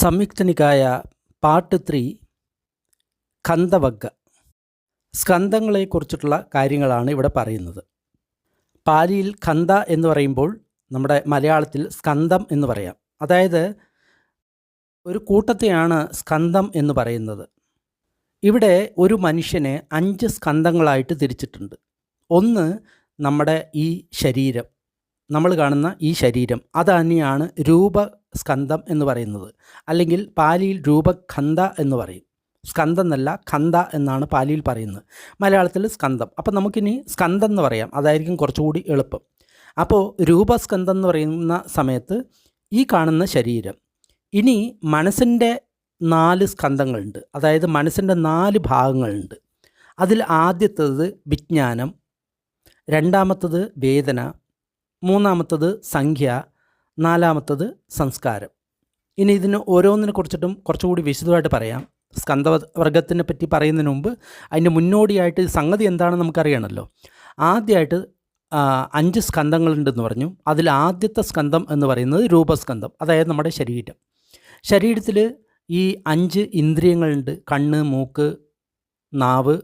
സംയുക്ത നികായ പാർട്ട് 3 ഖന്ദവഗ്ഗ സ്കന്ധങ്ങളെക്കുറിച്ചിട്ടുള്ള കാര്യങ്ങളാണ് ഇവിടെ പറയുന്നത്. പാലിയിൽ ഖന്ദ എന്ന് പറയുമ്പോൾ നമ്മുടെ മലയാളത്തിൽ സ്കന്ധം എന്ന് പറയാം. അതായത് ഒരു കൂട്ടത്തെയാണ് സ്കന്ധം എന്ന് പറയുന്നത്. ഇവിടെ ഒരു മനുഷ്യനെ 5 സ്കന്ധങ്ങളായിട്ട് തിരിച്ചിട്ടുണ്ട്. ഒന്ന് നമ്മുടെ ഈ ശരീരം, നമ്മൾ കാണുന്ന ഈ ശരീരം, അത് തന്നെയാണ് രൂപസ്കന്ധം എന്ന് പറയുന്നത്. അല്ലെങ്കിൽ പാലിയിൽ രൂപഖന്ദ എന്ന് പറയും. സ്കന്ധം എന്നല്ല, ഖന്ദ എന്നാണ് പാലിയിൽ പറയുന്നത്, മലയാളത്തിൽ സ്കന്ധം. അപ്പം നമുക്കിനി സ്കന്ധം എന്ന് പറയാം, അതായിരിക്കും കുറച്ചുകൂടി എളുപ്പം. അപ്പോൾ രൂപസ്കന്ധം എന്ന് പറയുന്ന സമയത്ത് ഈ കാണുന്ന ശരീരം. ഇനി മനസ്സിൻ്റെ 4 സ്കന്ധങ്ങളുണ്ട്, അതായത് മനസ്സിൻ്റെ 4 ഭാഗങ്ങളുണ്ട്. അതിൽ ആദ്യത്തേത് വിജ്ഞാനം, രണ്ടാമത്തത് വേദന, മൂന്നാമത്തത് സംഖ്യ, നാലാമത്തത് സംസ്കാരം. ഇനി ഇതിന് ഓരോന്നിനെ കുറിച്ചിട്ടും കുറച്ചുകൂടി വിശദമായിട്ട് പറയാം. സ്കന്ധവർഗത്തിനെ പറ്റി പറയുന്നതിന് മുമ്പ് അതിൻ്റെ മുന്നോടിയായിട്ട് സംഗതി എന്താണെന്ന് നമുക്കറിയണമല്ലോ. ആദ്യമായിട്ട് 5 സ്കന്ധങ്ങളുണ്ടെന്ന് പറഞ്ഞു. അതിൽ ആദ്യത്തെ സ്കന്ധം എന്ന് പറയുന്നത് രൂപസ്കന്ധം, അതായത് നമ്മുടെ ശരീരത്തിൽ ഈ 5 ഇന്ദ്രിയങ്ങളുണ്ട്. കണ്ണ്, മൂക്ക്, നാവ്,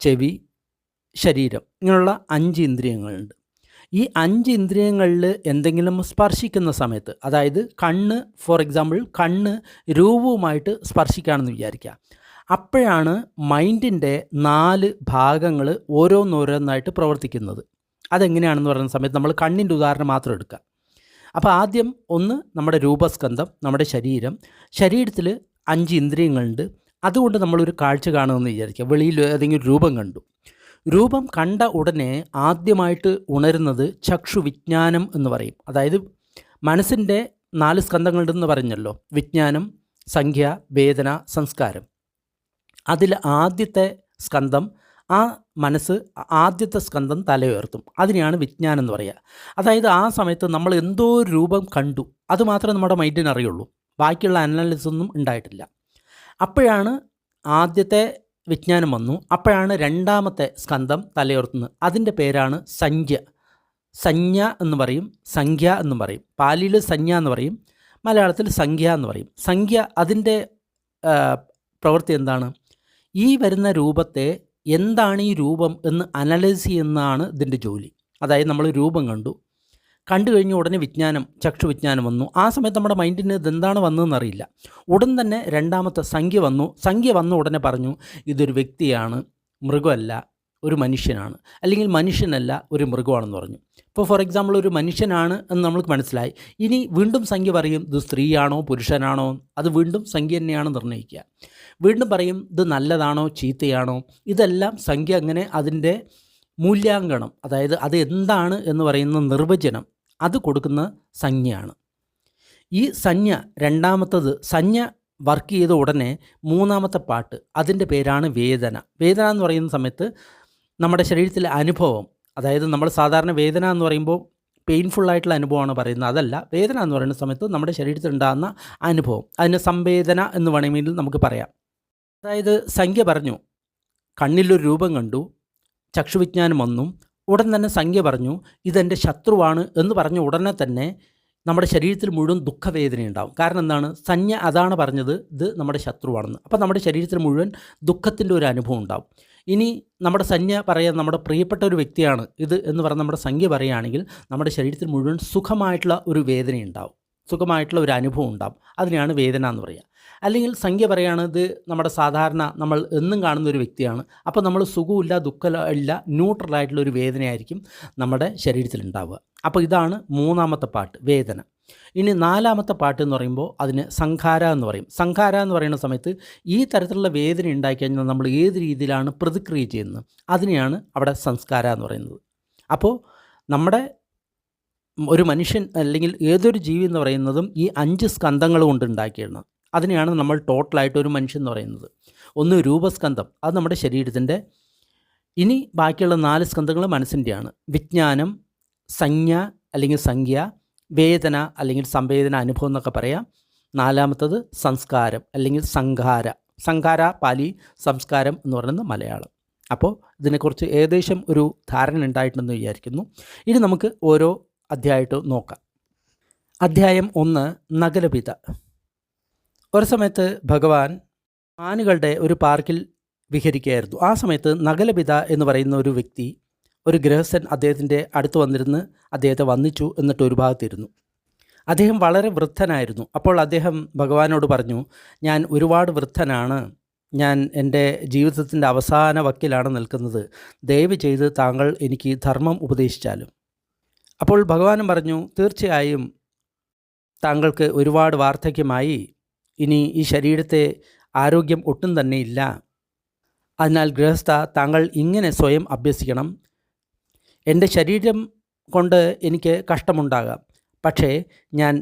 ചെവി, ശരീരം, ഇങ്ങനെയുള്ള 5 ഇന്ദ്രിയങ്ങളുണ്ട്. ഈ 5 ഇന്ദ്രിയങ്ങളിൽ എന്തെങ്കിലും സ്പർശിക്കുന്ന സമയത്ത്, അതായത് കണ്ണ്, ഫോർ എക്സാമ്പിൾ കണ്ണ് രൂപവുമായിട്ട് സ്പർശിക്കുകയാണെന്ന് വിചാരിക്കുക. അപ്പോഴാണ് മൈൻഡിൻ്റെ 4 ഭാഗങ്ങൾ ഓരോന്നോരോന്നായിട്ട് പ്രവർത്തിക്കുന്നത്. അതെങ്ങനെയാണെന്ന് പറയുന്ന സമയത്ത് നമ്മൾ കണ്ണിൻ്റെ ഉദാഹരണം മാത്രം എടുക്കുക. അപ്പോൾ ആദ്യം ഒന്ന് നമ്മുടെ രൂപസ്കന്ധം, നമ്മുടെ ശരീരത്തിൽ 5 ഇന്ദ്രിയങ്ങളുണ്ട്. അതുകൊണ്ട് നമ്മളൊരു കാഴ്ച കാണുമെന്ന് വിചാരിക്കുക. വെളിയിൽ ഏതെങ്കിലും രൂപം കണ്ടു. രൂപം കണ്ട ഉടനെ ആദ്യമായിട്ട് ഉണരുന്നത് ചക്ഷുവിജ്ഞാനം എന്ന് പറയും. അതായത് മനസ്സിൻ്റെ 4 സ്കന്ധങ്ങളുണ്ടെന്ന് പറഞ്ഞല്ലോ, വിജ്ഞാനം, സംഖ്യ, വേദന, സംസ്കാരം. അതിൽ ആദ്യത്തെ സ്കന്ധം, ആ മനസ്സ് ആദ്യത്തെ സ്കന്ധം തലയുയർത്തും. അതിനെയാണ് വിജ്ഞാനം എന്ന് പറയുക. അതായത് ആ സമയത്ത് നമ്മൾ എന്തോ രൂപം കണ്ടു, അതുമാത്രമേ നമ്മുടെ മൈൻഡിന് അറിയുള്ളൂ, ബാക്കിയുള്ള അനാലിസിസ് ഒന്നും ഉണ്ടായിട്ടില്ല. അപ്പോഴാണ് ആദ്യത്തെ വിജ്ഞാനം വന്നു. അപ്പോഴാണ് രണ്ടാമത്തെ സ്കന്ധം തലയുയർത്തുന്നത്. അതിൻ്റെ പേരാണ് സംജ്ഞ എന്ന് പറയും, സംഖ്യ എന്നും പറയും. പാലിയിൽ സംജ്ഞ എന്ന് പറയും, മലയാളത്തിൽ സംഖ്യ എന്ന് പറയും. സംഖ്യ അതിൻ്റെ പ്രവൃത്തി എന്താണ്? ഈ വരുന്ന രൂപത്തെ എന്താണ് ഈ രൂപം എന്ന് അനലൈസ് ചെയ്യുന്നതാണ് ഇതിൻ്റെ ജോലി. അതായത് നമ്മൾ രൂപം കണ്ടു കഴിഞ്ഞ ഉടനെ ചക്ഷുവിജ്ഞാനം വന്നു. ആ സമയത്ത് നമ്മുടെ മൈൻഡിന് ഇതെന്താണ് വന്നതെന്നറിയില്ല. ഉടൻ തന്നെ രണ്ടാമത്തെ സംഖ്യ വന്നു ഉടനെ പറഞ്ഞു, ഇതൊരു വ്യക്തിയാണ്, മൃഗമല്ല, ഒരു മനുഷ്യനാണ്. അല്ലെങ്കിൽ മനുഷ്യനല്ല, ഒരു മൃഗമാണെന്ന് പറഞ്ഞു. ഇപ്പോൾ ഫോർ എക്സാമ്പിൾ ഒരു മനുഷ്യനാണ് എന്ന് നമ്മൾക്ക് മനസ്സിലായി. ഇനി വീണ്ടും സംഖ്യ പറയും, ഇത് സ്ത്രീയാണോ പുരുഷനാണോ, അത് വീണ്ടും സംഖ്യ തന്നെയാണ് നിർണ്ണയിക്കുക. വീണ്ടും പറയും, ഇത് നല്ലതാണോ ചീത്തയാണോ. ഇതെല്ലാം സംഖ്യ അങ്ങനെ അതിൻ്റെ മൂല്യാങ്കണം, അതായത് അത് എന്താണ് എന്ന് പറയുന്ന നിർവചനം, അത് കൊടുക്കുന്ന സംജ്ഞയാണ്. ഈ രണ്ടാമത്തത് സംജ്ഞ വർക്ക് ചെയ്ത ഉടനെ മൂന്നാമത്തെ പാട്ട്, അതിൻ്റെ പേരാണ് വേദന. വേദന എന്ന് പറയുന്ന സമയത്ത് നമ്മുടെ ശരീരത്തിലെ അനുഭവം, അതായത് നമ്മൾ സാധാരണ വേദന എന്ന് പറയുമ്പോൾ പെയിൻഫുള്ളായിട്ടുള്ള അനുഭവമാണ് പറയുന്നത്. അതല്ല, വേദന എന്ന് പറയുന്ന സമയത്ത് നമ്മുടെ ശരീരത്തിൽ ഉണ്ടാകുന്ന അനുഭവം, അതിന് സംവേദന എന്ന് വേണമെങ്കിൽ നമുക്ക് പറയാം. അതായത് സംഖ്യ പറഞ്ഞു, കണ്ണിലൊരു രൂപം കണ്ടു, ചക്ഷുവിജ്ഞാനം വന്നു. ഉടൻ തന്നെ സംഖ്യ പറഞ്ഞു, ഇതെൻ്റെ ശത്രുവാണ് എന്ന് പറഞ്ഞ ഉടനെ തന്നെ നമ്മുടെ ശരീരത്തിൽ മുഴുവൻ ദുഃഖവേദനയുണ്ടാവും. കാരണം എന്താണ്? സംജ്ഞ അതാണ് പറഞ്ഞത്, ഇത് നമ്മുടെ ശത്രുവാണെന്ന്. അപ്പോൾ നമ്മുടെ ശരീരത്തിൽ മുഴുവൻ ദുഃഖത്തിൻ്റെ ഒരു അനുഭവം ഉണ്ടാവും. ഇനി നമ്മുടെ സംജ്ഞ പറയാൻ നമ്മുടെ പ്രിയപ്പെട്ട ഒരു വ്യക്തിയാണ് ഇത് എന്ന് പറഞ്ഞ് നമ്മുടെ സംഖ്യ പറയുകയാണെങ്കിൽ നമ്മുടെ ശരീരത്തിൽ മുഴുവൻ സുഖമായിട്ടുള്ള ഒരു വേദനയുണ്ടാവും, സുഖമായിട്ടുള്ള ഒരു അനുഭവം ഉണ്ടാവും. അതിനെയാണ് വേദന എന്ന് പറയുക. അല്ലെങ്കിൽ സംഖ്യ പറയുകയാണ്, ഇത് നമ്മുടെ സാധാരണ നമ്മൾ എന്നും കാണുന്ന ഒരു വ്യക്തിയാണ്. അപ്പോൾ നമ്മൾ സുഖമില്ല, ദുഃഖമില്ല, ന്യൂട്രലായിട്ടുള്ള ഒരു വേദനയായിരിക്കും നമ്മുടെ ശരീരത്തിൽ ഉണ്ടാവുക. അപ്പോൾ ഇതാണ് മൂന്നാമത്തെ പാട്ട്, വേദന. ഇനി നാലാമത്തെ പാട്ട് എന്ന് പറയുമ്പോൾ അതിന് സംഖാര എന്ന് പറയും. സംഖാര എന്ന് പറയുന്ന സമയത്ത് ഈ തരത്തിലുള്ള വേദന ഉണ്ടായിക്കഴിഞ്ഞാൽ നമ്മൾ ഏത് രീതിയിലാണ് പ്രതിക്രിയ ചെയ്യുന്നത്, അതിനെയാണ് അവിടെ സംസ്കാര എന്ന് പറയുന്നത്. അപ്പോൾ നമ്മുടെ ഒരു മനുഷ്യൻ അല്ലെങ്കിൽ ഏതൊരു ജീവി എന്ന് പറയുന്നതും ഈ 5 സ്കന്ധങ്ങൾ കൊണ്ട് ഉണ്ടാക്കിയാണ്. അതിനെയാണ് നമ്മൾ ടോട്ടലായിട്ട് ഒരു മനുഷ്യൻ എന്ന് പറയുന്നത്. ഒന്ന് രൂപസ്കന്ധം, അത് നമ്മുടെ ശരീരത്തിൻ്റെ. ഇനി ബാക്കിയുള്ള 4 സ്കന്ധങ്ങൾ മനസ്സിൻ്റെയാണ്. വിജ്ഞാനം, സംജ്ഞ അല്ലെങ്കിൽ സംഖ്യ, വേദന അല്ലെങ്കിൽ സംവേദന, അനുഭവം എന്നൊക്കെ പറയാം. നാലാമത്തത് സംസ്കാരം അല്ലെങ്കിൽ സംഖാര പാലി, സംസ്കാരം എന്ന് പറയുന്നത് മലയാളം. അപ്പോൾ ഇതിനെക്കുറിച്ച് ഏകദേശം ഒരു ധാരണ ഉണ്ടായിട്ടുണ്ടെന്ന് വിചാരിക്കുന്നു. ഇനി നമുക്ക് ഓരോ അധ്യായമായിട്ട് നോക്കാം. അധ്യായം 1 നഗലപിത. ഒരു സമയത്ത് ഭഗവാൻ ആനകളുടെ ഒരു പാർക്കിൽ വിഹരിക്കുകയായിരുന്നു. ആ സമയത്ത് നഗലപിത എന്ന് പറയുന്ന ഒരു വ്യക്തി, ഒരു ഗൃഹസ്ഥൻ അദ്ദേഹത്തിൻ്റെ അടുത്ത് വന്നിരുന്ന് അദ്ദേഹത്തെ വന്ദിച്ചു. എന്നിട്ട് ഒരു ഭാഗത്തിരുന്നു. അദ്ദേഹം വളരെ വൃദ്ധനായിരുന്നു. അപ്പോൾ അദ്ദേഹം ഭഗവാനോട് പറഞ്ഞു, ഞാൻ ഒരുപാട് വൃദ്ധനാണ്, ഞാൻ എൻ്റെ ജീവിതത്തിൻ്റെ അവസാന വക്കിലാണ് നിൽക്കുന്നത്, ദയവ് ചെയ്ത് താങ്കൾ എനിക്ക് ധർമ്മം ഉപദേശിച്ചാലും. അപ്പോൾ ഭഗവാനും പറഞ്ഞു, തീർച്ചയായും താങ്കൾക്ക് ഒരുപാട് വാർദ്ധക്യമായി, ഇനി ഈ ശരീരത്തെ ആരോഗ്യം ഒട്ടും തന്നെ ഇല്ല. അതിനാൽ ഗൃഹസ്ഥ, താങ്കൾ ഇങ്ങനെ സ്വയം അഭ്യസിക്കണം. എൻ്റെ ശരീരം കൊണ്ട് എനിക്ക് കഷ്ടമുണ്ടാകാം, പക്ഷേ ഞാൻ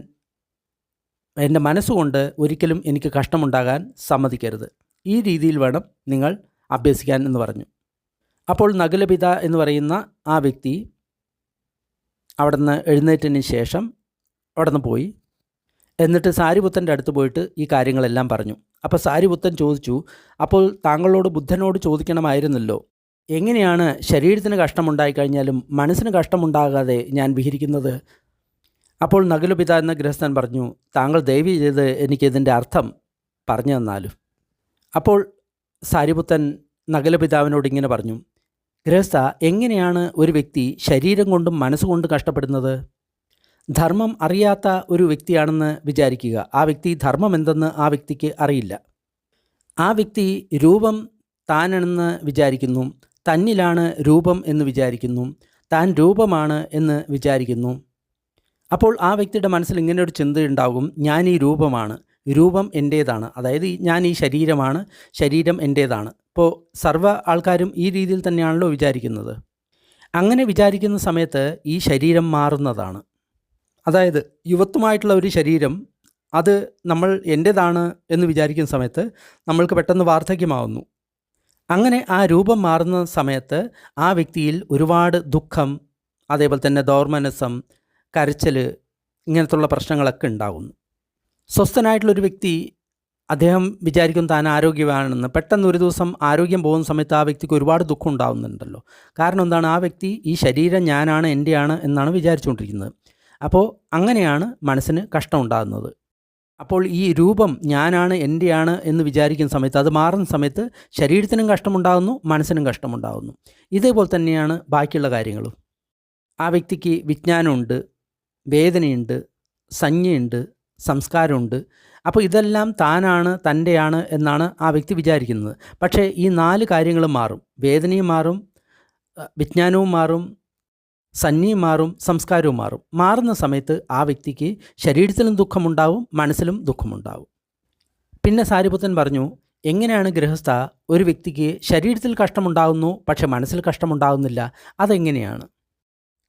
എൻ്റെ മനസ്സുകൊണ്ട് ഒരിക്കലും എനിക്ക് കഷ്ടമുണ്ടാകാൻ സമ്മതിക്കരുത്. ഈ രീതിയിൽ വേണം നിങ്ങൾ അഭ്യസിക്കാൻ എന്ന് പറഞ്ഞു. അപ്പോൾ നകുലപിത എന്ന് പറയുന്ന ആ വ്യക്തി അവിടെ നിന്ന് എഴുന്നേറ്റതിന് ശേഷം അവിടെ നിന്ന് പോയി. എന്നിട്ട് സാരിപുത്തൻ്റെ അടുത്ത് പോയിട്ട് ഈ കാര്യങ്ങളെല്ലാം പറഞ്ഞു. അപ്പോൾ സാരിപുത്തൻ ചോദിച്ചു, അപ്പോൾ താങ്കളോട് ബുദ്ധനോട് ചോദിക്കണമായിരുന്നല്ലോ, എങ്ങനെയാണ് ശരീരത്തിന് കഷ്ടമുണ്ടായിക്കഴിഞ്ഞാലും മനസ്സിന് കഷ്ടമുണ്ടാകാതെ ഞാൻ വിഹരിക്കുന്നത്? അപ്പോൾ നകുലപിത എന്ന ഗൃഹസ്ഥൻ പറഞ്ഞു, താങ്കൾ ദയവ് ചെയ്ത് എനിക്കിതിൻ്റെ അർത്ഥം പറഞ്ഞു തന്നാലും. അപ്പോൾ സാരിപുത്തൻ നകുലപിതാവിനോട് ഇങ്ങനെ പറഞ്ഞു, ഗൃഹസ്ഥ, എങ്ങനെയാണ് ഒരു വ്യക്തി ശരീരം കൊണ്ടും മനസ്സുകൊണ്ടും കഷ്ടപ്പെടുന്നത്? ധർമ്മം അറിയാത്ത ഒരു വ്യക്തിയാണെന്ന് വിചാരിക്കുക. ആ വ്യക്തി ധർമ്മം എന്തെന്ന് ആ വ്യക്തിക്ക് അറിയില്ല. ആ വ്യക്തി രൂപം താനെന്ന് വിചാരിക്കുന്നു, തന്നിലാണ് രൂപം എന്ന് വിചാരിക്കുന്നു, താൻ രൂപമാണ് എന്ന് വിചാരിക്കുന്നു. അപ്പോൾ ആ വ്യക്തിയുടെ മനസ്സിൽ ഇങ്ങനെ ഒരു ചിന്തയുണ്ടാകും, ഞാൻ ഈ രൂപമാണ്, രൂപം എൻ്റേതാണ്, അതായത് ഞാൻ ഈ ശരീരമാണ്, ശരീരം എൻ്റേതാണ്. ഇപ്പോൾ സർവ്വ ആൾക്കാരും ഈ രീതിയിൽ തന്നെയാണല്ലോ വിചാരിക്കുന്നത്. അങ്ങനെ വിചാരിക്കുന്ന സമയത്ത് ഈ ശരീരം മാറുന്നതാണ്. അതായത് യുവത്വമായിട്ടുള്ള ഒരു ശരീരം, അത് നമ്മൾ എൻ്റേതാണ് എന്ന് വിചാരിക്കുന്ന സമയത്ത് നമ്മൾക്ക് പെട്ടെന്ന് വാർദ്ധക്യമാവുന്നു. അങ്ങനെ ആ രൂപം മാറുന്ന സമയത്ത് ആ വ്യക്തിയിൽ ഒരുപാട് ദുഃഖം, അതേപോലെ തന്നെ ദൗർമനസം, കരച്ചിൽ, ഇങ്ങനത്തുള്ള പ്രശ്നങ്ങളൊക്കെ ഉണ്ടാകുന്നു. സ്വസ്ഥനായിട്ടുള്ളൊരു വ്യക്തി, അദ്ദേഹം വിചാരിക്കും താൻ ആരോഗ്യവാണെന്ന്. പെട്ടെന്ന് ഒരു ദിവസം ആരോഗ്യം പോകുന്ന സമയത്ത് ആ വ്യക്തിക്ക് ഒരുപാട് ദുഃഖം ഉണ്ടാകുന്നുണ്ടല്ലോ. കാരണം എന്താണ്? ആ വ്യക്തി ഈ ശരീരം ഞാനാണ്, എൻ്റെയാണ് എന്നാണ് വിചാരിച്ചുകൊണ്ടിരിക്കുന്നത്. അപ്പോൾ അങ്ങനെയാണ് മനസ്സിന് കഷ്ടമുണ്ടാകുന്നത്. അപ്പോൾ ഈ രൂപം ഞാനാണ്, എൻ്റെയാണ് എന്ന് വിചാരിക്കുന്ന സമയത്ത്, അത് മാറുന്ന സമയത്ത് ശരീരത്തിനും കഷ്ടമുണ്ടാകുന്നു, മനസ്സിനും കഷ്ടമുണ്ടാകുന്നു. ഇതേപോലെ തന്നെയാണ് ബാക്കിയുള്ള കാര്യങ്ങളും. ആ വ്യക്തിക്ക് വിജ്ഞാനമുണ്ട്, വേദനയുണ്ട്, സംജ്ഞയുണ്ട്, സംസ്കാരമുണ്ട്. അപ്പോൾ ഇതെല്ലാം താനാണ്, തൻ്റെയാണ് എന്നാണ് ആ വ്യക്തി വിചാരിക്കുന്നത്. പക്ഷേ ഈ 4 കാര്യങ്ങളും മാറും. വേദനയും മാറും, വിജ്ഞാനവും മാറും, സംജ്ഞയും മാറും, സംസ്കാരവും മാറും. മാറുന്ന സമയത്ത് ആ വ്യക്തിക്ക് ശരീരത്തിലും ദുഃഖമുണ്ടാവും, മനസ്സിലും ദുഃഖമുണ്ടാവും. പിന്നെ സാരിപുത്തൻ പറഞ്ഞു, എങ്ങനെയാണ് ഗൃഹസ്ഥ ഒരു വ്യക്തിക്ക് ശരീരത്തിൽ കഷ്ടമുണ്ടാകുന്നു പക്ഷെ മനസ്സിൽ കഷ്ടമുണ്ടാകുന്നില്ല, അതെങ്ങനെയാണ്?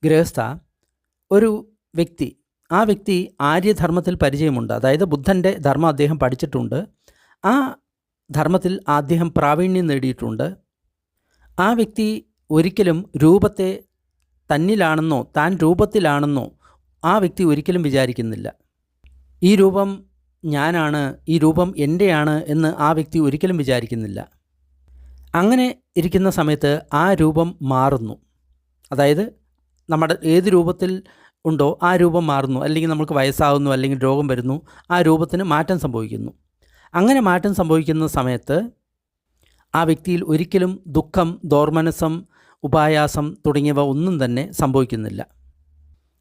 ഗൃഹസ്ഥ, ഒരു വ്യക്തി, ആ വ്യക്തി ആര്യധർമ്മത്തിൽ പരിചയമുണ്ട്, അതായത് ബുദ്ധൻ്റെ ധർമ്മം അദ്ദേഹം പഠിച്ചിട്ടുണ്ട്, ആ ധർമ്മത്തിൽ അദ്ദേഹം പ്രാവീണ്യം നേടിയിട്ടുണ്ട്. ആ വ്യക്തി ഒരിക്കലും രൂപത്തെ തന്നിലാണെന്നോ താൻ രൂപത്തിലാണെന്നോ ആ വ്യക്തി ഒരിക്കലും വിചാരിക്കുന്നില്ല. ഈ രൂപം ഞാനാണ്, ഈ രൂപം എൻ്റെയാണ് എന്ന് ആ വ്യക്തി ഒരിക്കലും വിചാരിക്കുന്നില്ല. അങ്ങനെ ഇരിക്കുന്ന സമയത്ത് ആ രൂപം മാറുന്നു. അതായത് നമ്മുടെ ഏത് രൂപത്തിൽ ഉണ്ടോ ആ രൂപം മാറുന്നു. അല്ലെങ്കിൽ നമുക്ക് വയസ്സാകുന്നു, അല്ലെങ്കിൽ രോഗം വരുന്നു, ആ രൂപത്തിന് മാറ്റം സംഭവിക്കുന്നു. അങ്ങനെ മാറ്റം സംഭവിക്കുന്ന സമയത്ത് ആ വ്യക്തിയിൽ ഒരിക്കലും ദുഃഖം, ദൗർമനസം, ഉപായാസം തുടങ്ങിയവ ഒന്നും തന്നെ സംഭവിക്കുന്നില്ല.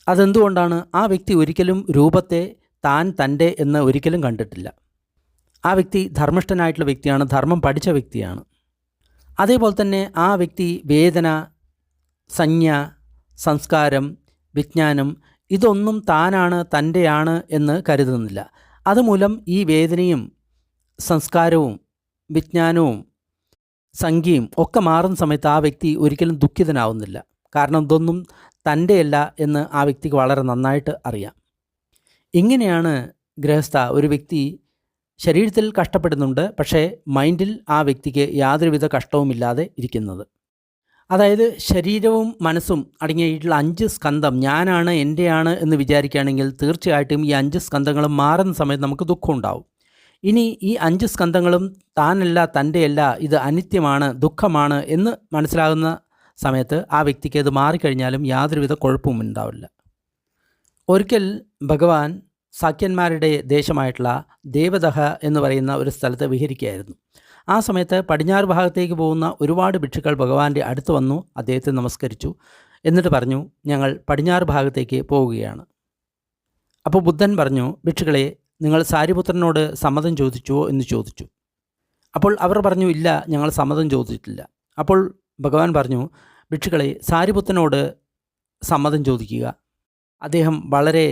അതെന്തുകൊണ്ടാണ്? ആ വ്യക്തി ഒരിക്കലും രൂപത്തെ താൻ തൻ്റെ എന്ന് ഒരിക്കലും കണ്ടിട്ടില്ല. ആ വ്യക്തി ധർമ്മിഷ്ഠനായിട്ടുള്ള വ്യക്തിയാണ്, ധർമ്മം പഠിച്ച വ്യക്തിയാണ്. അതേപോലെ തന്നെ ആ വ്യക്തി വേദന, സംജ്ഞ, സംസ്കാരം, വിജ്ഞാനം ഇതൊന്നും താനാണ്, തൻ്റെയാണ് എന്ന് കരുതുന്നില്ല. അതുമൂലം ഈ വേദനയും സംസ്കാരവും വിജ്ഞാനവും സംഖ്യയും ഒക്കെ മാറുന്ന സമയത്ത് ആ വ്യക്തി ഒരിക്കലും ദുഃഖിതനാവുന്നില്ല. കാരണം ഇതൊന്നും തൻ്റെയല്ല എന്ന് ആ വ്യക്തിക്ക് വളരെ നന്നായിട്ട് അറിയാം. ഇങ്ങനെയാണ് ഗൃഹസ്ഥ ഒരു വ്യക്തി ശരീരത്തിൽ കഷ്ടപ്പെടുന്നുണ്ട്, പക്ഷേ മൈൻഡിൽ ആ വ്യക്തിക്ക് യാതൊരുവിധ കഷ്ടവുമില്ലാതെ ഇരിക്കുന്നത്. അതായത് ശരീരവും മനസ്സും അടങ്ങിയിട്ടുള്ള 5 സ്കന്ധം ഞാനാണ്, എൻ്റെയാണ് എന്ന് വിചാരിക്കുകയാണെങ്കിൽ തീർച്ചയായിട്ടും ഈ 5 സ്കന്ധങ്ങളും മാറുന്ന സമയത്ത് നമുക്ക് ദുഃഖം ഉണ്ടാവും. ഇനി ഈ 5 സ്കന്ധങ്ങളും താനല്ല, തൻ്റെയല്ല, ഇത് അനിത്യമാണ്, ദുഃഖമാണ് എന്ന് മനസ്സിലാകുന്ന സമയത്ത് ആ വ്യക്തിക്ക് അത് മാറിക്കഴിഞ്ഞാലും യാതൊരുവിധ കുഴപ്പവും ഉണ്ടാവില്ല. ഒരിക്കൽ ഭഗവാൻ സാക്യന്മാരുടെ ദേശമായിട്ടുള്ള ദേവദഹ എന്ന് പറയുന്ന ഒരു സ്ഥലത്ത് വിഹരിക്കുകയായിരുന്നു. ആ സമയത്ത് പടിഞ്ഞാറ് ഭാഗത്തേക്ക് പോകുന്ന ഒരുപാട് ഭിക്ഷുക്കൾ ഭഗവാന്റെ അടുത്ത് വന്നു, അദ്ദേഹത്തെ നമസ്കരിച്ചു. എന്നിട്ട് പറഞ്ഞു, ഞങ്ങൾ പടിഞ്ഞാറ് ഭാഗത്തേക്ക് പോവുകയാണ്. അപ്പോൾ ബുദ്ധൻ പറഞ്ഞു, ഭിക്ഷുക്കളെ, നിങ്ങൾ സാരിപുത്രനോട് സമ്മതം ചോദിച്ചുവോ എന്ന് ചോദിച്ചു. അപ്പോൾ അവർ പറഞ്ഞു, ഇല്ല, ഞങ്ങൾ സമ്മതം ചോദിച്ചിട്ടില്ല. അപ്പോൾ ഭഗവാൻ പറഞ്ഞു, ഭിക്ഷുക്കളെ, സാരിപുത്രനോട് സമ്മതം ചോദിക്കുക, അദ്ദേഹം വളരെ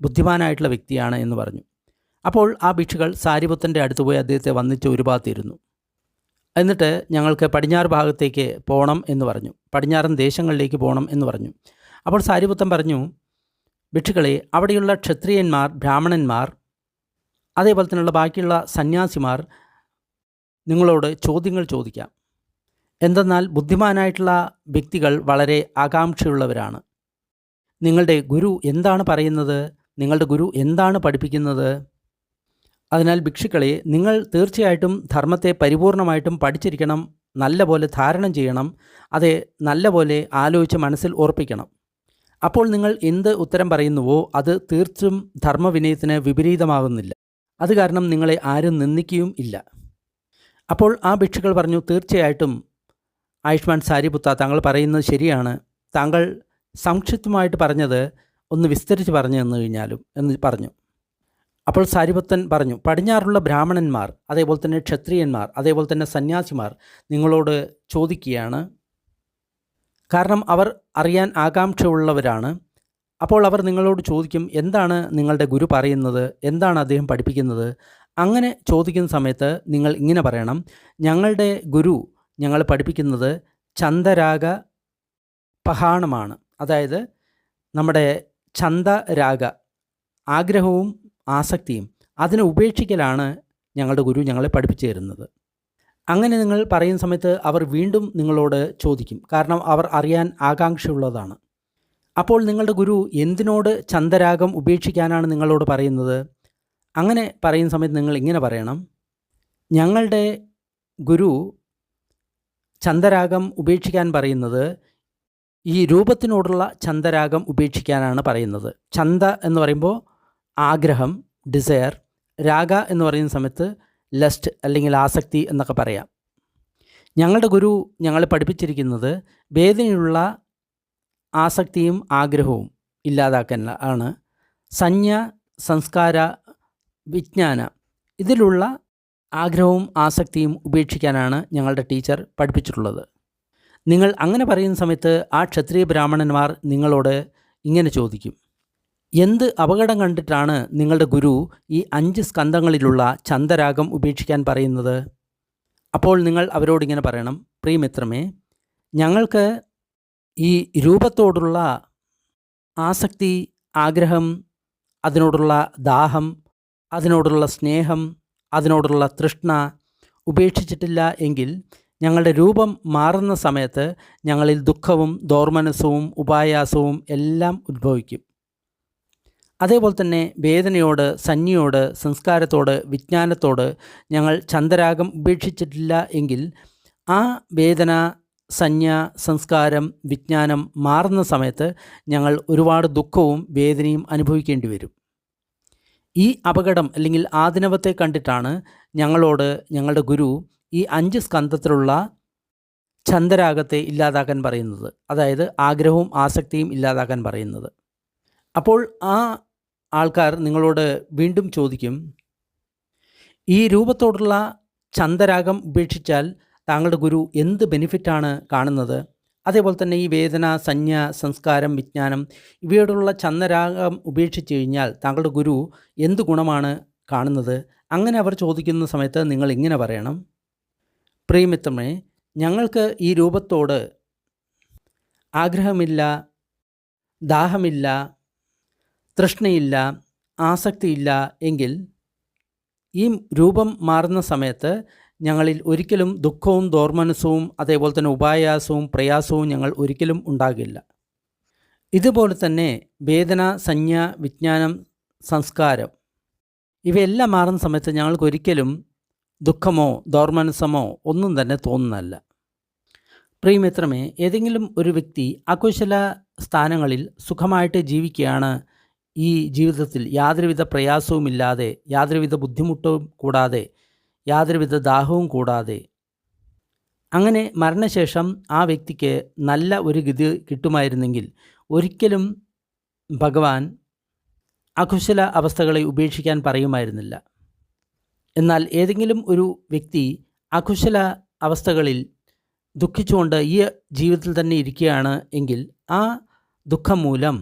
ബുദ്ധിമാനായിട്ടുള്ള വ്യക്തിയാണ് എന്ന് പറഞ്ഞു. അപ്പോൾ ആ ഭിക്ഷുക്കൾ സാരിപുത്രൻ്റെ അടുത്ത് പോയി അദ്ദേഹത്തെ വന്നിച്ച് ഒരു ഭാഗത്തിരുന്നു. എന്നിട്ട് ഞങ്ങൾക്ക് പടിഞ്ഞാറ് ഭാഗത്തേക്ക് പോകണം എന്ന് പറഞ്ഞു, പടിഞ്ഞാറൻ ദേശങ്ങളിലേക്ക് പോകണം എന്ന് പറഞ്ഞു. അപ്പോൾ സാരിപുത്രൻ പറഞ്ഞു, ഭിക്ഷുക്കളെ, അവിടെയുള്ള ക്ഷത്രിയന്മാർ, ബ്രാഹ്മണന്മാർ, അതേപോലെ തന്നെയുള്ള ബാക്കിയുള്ള സന്യാസിമാർ നിങ്ങളോട് ചോദ്യങ്ങൾ ചോദിക്കാം. എന്തെന്നാൽ ബുദ്ധിമാനായിട്ടുള്ള വ്യക്തികൾ വളരെ ആകാംക്ഷയുള്ളവരാണ്. നിങ്ങളുടെ ഗുരു എന്താണ് പറയുന്നത്, നിങ്ങളുടെ ഗുരു എന്താണ് പഠിപ്പിക്കുന്നത്? അതിനാൽ ഭിക്ഷുക്കളെ, നിങ്ങൾ തീർച്ചയായിട്ടും ധർമ്മത്തെ പരിപൂർണമായിട്ടും പഠിച്ചിരിക്കണം, നല്ല പോലെ ധാരണം ചെയ്യണം, അത് നല്ല പോലെ ആലോചിച്ച് മനസ്സിൽ ഉറപ്പിക്കണം. അപ്പോൾ നിങ്ങൾ എന്ത് ഉത്തരം പറയുന്നുവോ അത് തീർച്ചും ധർമ്മവിനയത്തിന് വിപരീതമാകുന്നില്ല. അത് കാരണം നിങ്ങളെ ആരും നിന്ദിക്കുകയും ഇല്ല. അപ്പോൾ ആ ഭിക്ഷുക്കൾ പറഞ്ഞു, തീർച്ചയായിട്ടും ആയുഷ്മാൻ സാരിപുത്ര, താങ്കൾ പറയുന്നത് ശരിയാണ്. താങ്കൾ സംക്ഷിപ്തമായിട്ട് പറഞ്ഞത് ഒന്ന് വിസ്തരിച്ച് പറഞ്ഞു തന്നു കഴിഞ്ഞാലും എന്ന് പറഞ്ഞു. അപ്പോൾ സാരിപുത്രൻ പറഞ്ഞു, പടിഞ്ഞാറുള്ള ബ്രാഹ്മണന്മാർ, അതേപോലെ തന്നെ ക്ഷത്രിയന്മാർ, അതേപോലെ തന്നെ സന്യാസിമാർ നിങ്ങളോട് ചോദിക്കുകയാണ്. കാരണം അവർ അറിയാൻ ആകാംക്ഷയുള്ളവരാണ്. അപ്പോൾ അവർ നിങ്ങളോട് ചോദിക്കും, എന്താണ് നിങ്ങളുടെ ഗുരു പറയുന്നത്, എന്താണ് അദ്ദേഹം പഠിപ്പിക്കുന്നത്? അങ്ങനെ ചോദിക്കുന്ന സമയത്ത് നിങ്ങൾ ഇങ്ങനെ പറയണം, ഞങ്ങളുടെ ഗുരു ഞങ്ങൾ പഠിപ്പിക്കുന്നത് ചന്ദരാഗ പഹാണമാണ്. അതായത് നമ്മുടെ ചന്ദരാഗ, ആഗ്രഹവും ആസക്തിയും അതിനെ ഉപേക്ഷിക്കലാണ് ഞങ്ങളുടെ ഗുരു ഞങ്ങളെ പഠിപ്പിച്ചു തരുന്നത്. അങ്ങനെ നിങ്ങൾ പറയുന്ന സമയത്ത് അവർ വീണ്ടും നിങ്ങളോട് ചോദിക്കും, കാരണം അവർ അറിയാൻ ആകാംക്ഷയുള്ളതാണ്. അപ്പോൾ നിങ്ങളുടെ ഗുരു എന്തിനോട് ചന്ദരാഗം ഉപേക്ഷിക്കാനാണ് നിങ്ങളോട് പറയുന്നത്? അങ്ങനെ പറയുന്ന സമയത്ത് നിങ്ങൾ ഇങ്ങനെ പറയണം, ഞങ്ങളുടെ ഗുരു ചന്ദരാഗം ഉപേക്ഷിക്കാൻ പറയുന്നത് ഈ രൂപത്തിനോടുള്ള ചന്ദരാഗം ഉപേക്ഷിക്കാനാണ് പറയുന്നത്. ചന്ദ എന്ന് പറയുമ്പോൾ ആഗ്രഹം, ഡിസയർ. രാഗ എന്ന് പറയുന്ന സമയത്ത് ലസ്റ്റ് അല്ലെങ്കിൽ ആസക്തി എന്നൊക്കെ പറയാം. ഞങ്ങളുടെ ഗുരു ഞങ്ങളെ പഠിപ്പിച്ചിരിക്കുന്നത് വേദനയുള്ള ആസക്തിയും ആഗ്രഹവും ഇല്ലാതാക്കാൻ ആണ്. സഞ്ജ, സംസ്കാര, വിജ്ഞാന, ഇതിലുള്ള ആഗ്രഹവും ആസക്തിയും ഉപേക്ഷിക്കാനാണ് ഞങ്ങളുടെ ടീച്ചർ പഠിപ്പിച്ചിട്ടുള്ളത്. നിങ്ങൾ അങ്ങനെ പറയുന്ന സമയത്ത് ആ ക്ഷത്രിയ ബ്രാഹ്മണന്മാർ നിങ്ങളോട് ഇങ്ങനെ ചോദിക്കും, എന്ത് അപകടം കണ്ടിട്ടാണ് നിങ്ങളുടെ ഗുരു ഈ 5 സ്കന്ധങ്ങളിലുള്ള ചന്ദരാഗം ഉപേക്ഷിക്കാൻ പറയുന്നത്? അപ്പോൾ നിങ്ങൾ അവരോടിങ്ങനെ പറയണം, പ്രിയമിത്രമേ, ഞങ്ങൾക്ക് ഈ രൂപത്തോടുള്ള ആസക്തി, ആഗ്രഹം, അതിനോടുള്ള ദാഹം, അതിനോടുള്ള സ്നേഹം, അതിനോടുള്ള തൃഷ്ണ ഉപേക്ഷിച്ചിട്ടില്ല എങ്കിൽ ഞങ്ങളുടെ രൂപം മാറുന്ന സമയത്ത് ഞങ്ങളിൽ ദുഃഖവും ദൗർമനസ്സവും ഉപായാസവും എല്ലാം ഉദ്ഭവിക്കും. അതേപോലെ തന്നെ വേദനയോട്, സഞ്ജയോട്, സംസ്കാരത്തോട്, വിജ്ഞാനത്തോട് ഞങ്ങൾ ചന്ദരാഗം ഉപേക്ഷിച്ചിട്ടില്ല എങ്കിൽ ആ വേദന, സഞ്ജ, സംസ്കാരം, വിജ്ഞാനം മാറുന്ന സമയത്ത് ഞങ്ങൾ ഒരുപാട് ദുഃഖവും വേദനയും അനുഭവിക്കേണ്ടി വരും. ഈ അപകടം അല്ലെങ്കിൽ ആദിനവത്തെ കണ്ടിട്ടാണ് ഞങ്ങളോട് ഞങ്ങളുടെ ഗുരു ഈ 5 സ്കന്ധത്തിലുള്ള ചന്ദരാഗത്തെ ഇല്ലാതാക്കാൻ പറയുന്നത്, അതായത് ആഗ്രഹവും ആസക്തിയും ഇല്ലാതാക്കാൻ പറയുന്നത്. അപ്പോൾ ആ ആൾക്കാർ നിങ്ങളോട് വീണ്ടും ചോദിക്കും, ഈ രൂപത്തോടുള്ള ചന്ദരാഗം ഉപേക്ഷിച്ചാൽ താങ്കളുടെ ഗുരു എന്ത് ബെനിഫിറ്റാണ് കാണുന്നത്? അതേപോലെ തന്നെ ഈ വേദന, സഞ്ജ, സംസ്കാരം, വിജ്ഞാനം ഇവയോടുള്ള ചന്ദരാഗം ഉപേക്ഷിച്ച് കഴിഞ്ഞാൽ താങ്കളുടെ ഗുരു എന്ത് ഗുണമാണ് കാണുന്നത്? അങ്ങനെ അവർ ചോദിക്കുന്ന സമയത്ത് നിങ്ങൾ ഇങ്ങനെ പറയണം, പ്രിയമിത്രമേ, ഞങ്ങൾക്ക് ഈ രൂപത്തോട് ആഗ്രഹമില്ല, ദാഹമില്ല, തൃഷ്ണയില്ല, ആസക്തിയില്ല എങ്കിൽ ഈ രൂപം മാറുന്ന സമയത്ത് ഞങ്ങളിൽ ഒരിക്കലും ദുഃഖവും ദൗർമനസ്സവും അതേപോലെ തന്നെ ഉപായാസവും പ്രയാസവും ഞങ്ങൾ ഒരിക്കലും ഉണ്ടാകില്ല. ഇതുപോലെ തന്നെ വേദന, സഞ്ജ, വിജ്ഞാനം, സംസ്കാരം ഇവയെല്ലാം മാറുന്ന സമയത്ത് ഞങ്ങൾക്ക് ഒരിക്കലും ദുഃഖമോ ദൗർമനസ്സമോ ഒന്നും തന്നെ തോന്നുന്നതല്ല. പ്രിയമിത്രമേ, ഏതെങ്കിലും ഒരു വ്യക്തി അകുശല സ്ഥാനങ്ങളിൽ സുഖമായിട്ട് ജീവിക്കുകയാണ് ഈ ജീവിതത്തിൽ യാതൊരുവിധ പ്രയാസവുമില്ലാതെ, യാതൊരുവിധ ബുദ്ധിമുട്ടും കൂടാതെ, യാതൊരുവിധ ദാഹവും കൂടാതെ, അങ്ങനെ മരണശേഷം ആ വ്യക്തിക്ക് നല്ല ഒരു ഗതി കിട്ടുമായിരുന്നെങ്കിൽ ഒരിക്കലും ഭഗവാൻ അകുശല അവസ്ഥകളെ ഉപേക്ഷിക്കാൻ പറയുമായിരുന്നില്ല. എന്നാൽ ഏതെങ്കിലും ഒരു വ്യക്തി അകുശല അവസ്ഥകളിൽ ദുഃഖിച്ചുകൊണ്ട് ഈ ജീവിതത്തിൽ തന്നെ ഇരിക്കുകയാണ് എങ്കിൽ ആ ദുഃഖം മൂലം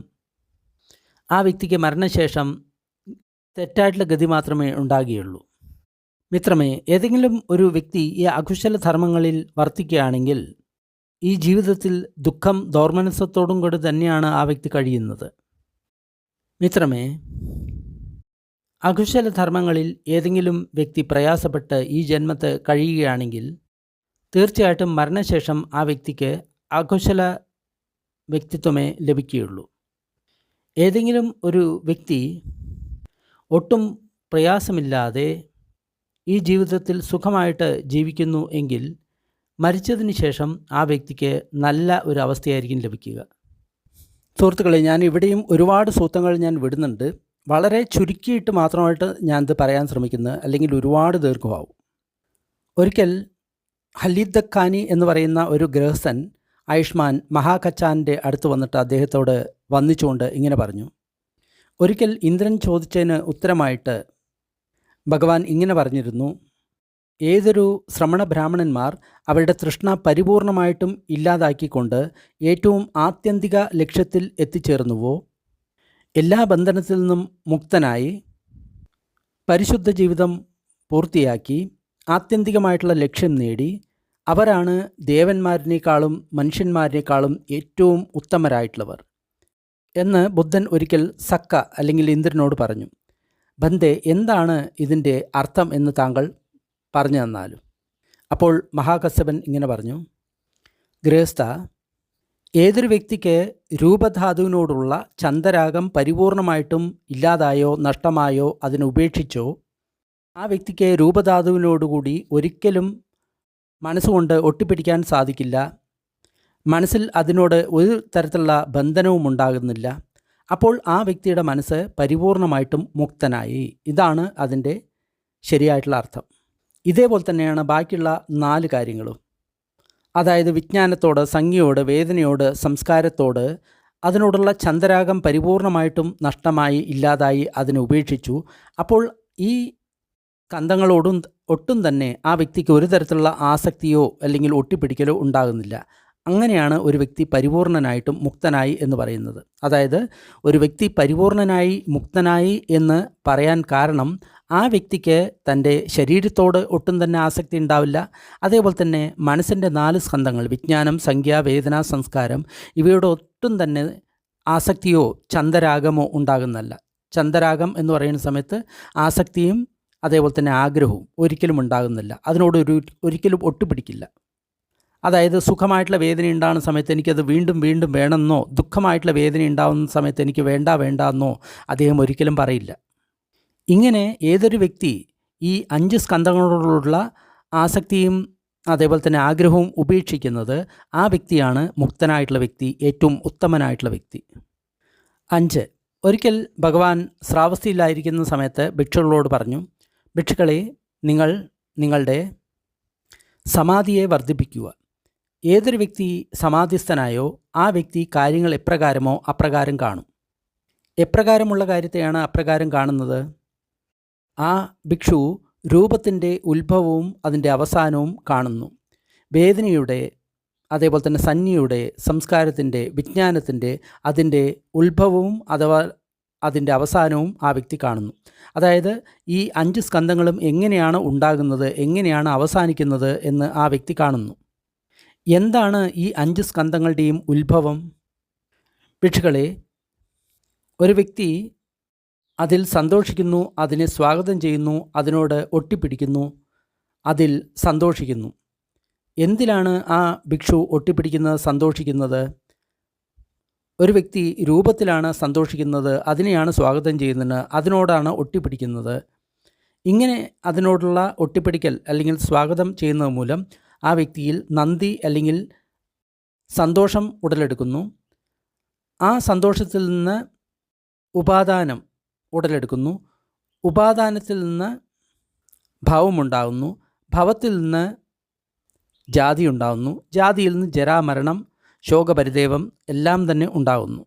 ആ വ്യക്തിക്ക് മരണശേഷം തെറ്റായിട്ടുള്ള ഗതി മാത്രമേ ഉണ്ടാകുകയുള്ളൂ. മിത്രമേ, ഏതെങ്കിലും ഒരു വ്യക്തി ഈ അകുശല ധർമ്മങ്ങളിൽ വർത്തിക്കുകയാണെങ്കിൽ ഈ ജീവിതത്തിൽ ദുഃഖം ദൗർമനസ്സത്തോടും കൂടി തന്നെയാണ് ആ വ്യക്തി കഴിയുന്നത്. മിത്രമേ, അകുശല ധർമ്മങ്ങളിൽ ഏതെങ്കിലും വ്യക്തി പ്രയാസപ്പെട്ട് ഈ ജന്മത്ത് കഴിയുകയാണെങ്കിൽ തീർച്ചയായിട്ടും മരണശേഷം ആ വ്യക്തിക്ക് അകുശല വ്യക്തിത്വമേ ലഭിക്കുകയുള്ളൂ. ഏതെങ്കിലും ഒരു വ്യക്തി ഒട്ടും പ്രയാസമില്ലാതെ ഈ ജീവിതത്തിൽ സുഖമായിട്ട് ജീവിക്കുന്നു എങ്കിൽ മരിച്ചതിന് ശേഷം ആ വ്യക്തിക്ക് നല്ല ഒരു അവസ്ഥയായിരിക്കും ലഭിക്കുക. സുഹൃത്തുക്കളെ, ഞാൻ ഇവിടെയും ഒരുപാട് സൂത്രങ്ങൾ ഞാൻ വിടുന്നുണ്ട്. വളരെ ചുരുക്കിയിട്ട് മാത്രമായിട്ട് ഞാനിത് പറയാൻ ശ്രമിക്കുന്നത്, അല്ലെങ്കിൽ ഒരുപാട് ദീർഘമാവും. ഒരിക്കൽ ഹലീദ് ഖാനി എന്ന് പറയുന്ന ഒരു ഗൃഹസ്ഥൻ ആയുഷ്മാൻ മഹാകച്ചാൻ്റെ അടുത്ത് വന്നിട്ട് അദ്ദേഹത്തോട് വന്ദിച്ചുകൊണ്ട് ഇങ്ങനെ പറഞ്ഞു. ഒരിക്കൽ ഇന്ദ്രൻ ചോദിച്ചതിന് ഉത്തരമായിട്ട് ഭഗവാൻ ഇങ്ങനെ പറഞ്ഞിരുന്നു: ഏതൊരു ശ്രമണ ബ്രാഹ്മണന്മാർ അവരുടെ തൃഷ്ണ പരിപൂർണമായിട്ടും ഇല്ലാതാക്കിക്കൊണ്ട് ഏറ്റവും ആത്യന്തിക ലക്ഷ്യത്തിൽ എത്തിച്ചേർന്നുവോ, എല്ലാ ബന്ധനത്തിൽ നിന്നും മുക്തനായി പരിശുദ്ധ ജീവിതം പൂർത്തിയാക്കി ആത്യന്തികമായിട്ടുള്ള ലക്ഷ്യം നേടി, അവരാണ് ദേവന്മാരിനേക്കാളും മനുഷ്യന്മാരിനേക്കാളും ഏറ്റവും ഉത്തമരായിട്ടുള്ളവർ എന്ന് ബുദ്ധൻ ഒരിക്കൽ സക്ക അല്ലെങ്കിൽ ഇന്ദ്രനോട് പറഞ്ഞു. ബന്ധേ, എന്താണ് ഇതിൻ്റെ അർത്ഥം എന്ന് താങ്കൾ പറഞ്ഞു തന്നാലും. അപ്പോൾ മഹാകശ്യപൻ ഇങ്ങനെ പറഞ്ഞു: ഗൃഹസ്ഥ, ഏതൊരു വ്യക്തിക്ക് രൂപധാതുവിനോടുള്ള ചന്ദരാഗം പരിപൂർണമായിട്ടും ഇല്ലാതായോ നഷ്ടമായോ അതിനുപേക്ഷിച്ചോ, ആ വ്യക്തിക്ക് രൂപധാതുവിനോടുകൂടി ഒരിക്കലും മനസ്സുകൊണ്ട് ഒട്ടിപ്പിടിക്കാൻ സാധിക്കില്ല. മനസ്സിൽ അതിനോട് ഒരു തരത്തിലുള്ള ബന്ധനവും ഉണ്ടാകുന്നില്ല. അപ്പോൾ ആ വ്യക്തിയുടെ മനസ്സ് പരിപൂർണമായിട്ടും മുക്തനായി. ഇതാണ് അതിൻ്റെ ശരിയായിട്ടുള്ള അർത്ഥം. ഇതേപോലെ തന്നെയാണ് ബാക്കിയുള്ള 4 കാര്യങ്ങളും. അതായത് വിജ്ഞാനത്തോട്, സംജ്ഞയോട്, വേദനയോട്, സംസ്കാരത്തോട്, അതിനോടുള്ള ചന്ദരാഗം പരിപൂർണമായിട്ടും നഷ്ടമായി, ഇല്ലാതായി, അതിനെ ഉപേക്ഷിച്ചു. അപ്പോൾ ഈ സ്കന്ധങ്ങളോടും ഒട്ടും തന്നെ ആ വ്യക്തിക്ക് ഒരു തരത്തിലുള്ള ആസക്തിയോ അല്ലെങ്കിൽ ഒട്ടിപ്പിടിക്കലോ ഉണ്ടാകുന്നില്ല. അങ്ങനെയാണ് ഒരു വ്യക്തി പരിപൂർണനായിട്ടും മുക്തനായി എന്ന് പറയുന്നത്. അതായത് ഒരു വ്യക്തി പരിപൂർണനായി മുക്തനായി എന്ന് പറയാൻ കാരണം ആ വ്യക്തിക്ക് തൻ്റെ ശരീരത്തോട് ഒട്ടും തന്നെ ആസക്തി ഉണ്ടാവില്ല. അതേപോലെ തന്നെ മനസ്സിൻ്റെ 4 സ്കന്ധങ്ങൾ വിജ്ഞാനം, സംഖ്യ, വേദന, സംസ്കാരം ഇവയോട് ഒട്ടും തന്നെ ആസക്തിയോ ചന്ദരാഗമോ ഉണ്ടാകുന്നല്ല. ചന്ദരാഗം എന്ന് പറയുന്ന സമയത്ത് ആസക്തിയും അതേപോലെ തന്നെ ആഗ്രഹവും ഒരിക്കലും ഉണ്ടാകുന്നില്ല. അതിനോട് ഒരിക്കലും ഒട്ടുപിടിക്കില്ല. അതായത് സുഖമായിട്ടുള്ള വേദന ഉണ്ടാകുന്ന സമയത്ത് എനിക്കത് വീണ്ടും വീണ്ടും വേണമെന്നോ, ദുഃഖമായിട്ടുള്ള വേദന ഉണ്ടാകുന്ന സമയത്ത് എനിക്ക് വേണ്ട എന്നോ അദ്ദേഹം ഒരിക്കലും പറയില്ല. ഇങ്ങനെ ഏതൊരു വ്യക്തി ഈ 5 സ്കന്ധങ്ങളോടുള്ള ആസക്തിയും അതേപോലെ തന്നെ ആഗ്രഹവും ഉപേക്ഷിക്കുന്നത്, ആ വ്യക്തിയാണ് മുക്തനായിട്ടുള്ള വ്യക്തി, ഏറ്റവും ഉത്തമനായിട്ടുള്ള വ്യക്തി. 5. ഒരിക്കൽ ഭഗവാൻ ശ്രാവസ്തിയിലായിരിക്കുന്ന സമയത്ത് ഭിക്ഷുക്കളോട് പറഞ്ഞു: ഭിക്ഷുക്കളെ, നിങ്ങൾ നിങ്ങളുടെ സമാധിയെ വർദ്ധിപ്പിക്കുക. ഏതൊരു വ്യക്തി സമാധിസ്ഥനായോ ആ വ്യക്തി കാര്യങ്ങൾ എപ്രകാരമോ അപ്രകാരം കാണും. എപ്രകാരമുള്ള കാര്യത്തെയാണ് അപ്രകാരം കാണുന്നത്? ആ ഭിക്ഷു രൂപത്തിൻ്റെ ഉത്ഭവവും അതിൻ്റെ അവസാനവും കാണുന്നു. വേദനയുടെ, അതേപോലെ തന്നെ സംജ്ഞയുടെ, സംസ്കാരത്തിൻ്റെ, വിജ്ഞാനത്തിൻ്റെ, അതിൻ്റെ ഉത്ഭവവും അഥവാ അതിൻ്റെ അവസാനവും ആ വ്യക്തി കാണുന്നു. അതായത് ഈ 5 സ്കന്ധങ്ങളും എങ്ങനെയാണ് ഉണ്ടാകുന്നത്, എങ്ങനെയാണ് അവസാനിക്കുന്നത് എന്ന് ആ വ്യക്തി കാണുന്നു. എന്താണ് ഈ 5 സ്കന്ധങ്ങളുടെയും ഉത്ഭവം? ഭിക്ഷുക്കളെ, ഒരു വ്യക്തി അതിൽ സന്തോഷിക്കുന്നു, അതിനെ സ്വാഗതം ചെയ്യുന്നു, അതിനോട് ഒട്ടിപ്പിടിക്കുന്നു, അതിൽ സന്തോഷിക്കുന്നു. എന്തിലാണ് ആ ഭിക്ഷു ഒട്ടിപ്പിടിക്കുന്നത്, സന്തോഷിക്കുന്നത്? ഒരു വ്യക്തി രൂപത്തിലാണ് സന്തോഷിക്കുന്നത്, അതിനെയാണ് സ്വാഗതം ചെയ്യുന്നത്, അതിനോടാണ് ഒട്ടിപ്പിടിക്കുന്നത്. ഇങ്ങനെ അതിനോടുള്ള ഒട്ടിപ്പിടിക്കൽ അല്ലെങ്കിൽ സ്വാഗതം ചെയ്യുന്നത് മൂലം ആ വ്യക്തിയിൽ നന്ദി അല്ലെങ്കിൽ സന്തോഷം ഉടലെടുക്കുന്നു. ആ സന്തോഷത്തിൽ നിന്ന് ഉപാദാനം ഉടലെടുക്കുന്നു. ഉപാദാനത്തിൽ നിന്ന് ഭവമുണ്ടാകുന്നു. ഭവത്തിൽ നിന്ന് ജാതി ഉണ്ടാകുന്നു. ജാതിയിൽ നിന്ന് ജരാമരണം, ശോകപരിദേവം എല്ലാം തന്നെ ഉണ്ടാകുന്നു.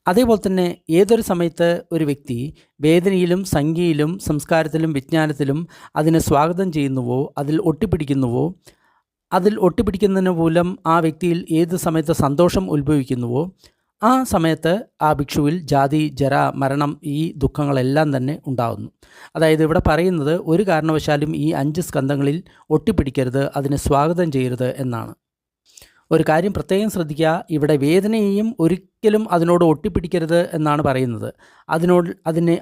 അതേപോലെ തന്നെ ഏതൊരു സമയത്ത് ഒരു വ്യക്തി വേദനയിലും സംഖ്യയിലും സംസ്കാരത്തിലും വിജ്ഞാനത്തിലും അതിനെ സ്വാഗതം ചെയ്യുന്നുവോ, അതിൽ ഒട്ടിപ്പിടിക്കുന്നുവോ, അതിൽ ഒട്ടിപ്പിടിക്കുന്നതിന് മൂലം ആ വ്യക്തിയിൽ ഏത് സമയത്ത് സന്തോഷം ഉത്ഭവിക്കുന്നുവോ, ആ സമയത്ത് ആ ഭിക്ഷുവിൽ ജാതി, ജര, മരണം ഈ ദുഃഖങ്ങളെല്ലാം തന്നെ ഉണ്ടാകുന്നു. അതായത് ഇവിടെ പറയുന്നത് ഒരു കാരണവശാലും ഈ 5 സ്കന്ധങ്ങളിൽ ഒട്ടിപ്പിടിക്കരുത്, അതിനെ സ്വാഗതം ചെയ്യരുത് എന്നാണ്. ഒരു കാര്യം പ്രത്യേകം ശ്രദ്ധിക്കുക, ഇവിടെ വേദനയെയും ഒരിക്കലും അതിനോട് ഒട്ടിപ്പിടിക്കരുത് എന്നാണ് പറയുന്നത്. അതിനെ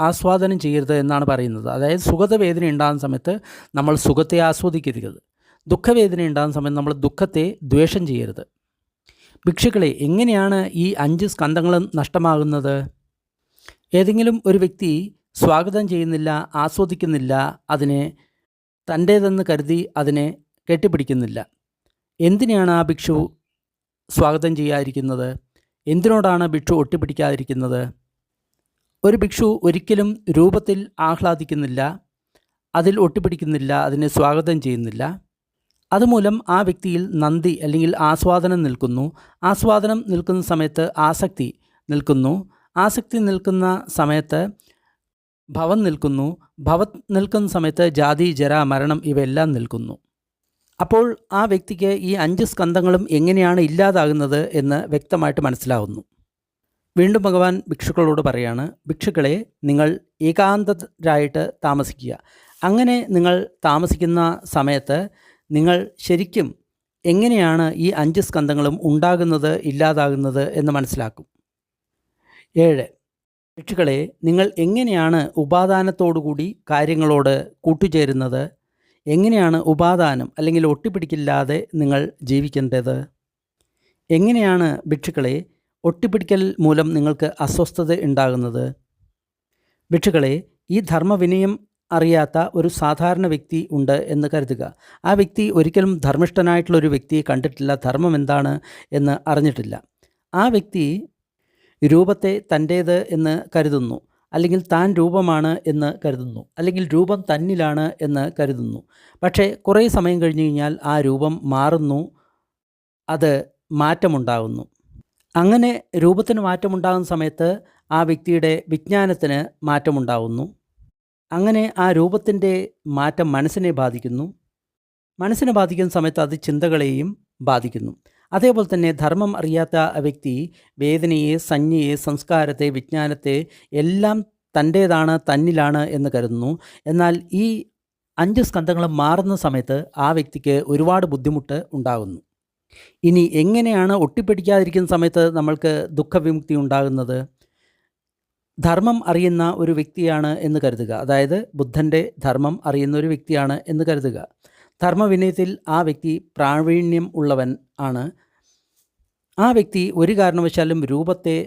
ആസ്വാദനം ചെയ്യരുത് എന്നാണ് പറയുന്നത്. അതായത് സുഖവേദന ഉണ്ടാകുന്ന സമയത്ത് നമ്മൾ സുഖത്തെ ആസ്വദിക്കരുത്, ദുഃഖവേദന ഉണ്ടാകുന്ന സമയത്ത് നമ്മൾ ദുഃഖത്തെ ദ്വേഷം ചെയ്യരുത്. ഭിക്ഷുക്കളെ, എങ്ങനെയാണ് ഈ 5 സ്കന്ധങ്ങളും നഷ്ടമാകുന്നത്? ഏതെങ്കിലും ഒരു വ്യക്തി സ്വാഗതം ചെയ്യുന്നില്ല, ആസ്വദിക്കുന്നില്ല, അതിനെ തൻ്റേതെന്ന് കരുതി അതിനെ കെട്ടിപ്പിടിക്കുന്നില്ല. എന്തിനാണ് ആ ഭിക്ഷു സ്വാഗതം ചെയ്യാതിരിക്കുന്നത്? എന്തിനോടാണ് ഭിക്ഷു ഒട്ടിപ്പിടിക്കാതിരിക്കുന്നത്? ഒരു ഭിക്ഷു ഒരിക്കലും രൂപത്തിൽ ആഹ്ലാദിക്കുന്നില്ല, അതിൽ ഒട്ടിപ്പിടിക്കുന്നില്ല, അതിനെ സ്വാഗതം ചെയ്യുന്നില്ല. അതുമൂലം ആ വ്യക്തിയിൽ നന്ദി അല്ലെങ്കിൽ ആസ്വാദനം നിൽക്കുന്നു. ആസ്വാദനം നിൽക്കുന്ന സമയത്ത് ആസക്തി നിൽക്കുന്നു. ആസക്തി നിൽക്കുന്ന സമയത്ത് ഭവം നിൽക്കുന്നു. ഭവം നിൽക്കുന്ന സമയത്ത് ജാതി, ജര, മരണം ഇവയെല്ലാം നിൽക്കുന്നു. അപ്പോൾ ആ വ്യക്തിക്ക് ഈ 5 സ്കന്ധങ്ങളും എങ്ങനെയാണ് ഇല്ലാതാകുന്നത് എന്ന് വ്യക്തമായിട്ട് മനസ്സിലാവുന്നു. വീണ്ടും ഭഗവാൻ ഭിക്ഷുക്കളോട് പറയാണ്, ഭിക്ഷുക്കളെ, നിങ്ങൾ ഏകാന്തരായിട്ട് താമസിക്കുക. അങ്ങനെ നിങ്ങൾ താമസിക്കുന്ന സമയത്ത് നിങ്ങൾ ശരിക്കും എങ്ങനെയാണ് ഈ 5 സ്കന്ധങ്ങളും ഉണ്ടാകുന്നത്, ഇല്ലാതാകുന്നത് എന്ന് മനസ്സിലാക്കും. 7. ഭിക്ഷുക്കളെ, നിങ്ങൾ എങ്ങനെയാണ് ഉപാദാനത്തോടുകൂടി കാര്യങ്ങളോട് കൂട്ടുചേരുന്നത്? എങ്ങനെയാണ് ഉപാദാനം അല്ലെങ്കിൽ ഒട്ടിപ്പിടിക്കില്ലാതെ നിങ്ങൾ ജീവിക്കേണ്ടത്? എങ്ങനെയാണ് ഭിക്ഷുക്കളെ ഒട്ടിപ്പിടിക്കൽ മൂലം നിങ്ങൾക്ക് അസ്വസ്ഥത ഉണ്ടാകുന്നത്? ഭിക്ഷുക്കളെ, ഈ ധർമ്മവിനയം അറിയാത്ത ഒരു സാധാരണ വ്യക്തി ഉണ്ട് എന്ന് കരുതുക. ആ വ്യക്തി ഒരിക്കലും ധർമ്മിഷ്ഠനായിട്ടുള്ളൊരു വ്യക്തിയെ കണ്ടിട്ടില്ല, ധർമ്മം എന്താണ് എന്ന് അറിഞ്ഞിട്ടില്ല. ആ വ്യക്തി രൂപത്തെ തൻ്റേത് എന്ന് കരുതുന്നു, അല്ലെങ്കിൽ താൻ രൂപമാണ് എന്ന് കരുതുന്നു, അല്ലെങ്കിൽ രൂപം തന്നിലാണ് എന്ന് കരുതുന്നു. പക്ഷേ കുറേ സമയം കഴിഞ്ഞ് കഴിഞ്ഞാൽ ആ രൂപം മാറുന്നു, അത് മാറ്റമുണ്ടാകുന്നു. അങ്ങനെ രൂപത്തിന് മാറ്റമുണ്ടാകുന്ന സമയത്ത് ആ വ്യക്തിയുടെ വിജ്ഞാനത്തിന് മാറ്റമുണ്ടാകുന്നു. അങ്ങനെ ആ രൂപത്തിൻ്റെ മാറ്റം മനസ്സിനെ ബാധിക്കുന്നു. മനസ്സിനെ ബാധിക്കുന്ന സമയത്ത് അത് ചിന്തകളെയും ബാധിക്കുന്നു. അതേപോലെ തന്നെ ധർമ്മം അറിയാത്ത വ്യക്തി വേദനയെ, സംജ്ഞയെ, സംസ്കാരത്തെ, വിജ്ഞാനത്തെ എല്ലാം തൻ്റേതാണ്, തന്നിലാണ് എന്ന് കരുതുന്നു. എന്നാൽ ഈ 5 സ്കന്ധങ്ങളും മാറുന്ന സമയത്ത് ആ വ്യക്തിക്ക് ഒരുപാട് ബുദ്ധിമുട്ട് ഉണ്ടാകുന്നു. ഇനി എങ്ങനെയാണ് ഒട്ടിപ്പിടിക്കാതിരിക്കുന്ന സമയത്ത് നമ്മൾക്ക് ദുഃഖവിമുക്തി ഉണ്ടാകുന്നത്? ധർമ്മം അറിയുന്ന ഒരു വ്യക്തിയാണ് എന്ന് കരുതുക. അതായത് ബുദ്ധൻ്റെ ധർമ്മം അറിയുന്ന ഒരു വ്യക്തിയാണ് എന്ന് കരുതുക. ധർമ്മവിനയത്തിൽ ആ വ്യക്തി പ്രാവീണ്യം ഉള്ളവൻ ആണ്. ആ വ്യക്തി ഒരു കാരണവശാലും രൂപത്തെ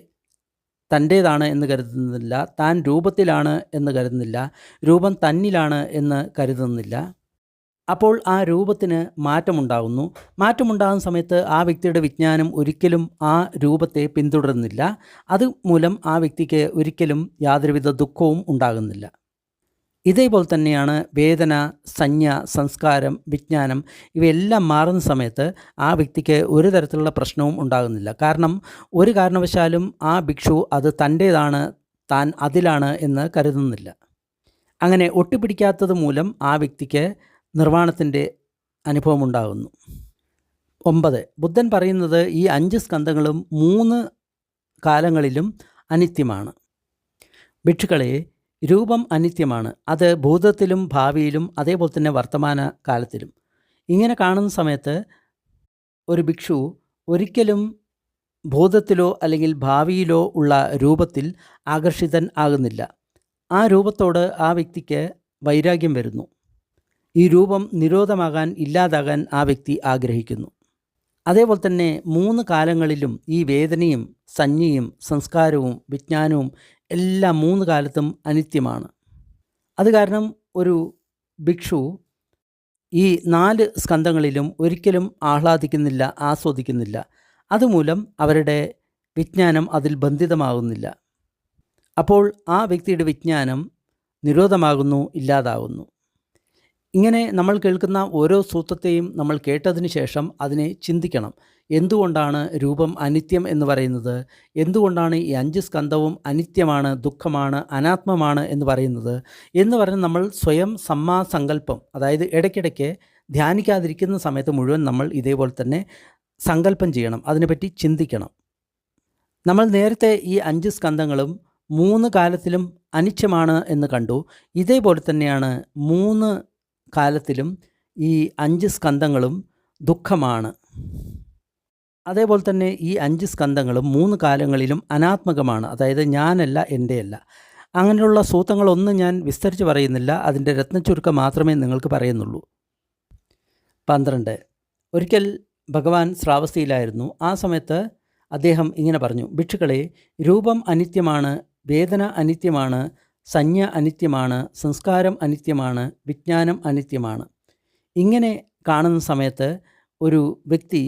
തൻ്റേതാണ് എന്ന് കരുതുന്നില്ല, താൻ രൂപത്തിലാണ് എന്ന് കരുതുന്നില്ല, രൂപം തന്നിലാണ് എന്ന് കരുതുന്നില്ല. അപ്പോൾ ആ രൂപത്തിന് മാറ്റമുണ്ടാകുന്നു. മാറ്റമുണ്ടാകുന്ന സമയത്ത് ആ വ്യക്തിയുടെ വിജ്ഞാനം ഒരിക്കലും ആ രൂപത്തെ പിന്തുടരുന്നില്ല. അതുമൂലം ആ വ്യക്തിക്ക് ഒരിക്കലും യാതൊരുവിധ ദുഃഖവും ഉണ്ടാകുന്നില്ല. ഇതേപോലെ തന്നെയാണ് വേദന, സംജ്ഞ, സംസ്കാരം, വിജ്ഞാനം ഇവയെല്ലാം മാറുന്ന സമയത്ത് ആ വ്യക്തിക്ക് ഒരു തരത്തിലുള്ള പ്രശ്നവും ഉണ്ടാകുന്നില്ല. കാരണം ഒരു കാരണവശാലും ആ ഭിക്ഷു അത് തൻ്റേതാണ്, താൻ അതിലാണ് എന്ന് കരുതുന്നില്ല. അങ്ങനെ ഒട്ടിപ്പിടിക്കാത്തത് മൂലം ആ വ്യക്തിക്ക് നിർവ്വാണത്തിൻ്റെ അനുഭവമുണ്ടാകുന്നു. 9. ബുദ്ധൻ പറയുന്നത് ഈ 5 സ്കന്ധങ്ങളും 3 കാലങ്ങളിലും അനിത്യമാണ്. ഭിക്ഷുക്കളെ, രൂപം അനിത്യമാണ്. അത് ഭൂതത്തിലും ഭാവിയിലും അതേപോലെ തന്നെ വർത്തമാന കാലത്തിലും. ഇങ്ങനെ കാണുന്ന സമയത്ത് ഒരു ഭിക്ഷു ഒരിക്കലും ഭൂതത്തിലോ അല്ലെങ്കിൽ ഭാവിയിലോ ഉള്ള രൂപത്തിൽ ആകർഷിതൻ ആകുന്നില്ല. ആ രൂപത്തോട് ആ വ്യക്തിക്ക് വൈരാഗ്യം വരുന്നു. ഈ രൂപം നിരോധമാകാൻ, ഇല്ലാതാകാൻ ആ വ്യക്തി ആഗ്രഹിക്കുന്നു. അതേപോലെ തന്നെ 3 കാലങ്ങളിലും ഈ വേദനയും സംജ്ഞയും സംസ്കാരവും വിജ്ഞാനവും എല്ലാം 3 കാലത്തും അനിത്യമാണ്. അത് കാരണം ഒരു ഭിക്ഷു ഈ 4 സ്കന്ധങ്ങളിലും ഒരിക്കലും ആഹ്ലാദിക്കുന്നില്ല, ആസ്വദിക്കുന്നില്ല. അതുമൂലം അവരുടെ വിജ്ഞാനം അതിൽ ബന്ധിതമാകുന്നില്ല. അപ്പോൾ ആ വ്യക്തിയുടെ വിജ്ഞാനം നിരോധമാകുന്നു, ഇല്ലാതാകുന്നു. ഇങ്ങനെ നമ്മൾ കേൾക്കുന്ന ഓരോ സൂത്രത്തെയും നമ്മൾ കേട്ടതിന് ശേഷം അതിനെ ചിന്തിക്കണം. എന്തുകൊണ്ടാണ് രൂപം അനിത്യം എന്ന് പറയുന്നത്? എന്തുകൊണ്ടാണ് ഈ 5 സ്കന്ധവും അനിത്യമാണ്, ദുഃഖമാണ്, അനാത്മമാണ് എന്ന് പറയുന്നത്? എന്ന് പറഞ്ഞ് നമ്മൾ സ്വയം സമ്മാസങ്കല്പം, അതായത് ഇടയ്ക്കിടയ്ക്ക് ധ്യാനിക്കാതിരിക്കുന്ന സമയത്ത് മുഴുവൻ നമ്മൾ ഇതേപോലെ തന്നെ സങ്കല്പം ചെയ്യണം, അതിനെപ്പറ്റി ചിന്തിക്കണം. നമ്മൾ നേരത്തെ ഈ 5 സ്കന്ധങ്ങളും 3 കാലത്തിലും അനിത്യമാണ് എന്ന് കണ്ടു. ഇതേപോലെ തന്നെയാണ് 3 കാലത്തിലും ഈ 5 സ്കന്ധങ്ങളും ദുഃഖമാണ്. അതേപോലെ തന്നെ ഈ 5 സ്കന്ധങ്ങളും 3 കാലങ്ങളിലും അനാത്മകമാണ്, അതായത് ഞാനല്ല, എൻ്റെയല്ല. അങ്ങനെയുള്ള സൂത്രങ്ങളൊന്നും ഞാൻ വിസ്തരിച്ച് പറയുന്നില്ല, അതിൻ്റെ രത്നച്ചുരുക്കം മാത്രമേ നിങ്ങൾക്ക് പറയുന്നുള്ളൂ. 12. ഒരിക്കൽ ഭഗവാൻ ശ്രാവസ്തിയിലായിരുന്നു. ആ സമയത്ത് അദ്ദേഹം ഇങ്ങനെ പറഞ്ഞു: ഭിക്ഷുക്കളെ, രൂപം അനിത്യമാണ്, വേദന അനിത്യമാണ്, സംജ്ഞ അനിത്യമാണ്, സംസ്കാരം അനിത്യമാണ്, വിജ്ഞാനം അനിത്യമാണ്. ഇങ്ങനെ കാണുന്ന സമയത്ത് ഒരു വ്യക്തി,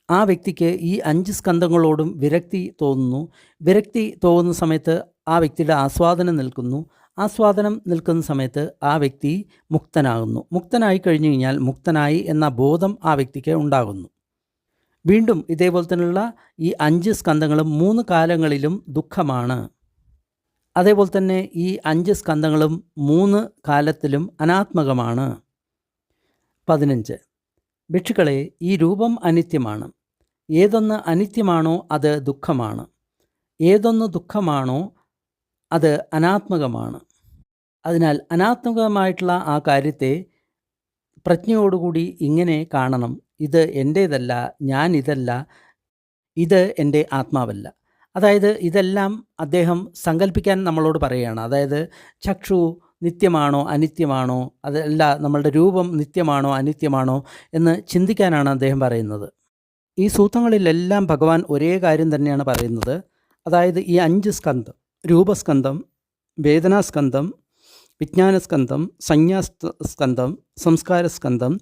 ആ വ്യക്തിക്ക് ഈ 5 സ്കന്ധങ്ങളോടും വിരക്തി തോന്നുന്നു. വിരക്തി തോന്നുന്ന സമയത്ത് ആ വ്യക്തിയുടെ ആസ്വാദനം നിൽക്കുന്നു. ആസ്വാദനം നിൽക്കുന്ന സമയത്ത് ആ വ്യക്തി മുക്തനാകുന്നു. മുക്തനായി കഴിഞ്ഞു കഴിഞ്ഞാൽ മുക്തനായി എന്ന ബോധം ആ വ്യക്തിക്ക് ഉണ്ടാകുന്നു. വീണ്ടും ഇതേപോലെ തന്നെയുള്ള ഈ 5 സ്കന്ധങ്ങളും 3 കാലങ്ങളിലും ദുഃഖമാണ്. അതേപോലെ തന്നെ ഈ 5 സ്കന്ധങ്ങളും 3 കാലത്തിലും അനാത്മകമാണ്. 15. ഭിക്ഷുക്കളെ, ഈ രൂപം അനിത്യമാണ്. ഏതൊന്ന് അനിത്യമാണോ അത് ദുഃഖമാണ്. ഏതൊന്ന് ദുഃഖമാണോ അത് അനാത്മകമാണ്. അതിനാൽ അനാത്മകമായിട്ടുള്ള ആ കാര്യത്തെ പ്രജ്ഞയോടുകൂടി ഇങ്ങനെ കാണണം: ഇത് എൻ്റേതല്ല, ഞാൻ ഇതല്ല, ഇത് എൻ്റെ ആത്മാവല്ല. അതായത് ഇതെല്ലാം അദ്ദേഹം സങ്കല്പിക്കാൻ നമ്മളോട് പറയുകയാണ്. അതായത് ചക്ഷു നിത്യമാണോ അനിത്യമാണോ, അതല്ല നമ്മളുടെ രൂപം നിത്യമാണോ അനിത്യമാണോ എന്ന് ചിന്തിക്കാനാണ് അദ്ദേഹം പറയുന്നത്. ഈ സൂത്രങ്ങളിലെല്ലാം ഭഗവാൻ ഒരേ കാര്യം തന്നെയാണ് പറയുന്നത്. അതായത് ഈ 5 സ്കന്ധം, രൂപസ്കന്ധം, വേദനാസ്കന്ധം, വിജ്ഞാനസ്കന്ധം, സംജ്ഞാസ്കന്ധം, സംസ്കാരസ്കന്ധം,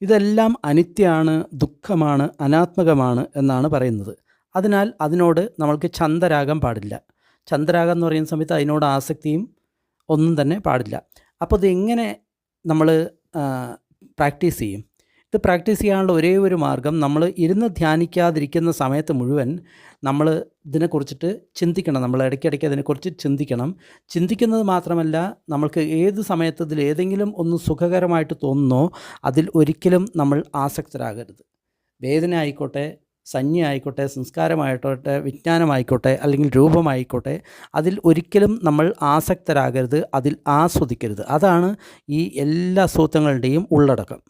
ഇതെല്ലാം അനിത്യമാണ്, ദുഃഖമാണ്, അനാത്മകമാണ് എന്നാണ് പറയുന്നത്. അതിനാൽ അതിനോട് നമ്മൾക്ക് ചന്തരാഗം പാടില്ല. ചന്തരാഗം എന്ന് പറയുന്ന സമയത്ത് അതിനോട് ആസക്തിയും ഒന്നും തന്നെ പാടില്ല. അപ്പോൾ ഇതെങ്ങനെ നമ്മൾ പ്രാക്ടീസ് ചെയ്യും? ഇത് പ്രാക്ടീസ് ചെയ്യാനുള്ള ഒരേ ഒരു മാർഗം, നമ്മൾ ഇരുന്ന് ധ്യാനിക്കാതിരിക്കുന്ന സമയത്ത് മുഴുവൻ നമ്മൾ ഇതിനെക്കുറിച്ചിട്ട് ചിന്തിക്കണം. നമ്മൾ ഇടയ്ക്കിടയ്ക്ക് അതിനെക്കുറിച്ച് ചിന്തിക്കണം. ചിന്തിക്കുന്നത് മാത്രമല്ല, നമ്മൾക്ക് ഏത് സമയത്ത് ഇതിൽ ഏതെങ്കിലും ഒന്ന് സുഖകരമായിട്ട് തോന്നുന്നോ അതിൽ ഒരിക്കലും നമ്മൾ ആസക്തരാകരുത്. വേദന ആയിക്കോട്ടെ, സംജ്ഞ ആയിക്കോട്ടെ, സംസ്കാരമായിക്കോട്ടെ, വിജ്ഞാനമായിക്കോട്ടെ, അല്ലെങ്കിൽ രൂപമായിക്കോട്ടെ, അതിൽ ഒരിക്കലും നമ്മൾ ആസക്തരാകരുത്, അതിൽ ആസ്വദിക്കരുത്. അതാണ് ഈ എല്ലാ സൂത്രങ്ങളുടെയും ഉള്ളടക്കം.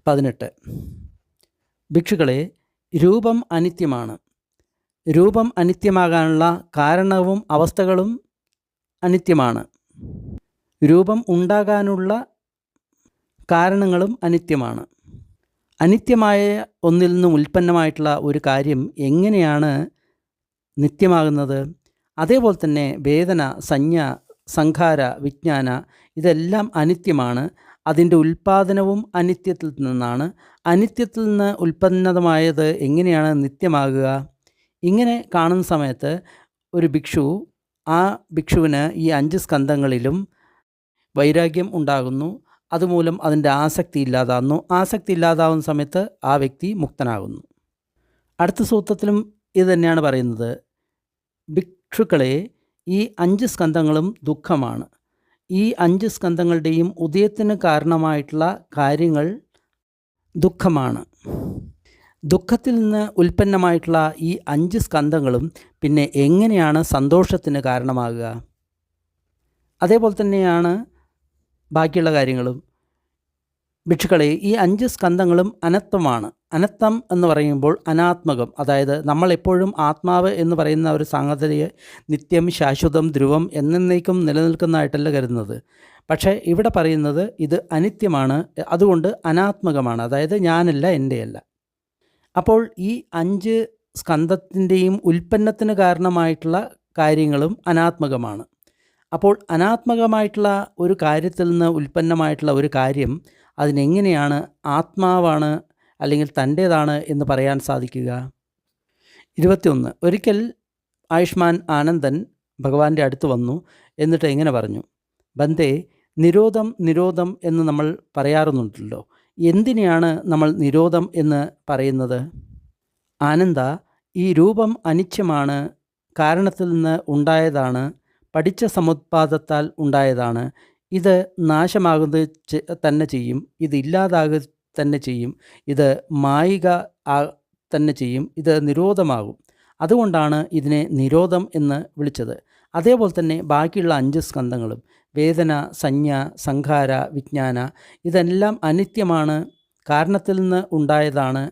18. ഭിക്ഷുക്കളെ, രൂപം അനിത്യമാണ്. രൂപം അനിത്യമാകാനുള്ള കാരണവും അവസ്ഥകളും അനിത്യമാണ്. രൂപം ഉണ്ടാകാനുള്ള കാരണങ്ങളും അനിത്യമാണ്. അനിത്യമായ ഒന്നിൽ നിന്നും ഉൽപ്പന്നമായിട്ടുള്ള ഒരു കാര്യം എങ്ങനെയാണ് നിത്യമാകുന്നത്? അതേപോലെ തന്നെ വേദന, സംജ്ഞ, സംഖാര, വിജ്ഞാന, ഇതെല്ലാം അനിത്യമാണ്. അതിൻ്റെ ഉൽപ്പാദനവും അനിത്യത്തിൽ നിന്നാണ്. അനിത്യത്തിൽ നിന്ന് ഉൽപ്പന്നമായത് എങ്ങനെയാണ് നിത്യമാകുക? ഇങ്ങനെ കാണുന്ന സമയത്ത് ഒരു ഭിക്ഷു, ആ ഭിക്ഷുവിന് ഈ 5 സ്കന്ധങ്ങളിലും വൈരാഗ്യം ഉണ്ടാകുന്നു. അതുമൂലം അതിൻ്റെ ആസക്തി ഇല്ലാതാകുന്നു. ആസക്തി ഇല്ലാതാവുന്ന സമയത്ത് ആ വ്യക്തി മുക്തനാകുന്നു. അടുത്ത സൂത്രത്തിലും ഇത് തന്നെയാണ് പറയുന്നത്: ഭിക്ഷുക്കളെ, ഈ 5 സ്കന്ധങ്ങളും ദുഃഖമാണ്. ഈ 5 സ്കന്ധങ്ങളുടെയും ഉദയത്തിന് കാരണമായിട്ടുള്ള കാര്യങ്ങൾ ദുഃഖമാണ്. ദുഃഖത്തിൽ നിന്ന് ഉൽപ്പന്നമായിട്ടുള്ള ഈ 5 സ്കന്ധങ്ങളും പിന്നെ എങ്ങനെയാണ് സന്തോഷത്തിന് കാരണമാകുക? അതേപോലെ തന്നെയാണ് ബാക്കിയുള്ള കാര്യങ്ങളും. ഭിക്ഷുക്കളെ, ഈ 5 സ്കന്ധങ്ങളും അനത്വമാണ്. അനത്വം എന്ന് പറയുമ്പോൾ അനാത്മകം, അതായത് നമ്മളെപ്പോഴും ആത്മാവ് എന്ന് പറയുന്ന ഒരു സംഗതിയെ നിത്യം, ശാശ്വതം, ധ്രുവം, എന്നേക്കും നിലനിൽക്കുന്നതായിട്ടല്ല കരുതുന്നത്. പക്ഷേ ഇവിടെ പറയുന്നത് ഇത് അനിത്യമാണ്, അതുകൊണ്ട് അനാത്മകമാണ്, അതായത് ഞാനല്ല, എൻ്റെയല്ല. അപ്പോൾ ഈ 5 സ്കന്ധത്തിൻ്റെയും ഉൽപ്പന്നത്തിന് കാരണമായിട്ടുള്ള കാര്യങ്ങളും അനാത്മകമാണ്. അപ്പോൾ അനാത്മകമായിട്ടുള്ള ഒരു കാര്യത്തിൽ നിന്ന് ഉൽപ്പന്നമായിട്ടുള്ള ഒരു കാര്യം അതിനെങ്ങനെയാണ് ആത്മാവാണ് അല്ലെങ്കിൽ തൻ്റേതാണ് എന്ന് പറയാൻ സാധിക്കുക? 21. ഒരിക്കൽ ആയുഷ്മാൻ ആനന്ദൻ ഭഗവാന്റെ അടുത്ത് വന്നു. എന്നിട്ട് എങ്ങനെ പറഞ്ഞു? ബന്ദേ, നിരോധം നിരോധം എന്ന് നമ്മൾ പറയാറുണ്ടല്ലോ. എന്തിനെയാണ് നമ്മൾ നിരോധം എന്ന് പറയുന്നത്? ആനന്ദ, ഈ രൂപം അനിത്യമാണ്, കാരണത്തിൽ നിന്ന് ഉണ്ടായതാണ്, പഠിച്ച സമുത്പാദത്താൽ ഉണ്ടായതാണ്. ഇത് നാശമാകുന്നത് തന്നെ ചെയ്യും, ഇത് ഇല്ലാതാകുക തന്നെ ചെയ്യും, ഇത് മായിക തന്നെ ചെയ്യും, ഇത് നിരോധമാകും. അതുകൊണ്ടാണ് ഇതിനെ നിരോധം എന്ന് വിളിച്ചത്. അതേപോലെ തന്നെ ബാക്കിയുള്ള 5 സ്കന്ധങ്ങളും വേദന, സംജ്ഞ, സംഖാര, വിജ്ഞാന ഇതെല്ലാം അനിത്യമാണ്, കാരണത്തിൽ നിന്ന് ഉണ്ടായതാണ്,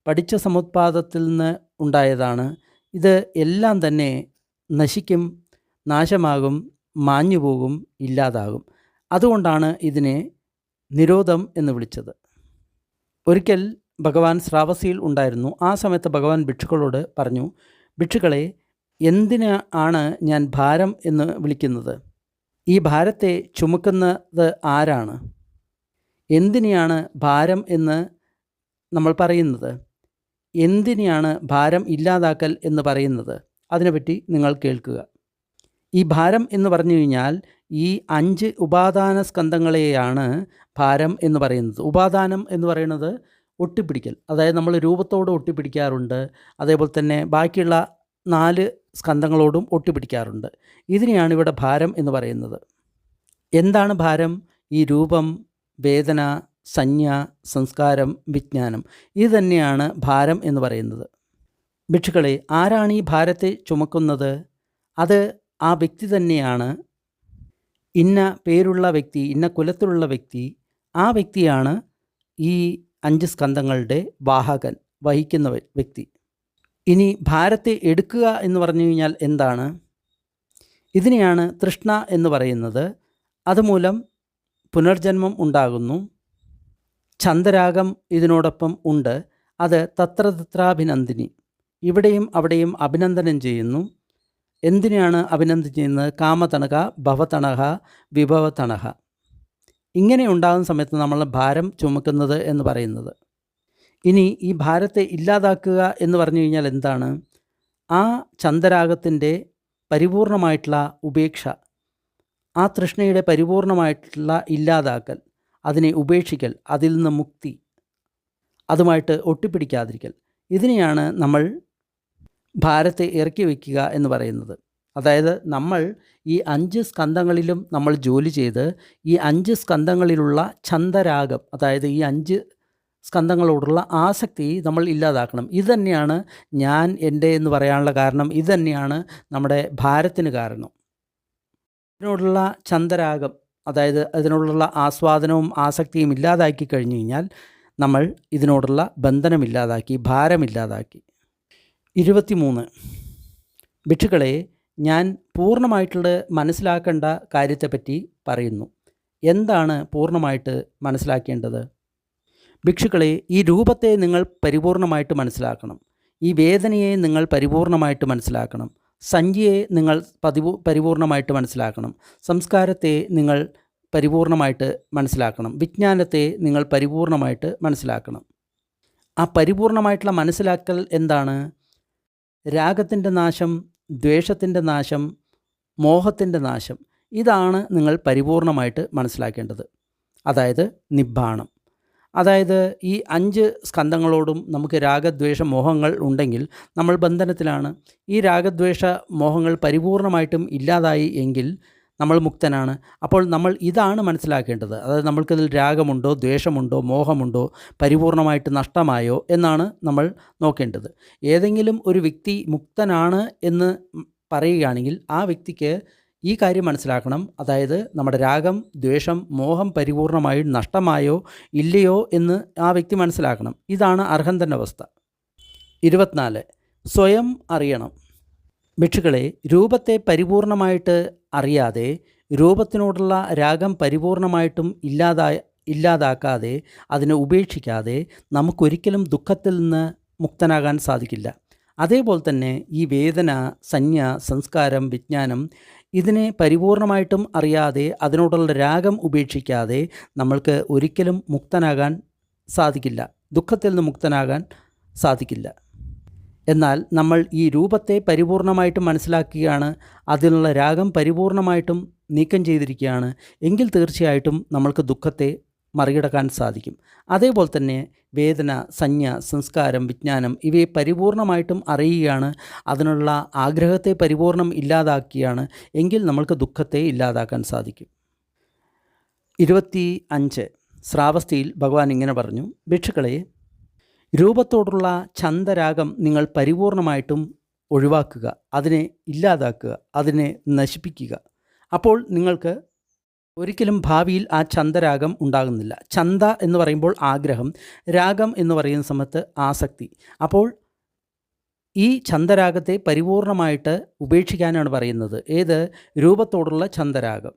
പഠിച്ച സമുത്പാദത്തിൽ നിന്ന് ഉണ്ടായതാണ്. ഇത് എല്ലാം തന്നെ നശിക്കും, നാശമാകും, മാഞ്ഞുപോകും, ഇല്ലാതാകും. അതുകൊണ്ടാണ് ഇതിനെ നിരോധം എന്ന് വിളിച്ചത്. ഒരിക്കൽ ഭഗവാൻ ശ്രാവസിയിൽ ഉണ്ടായിരുന്നു. ആ സമയത്ത് ഭഗവാൻ ഭിക്ഷുക്കളോട് പറഞ്ഞു, ഭിക്ഷുക്കളെ, എന്തിനാണ് ഞാൻ ഭാരം എന്ന് വിളിക്കുന്നത്? ഈ ഭാരത്തെ ചുമക്കുന്നത് ആരാണ്? എന്തിനെയാണ് ഭാരം എന്ന് നമ്മൾ പറയുന്നത്? എന്തിനെയാണ് ഭാരം ഇല്ലാതാക്കൽ എന്ന് പറയുന്നത്? അതിനെപ്പറ്റി നിങ്ങൾ കേൾക്കുക. ഈ ഭാരം എന്ന് പറഞ്ഞു കഴിഞ്ഞാൽ ഈ 5 ഉപാദാന സ്കന്ധങ്ങളെയാണ് ഭാരം എന്ന് പറയുന്നത്. ഉപാദാനം എന്ന് പറയുന്നത് ഒട്ടിപ്പിടിക്കൽ, അതായത് നമ്മൾ രൂപത്തോട് ഒട്ടിപ്പിടിക്കാറുണ്ട്. അതേപോലെ തന്നെ ബാക്കിയുള്ള 4 സ്കന്ധങ്ങളോടും ഒട്ടിപ്പിടിക്കാറുണ്ട്. ഇതിനെയാണ് ഇവിടെ ഭാരം എന്ന് പറയുന്നത്. എന്താണ് ഭാരം? ഈ രൂപം, വേദന, സംജ്ഞ, സംസ്കാരം, വിജ്ഞാനം, ഇത് തന്നെയാണ് ഭാരം എന്ന് പറയുന്നത്. ഭിക്ഷുക്കളെ, ആരാണ് ഈ ഭാരത്തെ ചുമക്കുന്നത്? അത് ആ വ്യക്തി തന്നെയാണ്. ഇന്ന പേരുള്ള വ്യക്തി, ഇന്ന കുലത്തിലുള്ള വ്യക്തി, ആ വ്യക്തിയാണ് ഈ 5 സ്കന്ധങ്ങളുടെ വാഹകൻ, വഹിക്കുന്ന വ്യക്തി. ഇനി ഭാരത്തെ എടുക്കുക എന്ന് പറഞ്ഞു കഴിഞ്ഞാൽ എന്താണ്? ഇതിനെയാണ് തൃഷ്ണ എന്ന് പറയുന്നത്. അതുമൂലം പുനർജന്മം ഉണ്ടാകുന്നു. ഛന്ദരാഗം ഇതിനോടൊപ്പം ഉണ്ട്. അത് തത്ര തത്രാഭിനന്ദിനി, ഇവിടെയും അവിടെയും അഭിനന്ദനം ചെയ്യുന്നു. എന്തിനാണ് അഭിനന്ദനം ചെയ്യുന്നത്? കാമതണക, ഭവതണക, വിഭവതണക. ഇങ്ങനെ ഉണ്ടാകുന്ന സമയത്ത് നമ്മൾ ഭാരം ചുമക്കുന്നത് എന്ന് പറയുന്നത്. ഇനി ഈ ഭാരത്തെ ഇല്ലാതാക്കുക എന്ന് പറഞ്ഞു കഴിഞ്ഞാൽ എന്താണ്? ആ ചന്ദരാഗത്തിൻ്റെ പരിപൂർണമായിട്ടുള്ള ഉപേക്ഷ, ആ തൃഷ്ണയുടെ പരിപൂർണമായിട്ടുള്ള ഇല്ലാതാക്കൽ, അതിനെ ഉപേക്ഷിക്കൽ, അതിൽ നിന്ന് മുക്തി, അതുമായിട്ട് ഒട്ടിപ്പിടിക്കാതിരിക്കൽ, ഇതിനെയാണ് നമ്മൾ ഭാരത്തെ ഇറക്കി വയ്ക്കുക എന്ന് പറയുന്നത്. അതായത് നമ്മൾ ഈ 5 സ്കന്ധങ്ങളിലും നമ്മൾ ജോലി ചെയ്ത് ഈ 5 സ്കന്ധങ്ങളിലുള്ള ഛന്ദരാഗം, അതായത് ഈ 5 സ്കന്ധങ്ങളോടുള്ള ആസക്തി നമ്മൾ ഇല്ലാതാക്കണം. ഇതുതന്നെയാണ് ഞാൻ, എൻ്റെ എന്ന് പറയാനുള്ള കാരണം. ഇതുതന്നെയാണ് നമ്മുടെ ഭാരത്തിന് കാരണം. ഇതിനോടുള്ള ഛന്ദരാഗം, അതായത് അതിനോടുള്ള ആസ്വാദനവും ആസക്തിയും ഇല്ലാതാക്കി കഴിഞ്ഞു കഴിഞ്ഞാൽ നമ്മൾ ഇതിനോടുള്ള ബന്ധനമില്ലാതാക്കി, ഭാരമില്ലാതാക്കി. 23. ഭിക്ഷുക്കളെ, ഞാൻ പൂർണ്ണമായിട്ടുള്ള മനസ്സിലാക്കേണ്ട കാര്യത്തെപ്പറ്റി പറയുന്നു. എന്താണ് പൂർണ്ണമായിട്ട് മനസ്സിലാക്കേണ്ടത്? ഭിക്ഷുക്കളെ, ഈ രൂപത്തെ നിങ്ങൾ പരിപൂർണമായിട്ട് മനസ്സിലാക്കണം. ഈ വേദനയെ നിങ്ങൾ പരിപൂർണമായിട്ട് മനസ്സിലാക്കണം. സംജ്ഞയെ നിങ്ങൾ പരിപൂർണമായിട്ട് മനസ്സിലാക്കണം. സംസ്കാരത്തെ നിങ്ങൾ പരിപൂർണമായിട്ട് മനസ്സിലാക്കണം. വിജ്ഞാനത്തെ നിങ്ങൾ പരിപൂർണമായിട്ട് മനസ്സിലാക്കണം. ആ പരിപൂർണമായിട്ടുള്ള മനസ്സിലാക്കൽ എന്താണ്? രാഗത്തിൻ്റെ നാശം, ദ്വേഷത്തിൻ്റെ നാശം, മോഹത്തിൻ്റെ നാശം, ഇതാണ് നിങ്ങൾ പരിപൂർണമായിട്ട് മനസ്സിലാക്കേണ്ടത്. അതായത് നിബ്ബാണം. അതായത് ഈ 5 സ്കന്ധങ്ങളോടും നമുക്ക് രാഗദ്വേഷ മോഹങ്ങൾ ഉണ്ടെങ്കിൽ നമ്മൾ ബന്ധനത്തിലാണ്. ഈ രാഗദ്വേഷ മോഹങ്ങൾ പരിപൂർണമായിട്ടും ഇല്ലാതായി എങ്കിൽ നമ്മൾ മുക്തനാണ്. അപ്പോൾ നമ്മൾ ഇതാണ് മനസ്സിലാക്കേണ്ടത്. അതായത് നമ്മൾക്കിതിൽ രാഗമുണ്ടോ, ദ്വേഷമുണ്ടോ, മോഹമുണ്ടോ, പരിപൂർണമായിട്ട് നഷ്ടമായോ എന്നാണ് നമ്മൾ നോക്കേണ്ടത്. ഏതെങ്കിലും ഒരു വ്യക്തി മുക്തനാണ് എന്ന് പറയുകയാണെങ്കിൽ ആ വ്യക്തിക്ക് ഈ കാര്യം മനസ്സിലാക്കണം. അതായത് നമ്മുടെ രാഗം, ദ്വേഷം, മോഹം പരിപൂർണമായി നഷ്ടമായോ ഇല്ലയോ എന്ന് ആ വ്യക്തി മനസ്സിലാക്കണം. ഇതാണ് അർഹന്തൻ്റെ അവസ്ഥ. 24. സ്വയം അറിയണം. ഭിക്ഷുക്കളെ, രൂപത്തെ പരിപൂർണമായിട്ട് അറിയാതെ, രൂപത്തിനോടുള്ള രാഗം പരിപൂർണമായിട്ടും ഇല്ലാതാക്കാതെ, അതിനെ ഉപേക്ഷിക്കാതെ നമുക്കൊരിക്കലും ദുഃഖത്തിൽ നിന്ന് മുക്തനാകാൻ സാധിക്കില്ല. അതേപോലെ തന്നെ ഈ വേദന, സംജ്ഞ, സംസ്കാരം, വിജ്ഞാനം, ഇതിനെ പരിപൂർണമായിട്ടും അറിയാതെ, അതിനോടുള്ള രാഗം ഉപേക്ഷിക്കാതെ നമ്മൾക്ക് ഒരിക്കലും മുക്തനാകാൻ സാധിക്കില്ല. ദുഃഖത്തിൽ നിന്ന് മുക്തനാകാൻ സാധിക്കില്ല. എന്നാൽ നമ്മൾ ഈ രൂപത്തെ പരിപൂർണമായിട്ടും മനസ്സിലാക്കുകയാണ്, അതിനുള്ള രാഗം പരിപൂർണമായിട്ടും നീക്കം ചെയ്തിരിക്കുകയാണ് എങ്കിൽ തീർച്ചയായിട്ടും നമ്മൾക്ക് ദുഃഖത്തെ മറികടക്കാൻ സാധിക്കും. അതേപോലെ തന്നെ വേദന, സംജ്ഞ, സംസ്കാരം, വിജ്ഞാനം ഇവയെ പരിപൂർണമായിട്ടും അറിയുകയാണ്, അതിനുള്ള ആഗ്രഹത്തെ പരിപൂർണം ഇല്ലാതാക്കുകയാണ് എങ്കിൽ നമ്മൾക്ക് ദുഃഖത്തെ ഇല്ലാതാക്കാൻ സാധിക്കും. 25 ശ്രാവസ്തിയിൽ ഭഗവാൻ ഇങ്ങനെ പറഞ്ഞു: ഭിക്ഷുക്കളെ, രൂപത്തോടുള്ള ഛന്ദരാഗം നിങ്ങൾ പരിപൂർണമായിട്ടും ഒഴിവാക്കുക, അതിനെ ഇല്ലാതാക്കുക, അതിനെ നശിപ്പിക്കുക. അപ്പോൾ നിങ്ങൾക്ക് ഒരിക്കലും ഭാവിയിൽ ആ ഛന്ദരാഗം ഉണ്ടാകുന്നില്ല. ഛന്ദ എന്ന് പറയുമ്പോൾ ആഗ്രഹം, രാഗം എന്ന് പറയുന്ന സമയത്ത് ആസക്തി. അപ്പോൾ ഈ ഛന്ദരാഗത്തെ പരിപൂർണമായിട്ട് ഉപേക്ഷിക്കാനാണ് പറയുന്നത്. ഏത്? രൂപത്തോടുള്ള ഛന്ദരാഗം.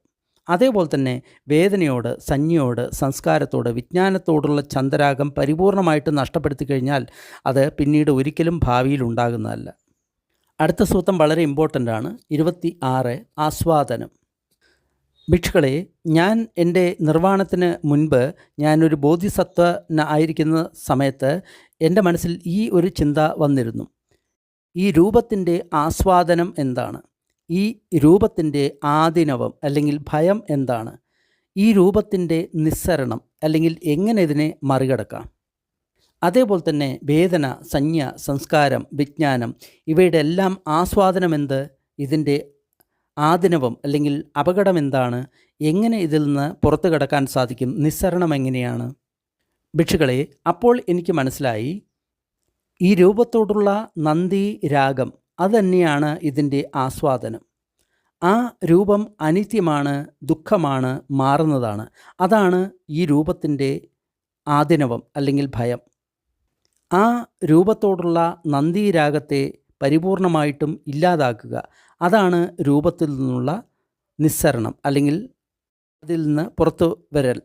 അതേപോലെ തന്നെ വേദനയോട്, സംജ്ഞയോട്, സംസ്കാരത്തോട്, വിജ്ഞാനത്തോടുള്ള ഛന്ദരാഗം പരിപൂർണമായിട്ട് നഷ്ടപ്പെടുത്തി കഴിഞ്ഞാൽ അത് പിന്നീട് ഒരിക്കലും ഭാവിയിൽ ഉണ്ടാകുന്നതല്ല. അടുത്ത സൂത്രം വളരെ ഇമ്പോർട്ടൻ്റ് ആണ്. 26 ആസ്വാദനം. ഭിക്ഷുക്കളെ, ഞാൻ എൻ്റെ നിർവ്വാണത്തിന് മുൻപ് ഞാനൊരു ബോധിസത്വനായിരിക്കുന്ന സമയത്ത് എൻ്റെ മനസ്സിൽ ഈ ഒരു ചിന്ത വന്നിരുന്നു: ഈ രൂപത്തിൻ്റെ ആസ്വാദനം എന്താണ്? ഈ രൂപത്തിൻ്റെ ആദിനവം അല്ലെങ്കിൽ ഭയം എന്താണ്? ഈ രൂപത്തിൻ്റെ നിസ്സരണം അല്ലെങ്കിൽ എങ്ങനെ ഇതിനെ മറികടക്കാം? അതേപോലെ തന്നെ വേദന, സംജ്ഞ, സംസ്കാരം, വിജ്ഞാനം ഇവയുടെ എല്ലാം ആസ്വാദനം എന്ത്? ഇതിൻ്റെ ആദിനവം അല്ലെങ്കിൽ അപകടം എന്താണ്? എങ്ങനെ ഇതിൽ നിന്ന് പുറത്തു കടക്കാൻ സാധിക്കും? നിസ്സരണം എങ്ങനെയാണ്? ഭിക്ഷുക്കളെ, അപ്പോൾ എനിക്ക് മനസ്സിലായി, ഈ രൂപത്തോടുള്ള നന്ദി രാഗം അതുതന്നെയാണ് ഇതിൻ്റെ ആസ്വാദനം. ആ രൂപം അനിത്യമാണ്, ദുഃഖമാണ്, മാറുന്നതാണ്. അതാണ് ഈ രൂപത്തിൻ്റെ ആദിനവം അല്ലെങ്കിൽ ഭയം. ആ രൂപത്തോടുള്ള നന്ദി രാഗത്തെ പരിപൂർണമായിട്ടും ഇല്ലാതാക്കുക, അതാണ് രൂപത്തിൽ നിന്നുള്ള നിസ്സരണം അല്ലെങ്കിൽ അതിൽ നിന്ന് പുറത്തു വരൽ.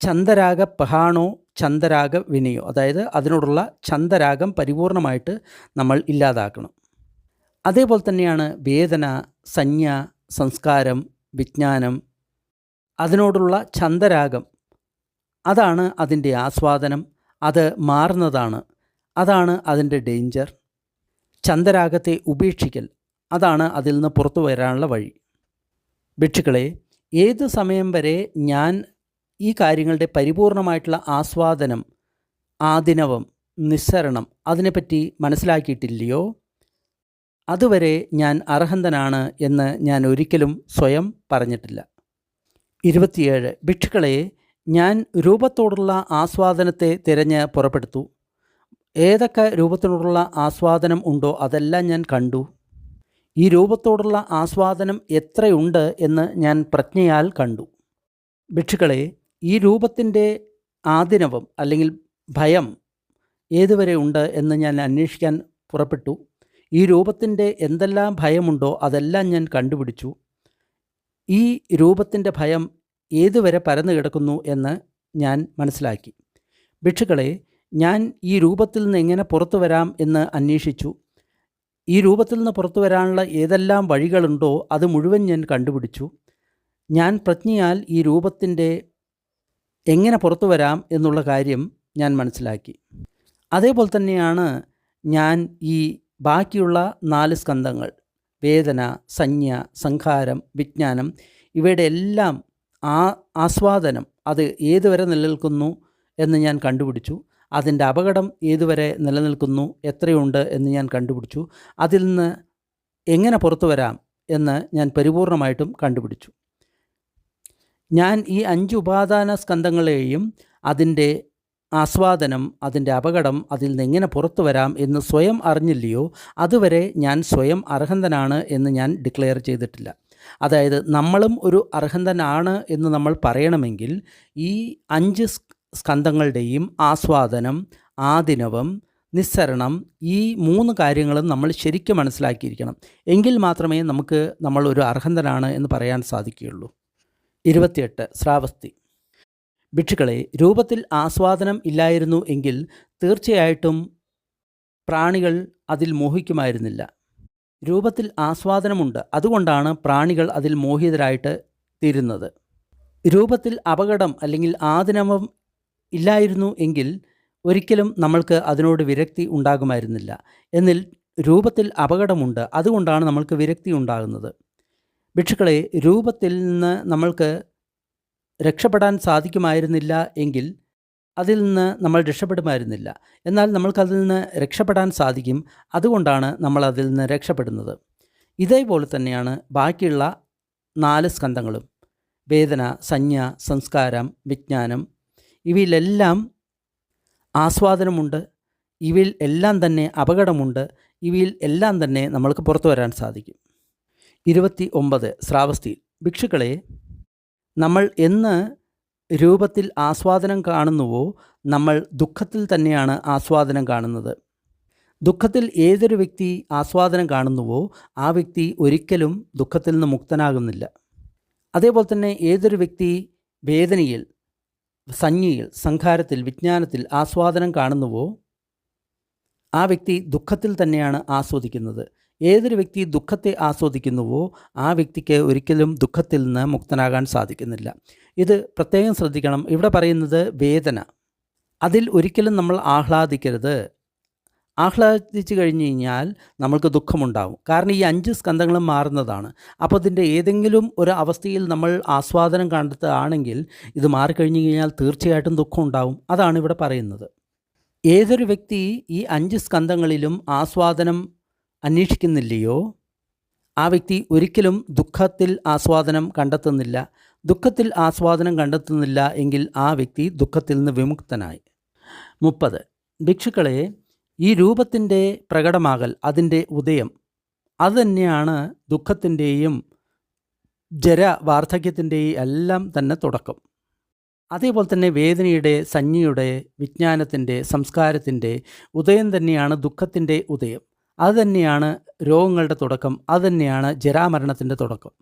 ഛന്ദരാഗ പഹാണോ ഛന്ദരാഗ വിനയോ, അതായത് അതിനോടുള്ള ഛന്ദരാഗം പരിപൂർണമായിട്ട് നമ്മൾ ഇല്ലാതാക്കണം. അതേപോലെ തന്നെയാണ് വേദന, സംജ്ഞ, സംസ്കാരം, വിജ്ഞാനം അതിനോടുള്ള ഛന്ദരാഗം, അതാണ് അതിൻ്റെ ആസ്വാദനം. അത് മാറുന്നതാണ്, അതാണ് അതിൻ്റെ ഡേഞ്ചർ. ഛന്ദരാഗത്തെ ഉപേക്ഷിക്കൽ, അതാണ് അതിൽ നിന്ന് പുറത്തു വരാനുള്ള വഴി. ഭിക്ഷുക്കളെ, ഏത് സമയം വരെ ഞാൻ ഈ കാര്യങ്ങളുടെ പരിപൂർണമായിട്ടുള്ള ആസ്വാദനം, ആദിനവം, നിസ്സരണം അതിനെപ്പറ്റി മനസ്സിലാക്കിയിട്ടില്ലയോ, അതുവരെ ഞാൻ അർഹന്തനാണ് എന്ന് ഞാൻ ഒരിക്കലും സ്വയം പറഞ്ഞിട്ടില്ല. 27 ഭിക്ഷുക്കളെ, ഞാൻ രൂപത്തോടുള്ള ആസ്വാദനത്തെ തിരഞ്ഞ് പുറപ്പെടുത്തു. ഏതൊക്കെ രൂപത്തിനോടുള്ള ആസ്വാദനം ഉണ്ടോ അതെല്ലാം ഞാൻ കണ്ടു. ഈ രൂപത്തോടുള്ള ആസ്വാദനം എത്രയുണ്ട് എന്ന് ഞാൻ പ്രജ്ഞയാൽ കണ്ടു. ഭിക്ഷുക്കളെ, ഈ രൂപത്തിൻ്റെ ആദിനവം അല്ലെങ്കിൽ ഭയം ഏതുവരെ ഉണ്ട് എന്ന് ഞാൻ അന്വേഷിക്കാൻ പുറപ്പെട്ടു. ഈ രൂപത്തിൻ്റെ എന്തെല്ലാം ഭയമുണ്ടോ അതെല്ലാം ഞാൻ കണ്ടുപിടിച്ചു. ഈ രൂപത്തിൻ്റെ ഭയം ഏതുവരെ പരന്നു കിടക്കുന്നു എന്ന് ഞാൻ മനസ്സിലാക്കി. ഭിക്ഷുക്കളെ, ഞാൻ ഈ രൂപത്തിൽ നിന്ന് എങ്ങനെ പുറത്തു വരാം എന്ന് അന്വേഷിച്ചു. ഈ രൂപത്തിൽ നിന്ന് പുറത്തു വരാനുള്ള ഏതെല്ലാം വഴികളുണ്ടോ അത് മുഴുവൻ ഞാൻ കണ്ടുപിടിച്ചു. ഞാൻ പ്രജ്ഞയാൽ ഈ രൂപത്തിൻ്റെ എങ്ങനെ പുറത്തു വരാം എന്നുള്ള കാര്യം ഞാൻ മനസ്സിലാക്കി. അതേപോലെ തന്നെയാണ് ഞാൻ ഈ ബാക്കിയുള്ള 4 സ്കന്ധങ്ങൾ, വേദന, സംജ്ഞ, സംഖാരം, വിജ്ഞാനം ഇവയുടെ എല്ലാം ആസ്വാദനം അത് ഏതുവരെ നിലനിൽക്കുന്നു എന്ന് ഞാൻ കണ്ടുപിടിച്ചു. അതിൻ്റെ അപകടം ഏതുവരെ നിലനിൽക്കുന്നു, എത്രയുണ്ട് എന്ന് ഞാൻ കണ്ടുപിടിച്ചു. അതിൽ നിന്ന് എങ്ങനെ പുറത്തു വരാം എന്ന് ഞാൻ പരിപൂർണമായിട്ടും കണ്ടുപിടിച്ചു. ഞാൻ ഈ 5 ഉപാദാന സ്കന്ധങ്ങളെയും അതിൻ്റെ ആസ്വാദനം, അതിൻ്റെ അപകടം, അതിൽ നിന്ന് എങ്ങനെ പുറത്തു വരാം എന്ന് സ്വയം അറിഞ്ഞില്ലയോ അതുവരെ ഞാൻ സ്വയം അർഹന്തനാണ് എന്ന് ഞാൻ ഡിക്ലെയർ ചെയ്തിട്ടില്ല. അതായത് നമ്മളും ഒരു അർഹന്തനാണ് എന്ന് നമ്മൾ പറയണമെങ്കിൽ ഈ 5 സ്കന്ധങ്ങളുടെയും ആസ്വാദനം, ആദിനവം, നിസ്സരണം ഈ 3 കാര്യങ്ങളും നമ്മൾ ശരിക്കും മനസ്സിലാക്കിയിരിക്കണം. എങ്കിൽ മാത്രമേ നമുക്ക് നമ്മൾ ഒരു അർഹന്തനാണ് എന്ന് പറയാൻ സാധിക്കുകയുള്ളൂ. 28 ശ്രാവസ്തി. ഭിക്ഷുക്കളെ, രൂപത്തിൽ ആസ്വാദനം ഇല്ലായിരുന്നു എങ്കിൽ തീർച്ചയായിട്ടും പ്രാണികൾ അതിൽ മോഹിക്കുമായിരുന്നില്ല. രൂപത്തിൽ ആസ്വാദനമുണ്ട്, അതുകൊണ്ടാണ് പ്രാണികൾ അതിൽ മോഹിതരായിട്ട് തീരുന്നത്. രൂപത്തിൽ അപകടം അല്ലെങ്കിൽ ആദിനവം ഇല്ലായിരുന്നു എങ്കിൽ ഒരിക്കലും നമ്മൾക്ക് അതിനോട് വിരക്തി ഉണ്ടാകുമായിരുന്നില്ല. എന്നിൽ രൂപത്തിൽ അപകടമുണ്ട്, അതുകൊണ്ടാണ് നമ്മൾക്ക് വിരക്തി ഉണ്ടാകുന്നത്. ഭിക്ഷുക്കളെ, രൂപത്തിൽ നിന്ന് നമ്മൾക്ക് രക്ഷപ്പെടാൻ സാധിക്കുമായിരുന്നില്ല എങ്കിൽ അതിൽ നിന്ന് നമ്മൾ രക്ഷപ്പെടുമായിരുന്നില്ല. എന്നാൽ നമ്മൾക്കതിൽ നിന്ന് രക്ഷപ്പെടാൻ സാധിക്കും, അതുകൊണ്ടാണ് നമ്മൾ അതിൽ നിന്ന് രക്ഷപ്പെടുന്നത്. ഇതേപോലെ തന്നെയാണ് ബാക്കിയുള്ള 4 സ്കന്ധങ്ങളും. വേദന, സംജ്ഞ, സംസ്കാരം, വിജ്ഞാനം, ഇവയിലെല്ലാം ആസ്വാദനമുണ്ട്, ഇവയിൽ എല്ലാം തന്നെ അപകടമുണ്ട്, ഇവയിൽ എല്ലാം തന്നെ നമ്മൾക്ക് പുറത്തു വരാൻ സാധിക്കും. 29 ശ്രാവസ്തി. ഭിക്ഷുക്കളെ, നമ്മൾ എന്ന് രൂപത്തിൽ ആസ്വാദനം കാണുന്നുവോ നമ്മൾ ദുഃഖത്തിൽ തന്നെയാണ് ആസ്വാദനം കാണുന്നത്. ദുഃഖത്തിൽ ഏതൊരു വ്യക്തി ആസ്വാദനം കാണുന്നുവോ ആ വ്യക്തി ഒരിക്കലും ദുഃഖത്തിൽ നിന്ന് മുക്തനാകുന്നില്ല. അതേപോലെ തന്നെ ഏതൊരു വ്യക്തി വേദനയിൽ, സംജ്ഞയിൽ, സംഖാരത്തിൽ, വിജ്ഞാനത്തിൽ ആസ്വാദനം കാണുന്നുവോ ആ വ്യക്തി ദുഃഖത്തിൽ തന്നെയാണ് ആസ്വദിക്കുന്നത്. ഏതൊരു വ്യക്തി ദുഃഖത്തെ ആസ്വദിക്കുന്നുവോ ആ വ്യക്തിക്ക് ഒരിക്കലും ദുഃഖത്തിൽ നിന്ന് മുക്തനാകാൻ സാധിക്കുന്നില്ല. ഇത് പ്രത്യേകം ശ്രദ്ധിക്കണം. ഇവിടെ പറയുന്നത് വേദന, അതിൽ ഒരിക്കലും നമ്മൾ ആഹ്ലാദിക്കരുത്. ആഹ്ലാദിച്ചു കഴിഞ്ഞ് കഴിഞ്ഞാൽ നമ്മൾക്ക് ദുഃഖമുണ്ടാവും. കാരണം ഈ 5 സ്കന്ധങ്ങളും മാറുന്നതാണ്. അപ്പോൾ ഇതിൻ്റെ ഏതെങ്കിലും ഒരു അവസ്ഥയിൽ നമ്മൾ ആസ്വാദനം കണ്ടെത്തുകയാണെങ്കിൽ ഇത് മാറിക്കഴിഞ്ഞ് കഴിഞ്ഞാൽ തീർച്ചയായിട്ടും ദുഃഖം ഉണ്ടാവും. അതാണ് ഇവിടെ പറയുന്നത്. ഏതൊരു വ്യക്തി ഈ 5 സ്കന്ധങ്ങളിലും ആസ്വാദനം അന്വേഷിക്കുന്നില്ലയോ ആ വ്യക്തി ഒരിക്കലും ദുഃഖത്തിൽ ആസ്വാദനം കണ്ടെത്തുന്നില്ല. ദുഃഖത്തിൽ ആസ്വാദനം കണ്ടെത്തുന്നില്ല എങ്കിൽ ആ വ്യക്തി ദുഃഖത്തിൽ നിന്ന് വിമുക്തനായി. 30 ഭിക്ഷുക്കളെ, ഈ രൂപത്തിൻ്റെ പ്രകടമാകൽ, അതിൻ്റെ ഉദയം, അതുതന്നെയാണ് ദുഃഖത്തിൻ്റെയും വാർദ്ധക്യത്തിൻ്റെയും എല്ലാം തന്നെ തുടക്കം. അതേപോലെ തന്നെ വേദനയുടെ, സംജ്ഞയുടെ, വിജ്ഞാനത്തിൻ്റെ, സംസ്കാരത്തിൻ്റെ ഉദയം തന്നെയാണ് ദുഃഖത്തിൻ്റെ ഉദയം. അതുതന്നെയാണ് രോഗങ്ങളുടെ തുടക്കം, അതുതന്നെയാണ് ജരാമരണത്തിൻ്റെ തുടക്കം.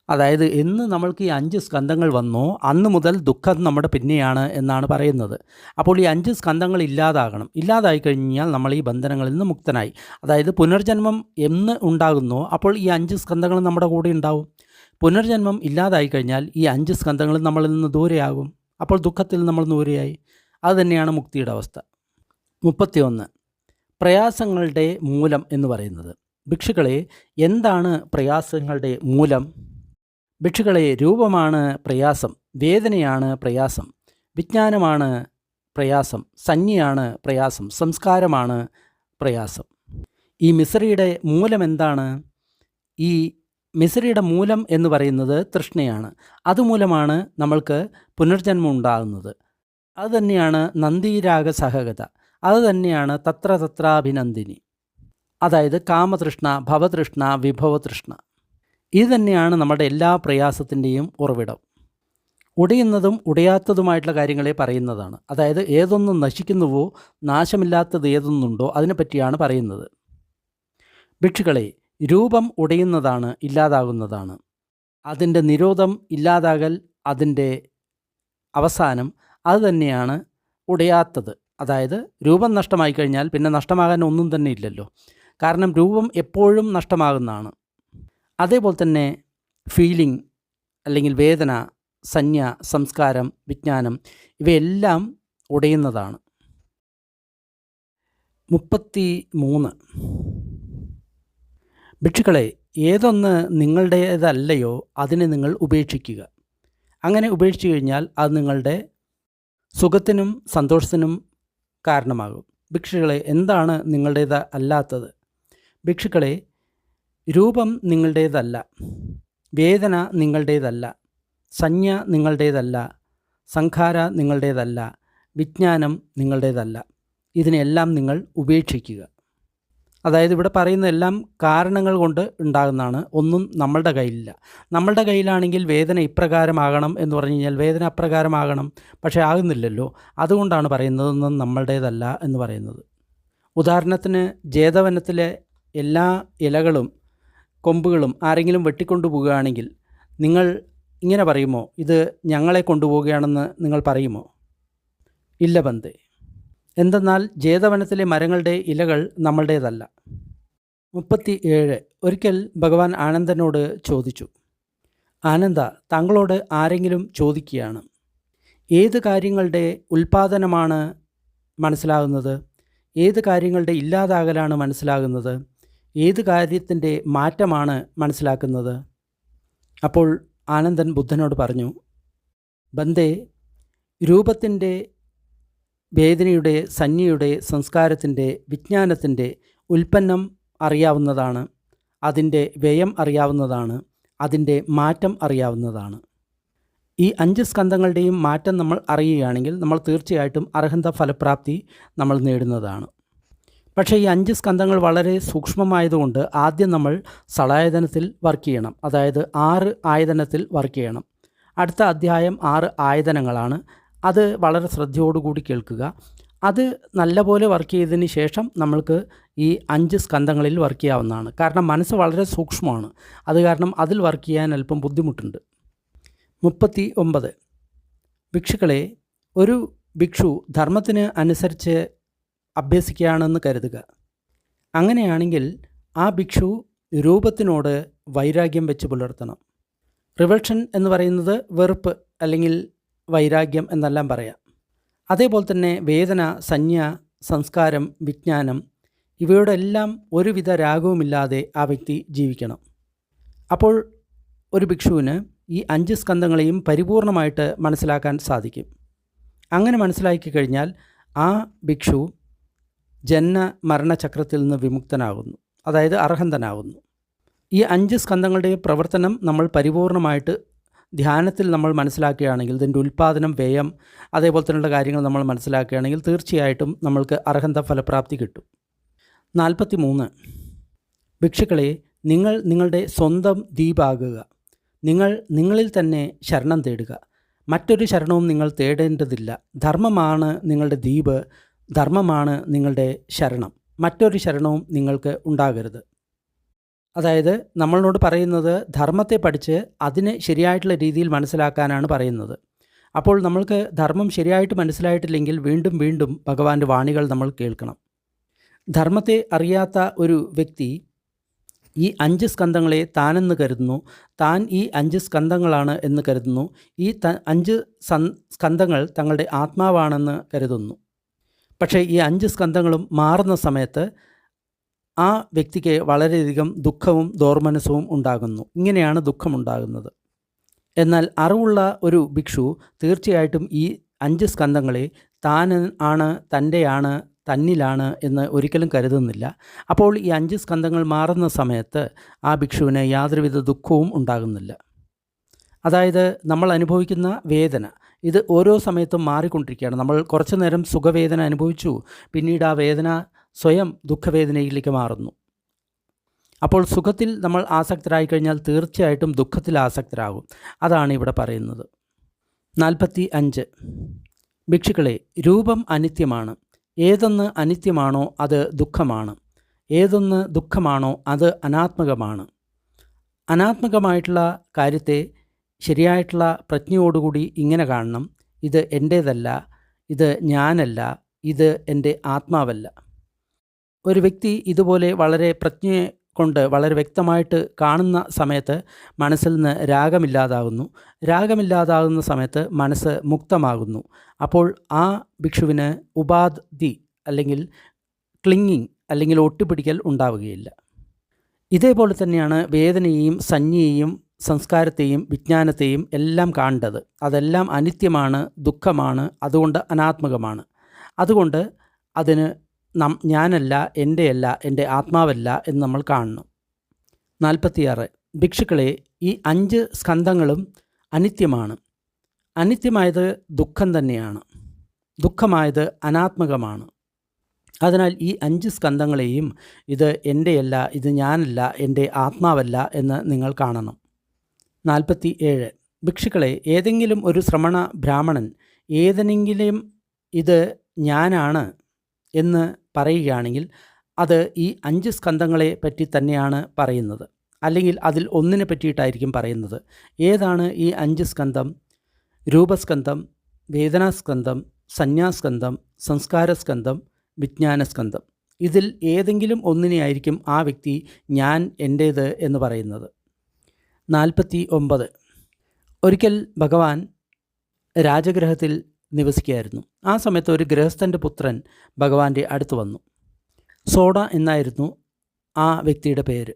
അതായത് എന്ന് നമ്മൾക്ക് ഈ 5 സ്കന്ധങ്ങൾ വന്നോ അന്ന് മുതൽ ദുഃഖം നമ്മുടെ പിന്നെയാണ് എന്നാണ് പറയുന്നത്. അപ്പോൾ ഈ 5 സ്കന്ധങ്ങൾ ഇല്ലാതാകണം. ഇല്ലാതായി കഴിഞ്ഞാൽ നമ്മൾ ഈ ബന്ധനങ്ങളിൽ നിന്ന് മുക്തനായി. അതായത് പുനർജന്മം എന്ന് ഉണ്ടാകുന്നോ അപ്പോൾ ഈ 5 സ്കന്ധങ്ങൾ നമ്മുടെ കൂടെ ഉണ്ടാവും. പുനർജന്മം ഇല്ലാതായി കഴിഞ്ഞാൽ ഈ 5 സ്കന്ധങ്ങൾ നമ്മളിൽ നിന്ന് ദൂരെയാകും. അപ്പോൾ ദുഃഖത്തിൽ നമ്മൾ ദൂരെയായി. അതുതന്നെയാണ് മുക്തിയുടെ അവസ്ഥ. 31 പ്രയാസങ്ങളുടെ മൂലം എന്ന് പറയുന്നത്. ഭിക്ഷുക്കളെ, എന്താണ് പ്രയാസങ്ങളുടെ മൂലം? ഭിക്ഷുക്കളെ, രൂപമാണ് പ്രയാസം, വേദനയാണ് പ്രയാസം, വിജ്ഞാനമാണ് പ്രയാസം, സംജ്ഞയാണ് പ്രയാസം, സംസ്കാരമാണ് പ്രയാസം. ഈ മിസറിയുടെ മൂലം എന്താണ്? ഈ മിസറിയുടെ മൂലം എന്ന് പറയുന്നത് തൃഷ്ണയാണ്. അതുമൂലമാണ് നമ്മൾക്ക് പുനർജന്മം ഉണ്ടാകുന്നത്. അതുതന്നെയാണ് നന്ദീരാഗ സഹഗത, അതുതന്നെയാണ് തത്ര തത്രാഭിനന്ദിനി. അതായത് കാമതൃഷ്ണ, ഭവതൃഷ്ണ, വിഭവതൃഷ്ണ. ഇത് തന്നെയാണ് നമ്മുടെ എല്ലാ പ്രയാസത്തിൻ്റെയും ഉറവിടം. ഉടയുന്നതും ഉടയാത്തതുമായിട്ടുള്ള കാര്യങ്ങളെ പറയുന്നതാണ്. അതായത് ഏതൊന്ന് നശിക്കുന്നുവോ, നാശമില്ലാത്തത് ഏതൊന്നുണ്ടോ അതിനെപ്പറ്റിയാണ് പറയുന്നത്. ഭിക്ഷുക്കളെ, രൂപം ഉടയുന്നതാണ്, ഇല്ലാതാകുന്നതാണ്. അതിൻ്റെ നിരോധം, ഇല്ലാതാകൽ, അതിൻ്റെ അവസാനം, അതുതന്നെയാണ് ഉടയാത്തത്. അതായത് രൂപം നഷ്ടമായി കഴിഞ്ഞാൽ പിന്നെ നഷ്ടമാകാൻ ഒന്നും തന്നെ ഇല്ലല്ലോ. കാരണം രൂപം എപ്പോഴും നഷ്ടമാകുന്നതാണ്. അതേപോലെ തന്നെ ഫീലിംഗ് അല്ലെങ്കിൽ വേദന, സംജ്ഞ, സംസ്കാരം, വിജ്ഞാനം ഇവയെല്ലാം ഉടയുന്നതാണ്. 33 ഭിക്ഷുക്കളെ, ഏതൊന്ന് നിങ്ങളുടേതല്ലയോ അതിനെ നിങ്ങൾ ഉപേക്ഷിക്കുക. അങ്ങനെ ഉപേക്ഷിച്ചു കഴിഞ്ഞാൽ അത് നിങ്ങളുടെ സുഖത്തിനും സന്തോഷത്തിനും കാരണമാകും. ഭിക്ഷുക്കളെ, എന്താണ് നിങ്ങളുടേത് അല്ലാത്തത്? ഭിക്ഷുക്കളെ, രൂപം നിങ്ങളുടേതല്ല, വേദന നിങ്ങളുടേതല്ല, സംജ്ഞ നിങ്ങളുടേതല്ല, സംഖാര നിങ്ങളുടേതല്ല, വിജ്ഞാനം നിങ്ങളുടേതല്ല. ഇതിനെല്ലാം നിങ്ങൾ ഉപേക്ഷിക്കുക. അതായത് ഇവിടെ പറയുന്നതെല്ലാം കാരണങ്ങൾ കൊണ്ട് ഉണ്ടാകുന്നതാണ്. ഒന്നും നമ്മളുടെ കയ്യിലില്ല. നമ്മളുടെ കയ്യിലാണെങ്കിൽ വേദന ഇപ്രകാരമാകണം എന്ന് പറഞ്ഞു കഴിഞ്ഞാൽ വേദന അപ്രകാരമാകണം. പക്ഷേ ആകുന്നില്ലല്ലോ. അതുകൊണ്ടാണ് പറയുന്നതൊന്നും നമ്മളുടേതല്ല എന്ന് പറയുന്നത്. ഉദാഹരണത്തിന് ജേതവനത്തിലെ എല്ലാ ഇലകളും കൊമ്പുകളും ആരെങ്കിലും വെട്ടിക്കൊണ്ടു പോവുകയാണെങ്കിൽ നിങ്ങൾ ഇങ്ങനെ പറയുമോ, ഇത് ഞങ്ങളെ കൊണ്ടുപോവുകയാണെന്ന് നിങ്ങൾ പറയുമോ? ഇല്ല ബന്ധേ. എന്തെന്നാൽ ജേതവനത്തിലെ മരങ്ങളുടെ ഇലകൾ നമ്മളുടേതല്ല. 37 ഒരിക്കൽ ഭഗവാൻ ആനന്ദനോട് ചോദിച്ചു, ആനന്ദ, താങ്കളോട് ആരെങ്കിലും ചോദിക്കുകയാണ്, ഏത് കാര്യങ്ങളുടെ ഉൽപ്പാദനമാണ് മനസ്സിലാകുന്നത്? ഏത് കാര്യങ്ങളുടെ ഇല്ലാതാകലാണ് മനസ്സിലാകുന്നത്? ഏത് കാര്യത്തിൻ്റെ മാറ്റമാണ് മനസ്സിലാക്കുന്നത്? അപ്പോൾ ആനന്ദൻ ബുദ്ധനോട് പറഞ്ഞു, ബന്ദേ, രൂപത്തിൻ്റെ, വേദനയുടെ, സഞ്ജ്ഞയുടെ, സംസ്കാരത്തിൻ്റെ, വിജ്ഞാനത്തിൻ്റെ ഉൽപ്പന്നം അറിയാവുന്നതാണ്, അതിൻ്റെ വ്യയം അറിയാവുന്നതാണ്, അതിൻ്റെ മാറ്റം അറിയാവുന്നതാണ്. ഈ 5 സ്കന്ധങ്ങളുടെയും മാറ്റം നമ്മൾ അറിയുകയാണെങ്കിൽ നമ്മൾ തീർച്ചയായിട്ടും അർഹന്ത ഫലപ്രാപ്തി നമ്മൾ നേടുന്നതാണ്. പക്ഷേ ഈ 5 സ്കന്ധങ്ങൾ വളരെ സൂക്ഷ്മമായതുകൊണ്ട് ആദ്യം നമ്മൾ സളായതനത്തിൽ വർക്ക് ചെയ്യണം. അതായത് 6 ആയതനത്തിൽ വർക്ക് ചെയ്യണം. അടുത്ത അധ്യായം 6 ആയതനങ്ങളാണ്. അത് വളരെ ശ്രദ്ധയോടുകൂടി കേൾക്കുക. അത് നല്ലപോലെ വർക്ക് ചെയ്തതിന് ശേഷം നമ്മൾക്ക് ഈ 5 സ്കന്ധങ്ങളിൽ വർക്ക് ചെയ്യാവുന്നതാണ്. കാരണം മനസ്സ് വളരെ സൂക്ഷ്മമാണ്. അത് കാരണം അതിൽ വർക്ക് ചെയ്യാൻ അല്പം ബുദ്ധിമുട്ടുണ്ട്. 39. ഭിക്ഷുക്കളെ, ഒരു ഭിക്ഷു ധർമ്മത്തിന് അനുസരിച്ച് അഭ്യസിക്കുകയാണെന്ന് കരുതുക. അങ്ങനെയാണെങ്കിൽ ആ ഭിക്ഷു രൂപത്തിനോട് വൈരാഗ്യം വെച്ച് പുലർത്തണം. റിവൾഷൻ എന്ന് പറയുന്നത് വെറുപ്പ് അല്ലെങ്കിൽ വൈരാഗ്യം എന്നെല്ലാം പറയാം. അതേപോലെ തന്നെ വേദന, സഞ്ജ്ഞ, സംസ്കാരം, വിജ്ഞാനം ഇവയോടെല്ലാം ഒരുവിധ രാഗവുമില്ലാതെ ആ വ്യക്തി ജീവിക്കണം. അപ്പോൾ ഒരു ഭിക്ഷുവിന് ഈ 5 സ്കന്ധങ്ങളെയും പരിപൂർണമായിട്ട് മനസ്സിലാക്കാൻ സാധിക്കും. അങ്ങനെ മനസ്സിലാക്കി കഴിഞ്ഞാൽ ആ ഭിക്ഷു ജന്മ മരണചക്രത്തിൽ നിന്ന് വിമുക്തനാകുന്നു, അതായത് അർഹന്തനാകുന്നു. ഈ 5 സ്കന്ധങ്ങളുടെ പ്രവർത്തനം നമ്മൾ പരിപൂർണമായിട്ട് ധ്യാനത്തിൽ നമ്മൾ മനസ്സിലാക്കുകയാണെങ്കിൽ, ഇതിൻ്റെ ഉൽപ്പാദനം, വ്യയം, അതേപോലെ തന്നെയുള്ള കാര്യങ്ങൾ നമ്മൾ മനസ്സിലാക്കുകയാണെങ്കിൽ തീർച്ചയായിട്ടും നമ്മൾക്ക് അർഹന്ത ഫലപ്രാപ്തി കിട്ടും. 43. ഭിക്ഷുക്കളെ, നിങ്ങൾ നിങ്ങളുടെ സ്വന്തം ദ്വീപാകുക. നിങ്ങൾ നിങ്ങളിൽ തന്നെ ശരണം തേടുക. മറ്റൊരു ശരണവും നിങ്ങൾ തേടേണ്ടതില്ല. ധർമ്മമാണ് നിങ്ങളുടെ ദ്വീപ്, ധർമ്മമാണ് നിങ്ങളുടെ ശരണം. മറ്റൊരു ശരണവും നിങ്ങൾക്ക് ഉണ്ടാകരുത്. അതായത് നമ്മളോട് പറയുന്നത് ധർമ്മത്തെ പഠിച്ച് അതിനെ ശരിയായിട്ടുള്ള രീതിയിൽ മനസ്സിലാക്കാനാണ് പറയുന്നത്. അപ്പോൾ നമ്മൾക്ക് ധർമ്മം ശരിയായിട്ട് മനസ്സിലായിട്ടില്ലെങ്കിൽ വീണ്ടും വീണ്ടും ഭഗവാന്റെ വാണികൾ നമ്മൾ കേൾക്കണം. ധർമ്മത്തെ അറിയാത്ത ഒരു വ്യക്തി ഈ 5 സ്കന്ധങ്ങളെ താനെന്ന് കരുതുന്നു, താൻ ഈ 5 സ്കന്ധങ്ങളാണ് എന്ന് കരുതുന്നു, ഈ 5 സ്കന്ധങ്ങൾ തങ്ങളുടെ ആത്മാവാണെന്ന് കരുതുന്നു. പക്ഷേ ഈ 5 സ്കന്ധങ്ങളും മാറുന്ന സമയത്ത് ആ വ്യക്തിക്ക് വളരെയധികം ദുഃഖവും ദോർമനസവും ഉണ്ടാകുന്നു. ഇങ്ങനെയാണ് ദുഃഖമുണ്ടാകുന്നത്. എന്നാൽ അറിവുള്ള ഒരു ഭിക്ഷു തീർച്ചയായിട്ടും ഈ 5 സ്കന്ധങ്ങളെ താൻ ആണ്, തൻ്റെയാണ്, തന്നിലാണ് എന്ന് ഒരിക്കലും കരുതുന്നില്ല. അപ്പോൾ ഈ 5 സ്കന്ധങ്ങൾ മാറുന്ന സമയത്ത് ആ ഭിക്ഷുവിന് യാതൊരുവിധ ദുഃഖവും ഉണ്ടാകുന്നില്ല. അതായത് നമ്മൾ അനുഭവിക്കുന്ന വേദന ഇത് ഓരോ സമയത്തും മാറിക്കൊണ്ടിരിക്കുകയാണ്. നമ്മൾ കുറച്ചു നേരം സുഖവേദന അനുഭവിച്ചു, പിന്നീട് ആ വേദന സ്വയം ദുഃഖവേദനയിലേക്ക് മാറുന്നു. അപ്പോൾ സുഖത്തിൽ നമ്മൾ ആസക്തരായി കഴിഞ്ഞാൽ തീർച്ചയായിട്ടും ദുഃഖത്തിൽ ആസക്തരാകും. അതാണ് ഇവിടെ പറയുന്നത്. 45. ഭിക്ഷുക്കളെ, രൂപം അനിത്യമാണ്. ഏതൊന്ന് അനിത്യമാണോ അത് ദുഃഖമാണ്. ഏതൊന്ന് ദുഃഖമാണോ അത് അനാത്മകമാണ്. അനാത്മകമായിട്ടുള്ള കാര്യത്തെ ശരിയായിട്ടുള്ള പ്രജ്ഞയോടുകൂടി ഇങ്ങനെ കാണണം: ഇത് എൻ്റേതല്ല, ഇത് ഞാനല്ല, ഇത് എൻ്റെ ആത്മാവല്ല. ഒരു വ്യക്തി ഇതുപോലെ വളരെ പ്രജ്ഞയെ കൊണ്ട് വളരെ വ്യക്തമായിട്ട് കാണുന്ന സമയത്ത് മനസ്സിൽ നിന്ന് രാഗമില്ലാതാകുന്നു. രാഗമില്ലാതാകുന്ന സമയത്ത് മനസ്സ് മുക്തമാകുന്നു. അപ്പോൾ ആ ഭിക്ഷുവിന് ഉപാധി അല്ലെങ്കിൽ ക്ലിങ്ങിങ് അല്ലെങ്കിൽ ഒട്ടിപ്പിടിക്കൽ ഉണ്ടാവുകയില്ല. ഇതേപോലെ തന്നെയാണ് വേദനയെയും സഞ്ജ്ഞയെയും സംസ്കാരത്തെയും വിജ്ഞാനത്തെയും എല്ലാം കാണേണ്ടത്. അതെല്ലാം അനിത്യമാണ്, ദുഃഖമാണ്, അതുകൊണ്ട് അനാത്മകമാണ്. അതുകൊണ്ട് അതിന് ഞാനല്ല, എൻ്റെയല്ല, എൻ്റെ ആത്മാവല്ല എന്ന് നമ്മൾ കാണണം. 46. ഭിക്ഷുക്കളെ, ഈ 5 സ്കന്ധങ്ങളും അനിത്യമാണ്. അനിത്യമായത് ദുഃഖം തന്നെയാണ്. ദുഃഖമായത് അനാത്മകമാണ്. അതിനാൽ ഈ 5 സ്കന്ധങ്ങളെയും ഇത് എൻ്റെയല്ല, ഇത് ഞാനല്ല, എൻ്റെ ആത്മാവല്ല എന്ന് നിങ്ങൾ കാണണം. 47. ഭിക്ഷുക്കളെ, ഏതെങ്കിലും ഒരു ശ്രമണ ബ്രാഹ്മണൻ ഏതെങ്കിലും ഇത് ഞാനാണ് എന്ന് പറയുകയാണെങ്കിൽ അത് ഈ 5 സ്കന്ധങ്ങളെ പറ്റി തന്നെയാണ് പറയുന്നത്, അല്ലെങ്കിൽ അതിൽ ഒന്നിനെ പറ്റിയിട്ടായിരിക്കും പറയുന്നത്. ഏതാണ് ഈ 5 സ്കന്ധം? രൂപസ്കന്ധം, വേദനാസ്കന്ധം, സന്യാസ്കന്ധം, സംസ്കാരസ്കന്ധം, വിജ്ഞാനസ്കന്ധം. ഇതിൽ ഏതെങ്കിലും ഒന്നിനെയായിരിക്കും ആ വ്യക്തി ഞാൻ, എൻ്റേത് എന്ന് പറയുന്നത്. 49. ഒരിക്കൽ ഭഗവാൻ രാജഗൃഹത്തിൽ നിവസിക്കുകയായിരുന്നു. ആ സമയത്ത് ഒരു ഗൃഹസ്ഥൻ്റെ പുത്രൻ ഭഗവാന്റെ അടുത്ത് വന്നു. സോഡ എന്നായിരുന്നു ആ വ്യക്തിയുടെ പേര്.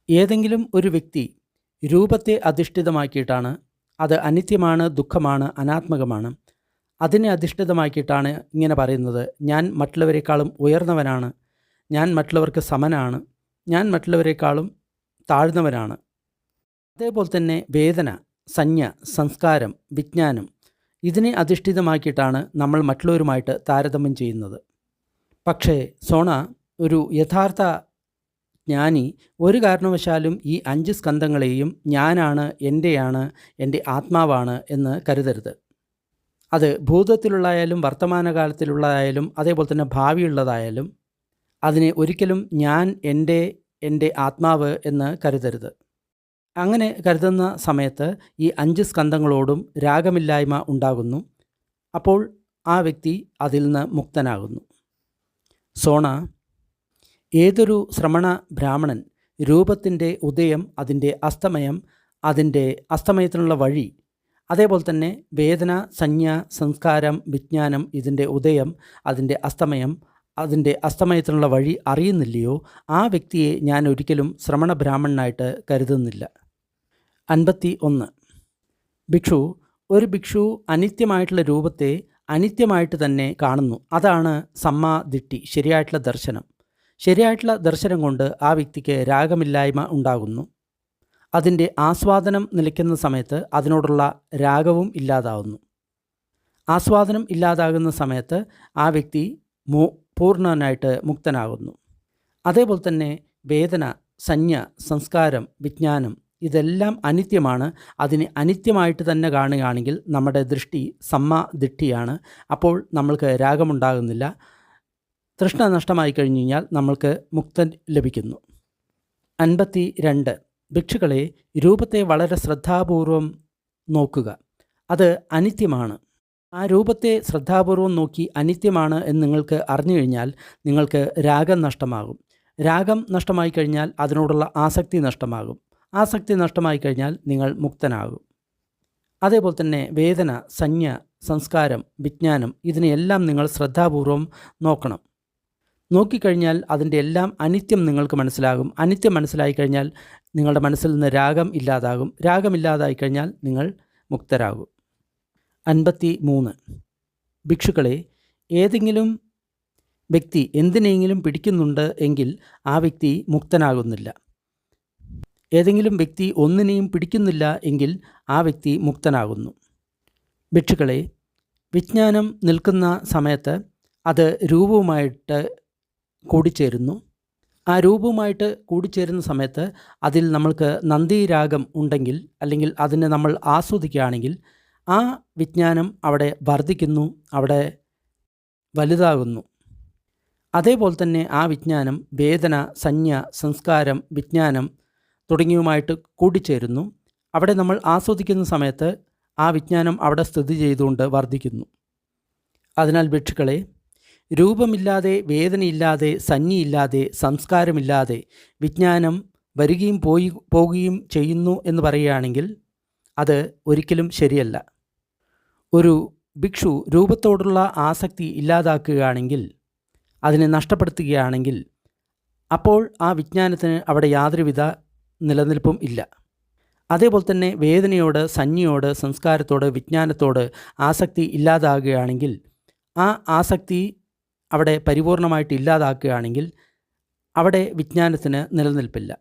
ഏതെങ്കിലും ഒരു വ്യക്തി രൂപത്തെ അധിഷ്ഠിതമാക്കിയിട്ടാണ്, അത് അനിത്യമാണ്, ദുഃഖമാണ്, അനാത്മകമാണ്, അതിനെ അധിഷ്ഠിതമാക്കിയിട്ടാണ് ഇങ്ങനെ പറയുന്നത്: ഞാൻ മറ്റുള്ളവരെക്കാളും ഉയർന്നവനാണ്, ഞാൻ മറ്റുള്ളവർക്ക് സമനാണ്, ഞാൻ മറ്റുള്ളവരെക്കാളും താഴ്ന്നവനാണ്. അതേപോലെ തന്നെ വേദന, സംജ്ഞ, സംസ്കാരം, വിജ്ഞാനം, ഇതിനെ അധിഷ്ഠിതമാക്കിയിട്ടാണ് നമ്മൾ മറ്റുള്ളവരുമായിട്ട് താരതമ്യം ചെയ്യുന്നത്. പക്ഷേ സോണ, ഒരു യഥാർത്ഥ ജ്ഞാനി, ഒരു കാരണവശാലും ഈ 5 സ്കന്ധങ്ങളെയും ഞാനാണ്, എൻ്റെയാണ്, എൻ്റെ ആത്മാവാണ് എന്ന് കരുതരുത്. അത് ഭൂതത്തിലുള്ളതായാലും വർത്തമാനകാലത്തിലുള്ളതായാലും അതേപോലെ തന്നെ ഭാവിയുള്ളതായാലും അതിനെ ഒരിക്കലും ഞാൻ, എൻ്റെ ആത്മാവ് എന്ന് കരുതരുത്. അങ്ങനെ കരുതുന്ന സമയത്ത് ഈ 5 സ്കന്ധങ്ങളോടും രാഗമില്ലായ്മ ഉണ്ടാകുന്നു. അപ്പോൾ ആ വ്യക്തി അതിൽ നിന്ന് മുക്തനാകുന്നു. സോണ, ഏതൊരു ശ്രമണ ബ്രാഹ്മണൻ രൂപത്തിൻ്റെ ഉദയം, അതിൻ്റെ അസ്തമയം, അതിൻ്റെ അസ്തമയത്തിനുള്ള വഴി, അതേപോലെ തന്നെ വേദന, സംജ്ഞ, സംസ്കാരം, വിജ്ഞാനം, ഇതിൻ്റെ ഉദയം, അതിൻ്റെ അസ്തമയം, അതിൻ്റെ അസ്തമയത്തിനുള്ള വഴി അറിയുന്നില്ലയോ, ആ വ്യക്തിയെ ഞാൻ ഒരിക്കലും ശ്രമണ ബ്രാഹ്മണനായിട്ട് കരുതുന്നില്ല. 51. ഭിക്ഷു, ഒരു ഭിക്ഷു അനിത്യമായിട്ടുള്ള രൂപത്തെ അനിത്യമായിട്ട് തന്നെ കാണുന്നു. അതാണ് സമ്മാദിട്ടി, ശരിയായിട്ടുള്ള ദർശനം. ശരിയായിട്ടുള്ള ദർശനം കൊണ്ട് ആ വ്യക്തിക്ക് രാഗമില്ലായ്മ ഉണ്ടാകുന്നു. അതിൻ്റെ ആസ്വാദനം നിലയ്ക്കുന്ന സമയത്ത് അതിനോടുള്ള രാഗവും ഇല്ലാതാവുന്നു. ആസ്വാദനം ഇല്ലാതാകുന്ന സമയത്ത് ആ വ്യക്തി പൂർണ്ണനായിട്ട് മുക്തനാകുന്നു. അതേപോലെ തന്നെ വേദന, സംജ്ഞ, സംസ്കാരം, വിജ്ഞാനം, ഇതെല്ലാം അനിത്യമാണ്. അതിനെ അനിത്യമായിട്ട് തന്നെ കാണുകയാണെങ്കിൽ നമ്മുടെ ദൃഷ്ടി സമ്മാദിഷ്ടിയാണ്. അപ്പോൾ നമ്മൾക്ക് രാഗമുണ്ടാകുന്നില്ല. തൃഷ്ണ നഷ്ടമായി കഴിഞ്ഞു കഴിഞ്ഞാൽ നമ്മൾക്ക് മുക്തൻ ലഭിക്കുന്നു. 52. ഭിക്ഷുക്കളെ, രൂപത്തെ വളരെ ശ്രദ്ധാപൂർവം നോക്കുക. അത് അനിത്യമാണ്. ആ രൂപത്തെ ശ്രദ്ധാപൂർവം നോക്കി അനിത്യമാണ് എന്ന് നിങ്ങൾക്ക് അറിഞ്ഞു കഴിഞ്ഞാൽ നിങ്ങൾക്ക് രാഗം നഷ്ടമാകും. രാഗം നഷ്ടമായി കഴിഞ്ഞാൽ അതിനോടുള്ള ആസക്തി നഷ്ടമാകും. ആസക്തി നഷ്ടമായി കഴിഞ്ഞാൽ നിങ്ങൾ മുക്തനാകും. അതേപോലെ തന്നെ വേദന, സംജ്ഞ, സംസ്കാരം, വിജ്ഞാനം, ഇതിനെയെല്ലാം നിങ്ങൾ ശ്രദ്ധാപൂർവം നോക്കണം. നോക്കിക്കഴിഞ്ഞാൽ അതിൻ്റെ എല്ലാം അനിത്യം നിങ്ങൾക്ക് മനസ്സിലാകും. അനിത്യം മനസ്സിലായി കഴിഞ്ഞാൽ നിങ്ങളുടെ മനസ്സിൽ നിന്ന് രാഗം ഇല്ലാതാകും. രാഗമില്ലാതായി കഴിഞ്ഞാൽ നിങ്ങൾ മുക്തരാകും. 53. ഭിക്ഷുക്കളെ, ഏതെങ്കിലും വ്യക്തി എന്തിനെങ്കിലും പിടിക്കുന്നുണ്ട് എങ്കിൽ ആ വ്യക്തി മുക്തനാകുന്നില്ല. ഏതെങ്കിലും വ്യക്തി ഒന്നിനെയും പിടിക്കുന്നില്ല എങ്കിൽ ആ വ്യക്തി മുക്തനാകുന്നു. ഭിക്ഷുക്കളെ, വിജ്ഞാനം നിൽക്കുന്ന സമയത്ത് അത് രൂപവുമായിട്ട് കൂടിച്ചേരുന്നു. ആ രൂപവുമായിട്ട് കൂടിച്ചേരുന്ന സമയത്ത് അതിൽ നമ്മൾക്ക് നന്ദിരാഗം ഉണ്ടെങ്കിൽ, അല്ലെങ്കിൽ അതിനെ നമ്മൾ ആസ്വദിക്കുകയാണെങ്കിൽ, ആ വിജ്ഞാനം അവിടെ വർദ്ധിക്കുന്നു, അവിടെ വലുതാകുന്നു. അതേപോലെ തന്നെ ആ വിജ്ഞാനം വേദന, സംജ്ഞ, സംസ്കാരം, വിജ്ഞാനം തുടങ്ങിയവുമായിട്ട് കൂടിച്ചേരുന്നു. അവിടെ നമ്മൾ ആസ്വദിക്കുന്ന സമയത്ത് ആ വിജ്ഞാനം അവിടെ സ്ഥിതി ചെയ്തുകൊണ്ട് വർദ്ധിക്കുന്നു. അതിനാൽ ഭിക്ഷുക്കളെ, രൂപമില്ലാതെ, വേദനയില്ലാതെ, സംജ്ഞയില്ലാതെ, സംസ്കാരമില്ലാതെ വിജ്ഞാനം വരികയും പോവുകയും ചെയ്യുന്നു എന്ന് പറയുകയാണെങ്കിൽ അത് ഒരിക്കലും ശരിയല്ല. ഒരു ഭിക്ഷു രൂപത്തോടുള്ള ആസക്തി ഇല്ലാതാക്കുകയാണെങ്കിൽ, അതിനെ നഷ്ടപ്പെടുത്തുകയാണെങ്കിൽ, അപ്പോൾ ആ വിജ്ഞാനത്തിന് അവിടെ യാതൊരുവിധ നിലനിൽപ്പും ഇല്ല. അതേപോലെ തന്നെ വേദനയോട്, സംജ്ഞയോട്, സംസ്കാരത്തോട്, വിജ്ഞാനത്തോട് ആസക്തി ഇല്ലാതാകുകയാണെങ്കിൽ, ആ ആസക്തി അവിടെ പരിപൂർണമായിട്ട് ഇല്ലാതാക്കുകയാണെങ്കിൽ അവിടെ വിജ്ഞാനത്തിന് നിലനിൽപ്പില്ല.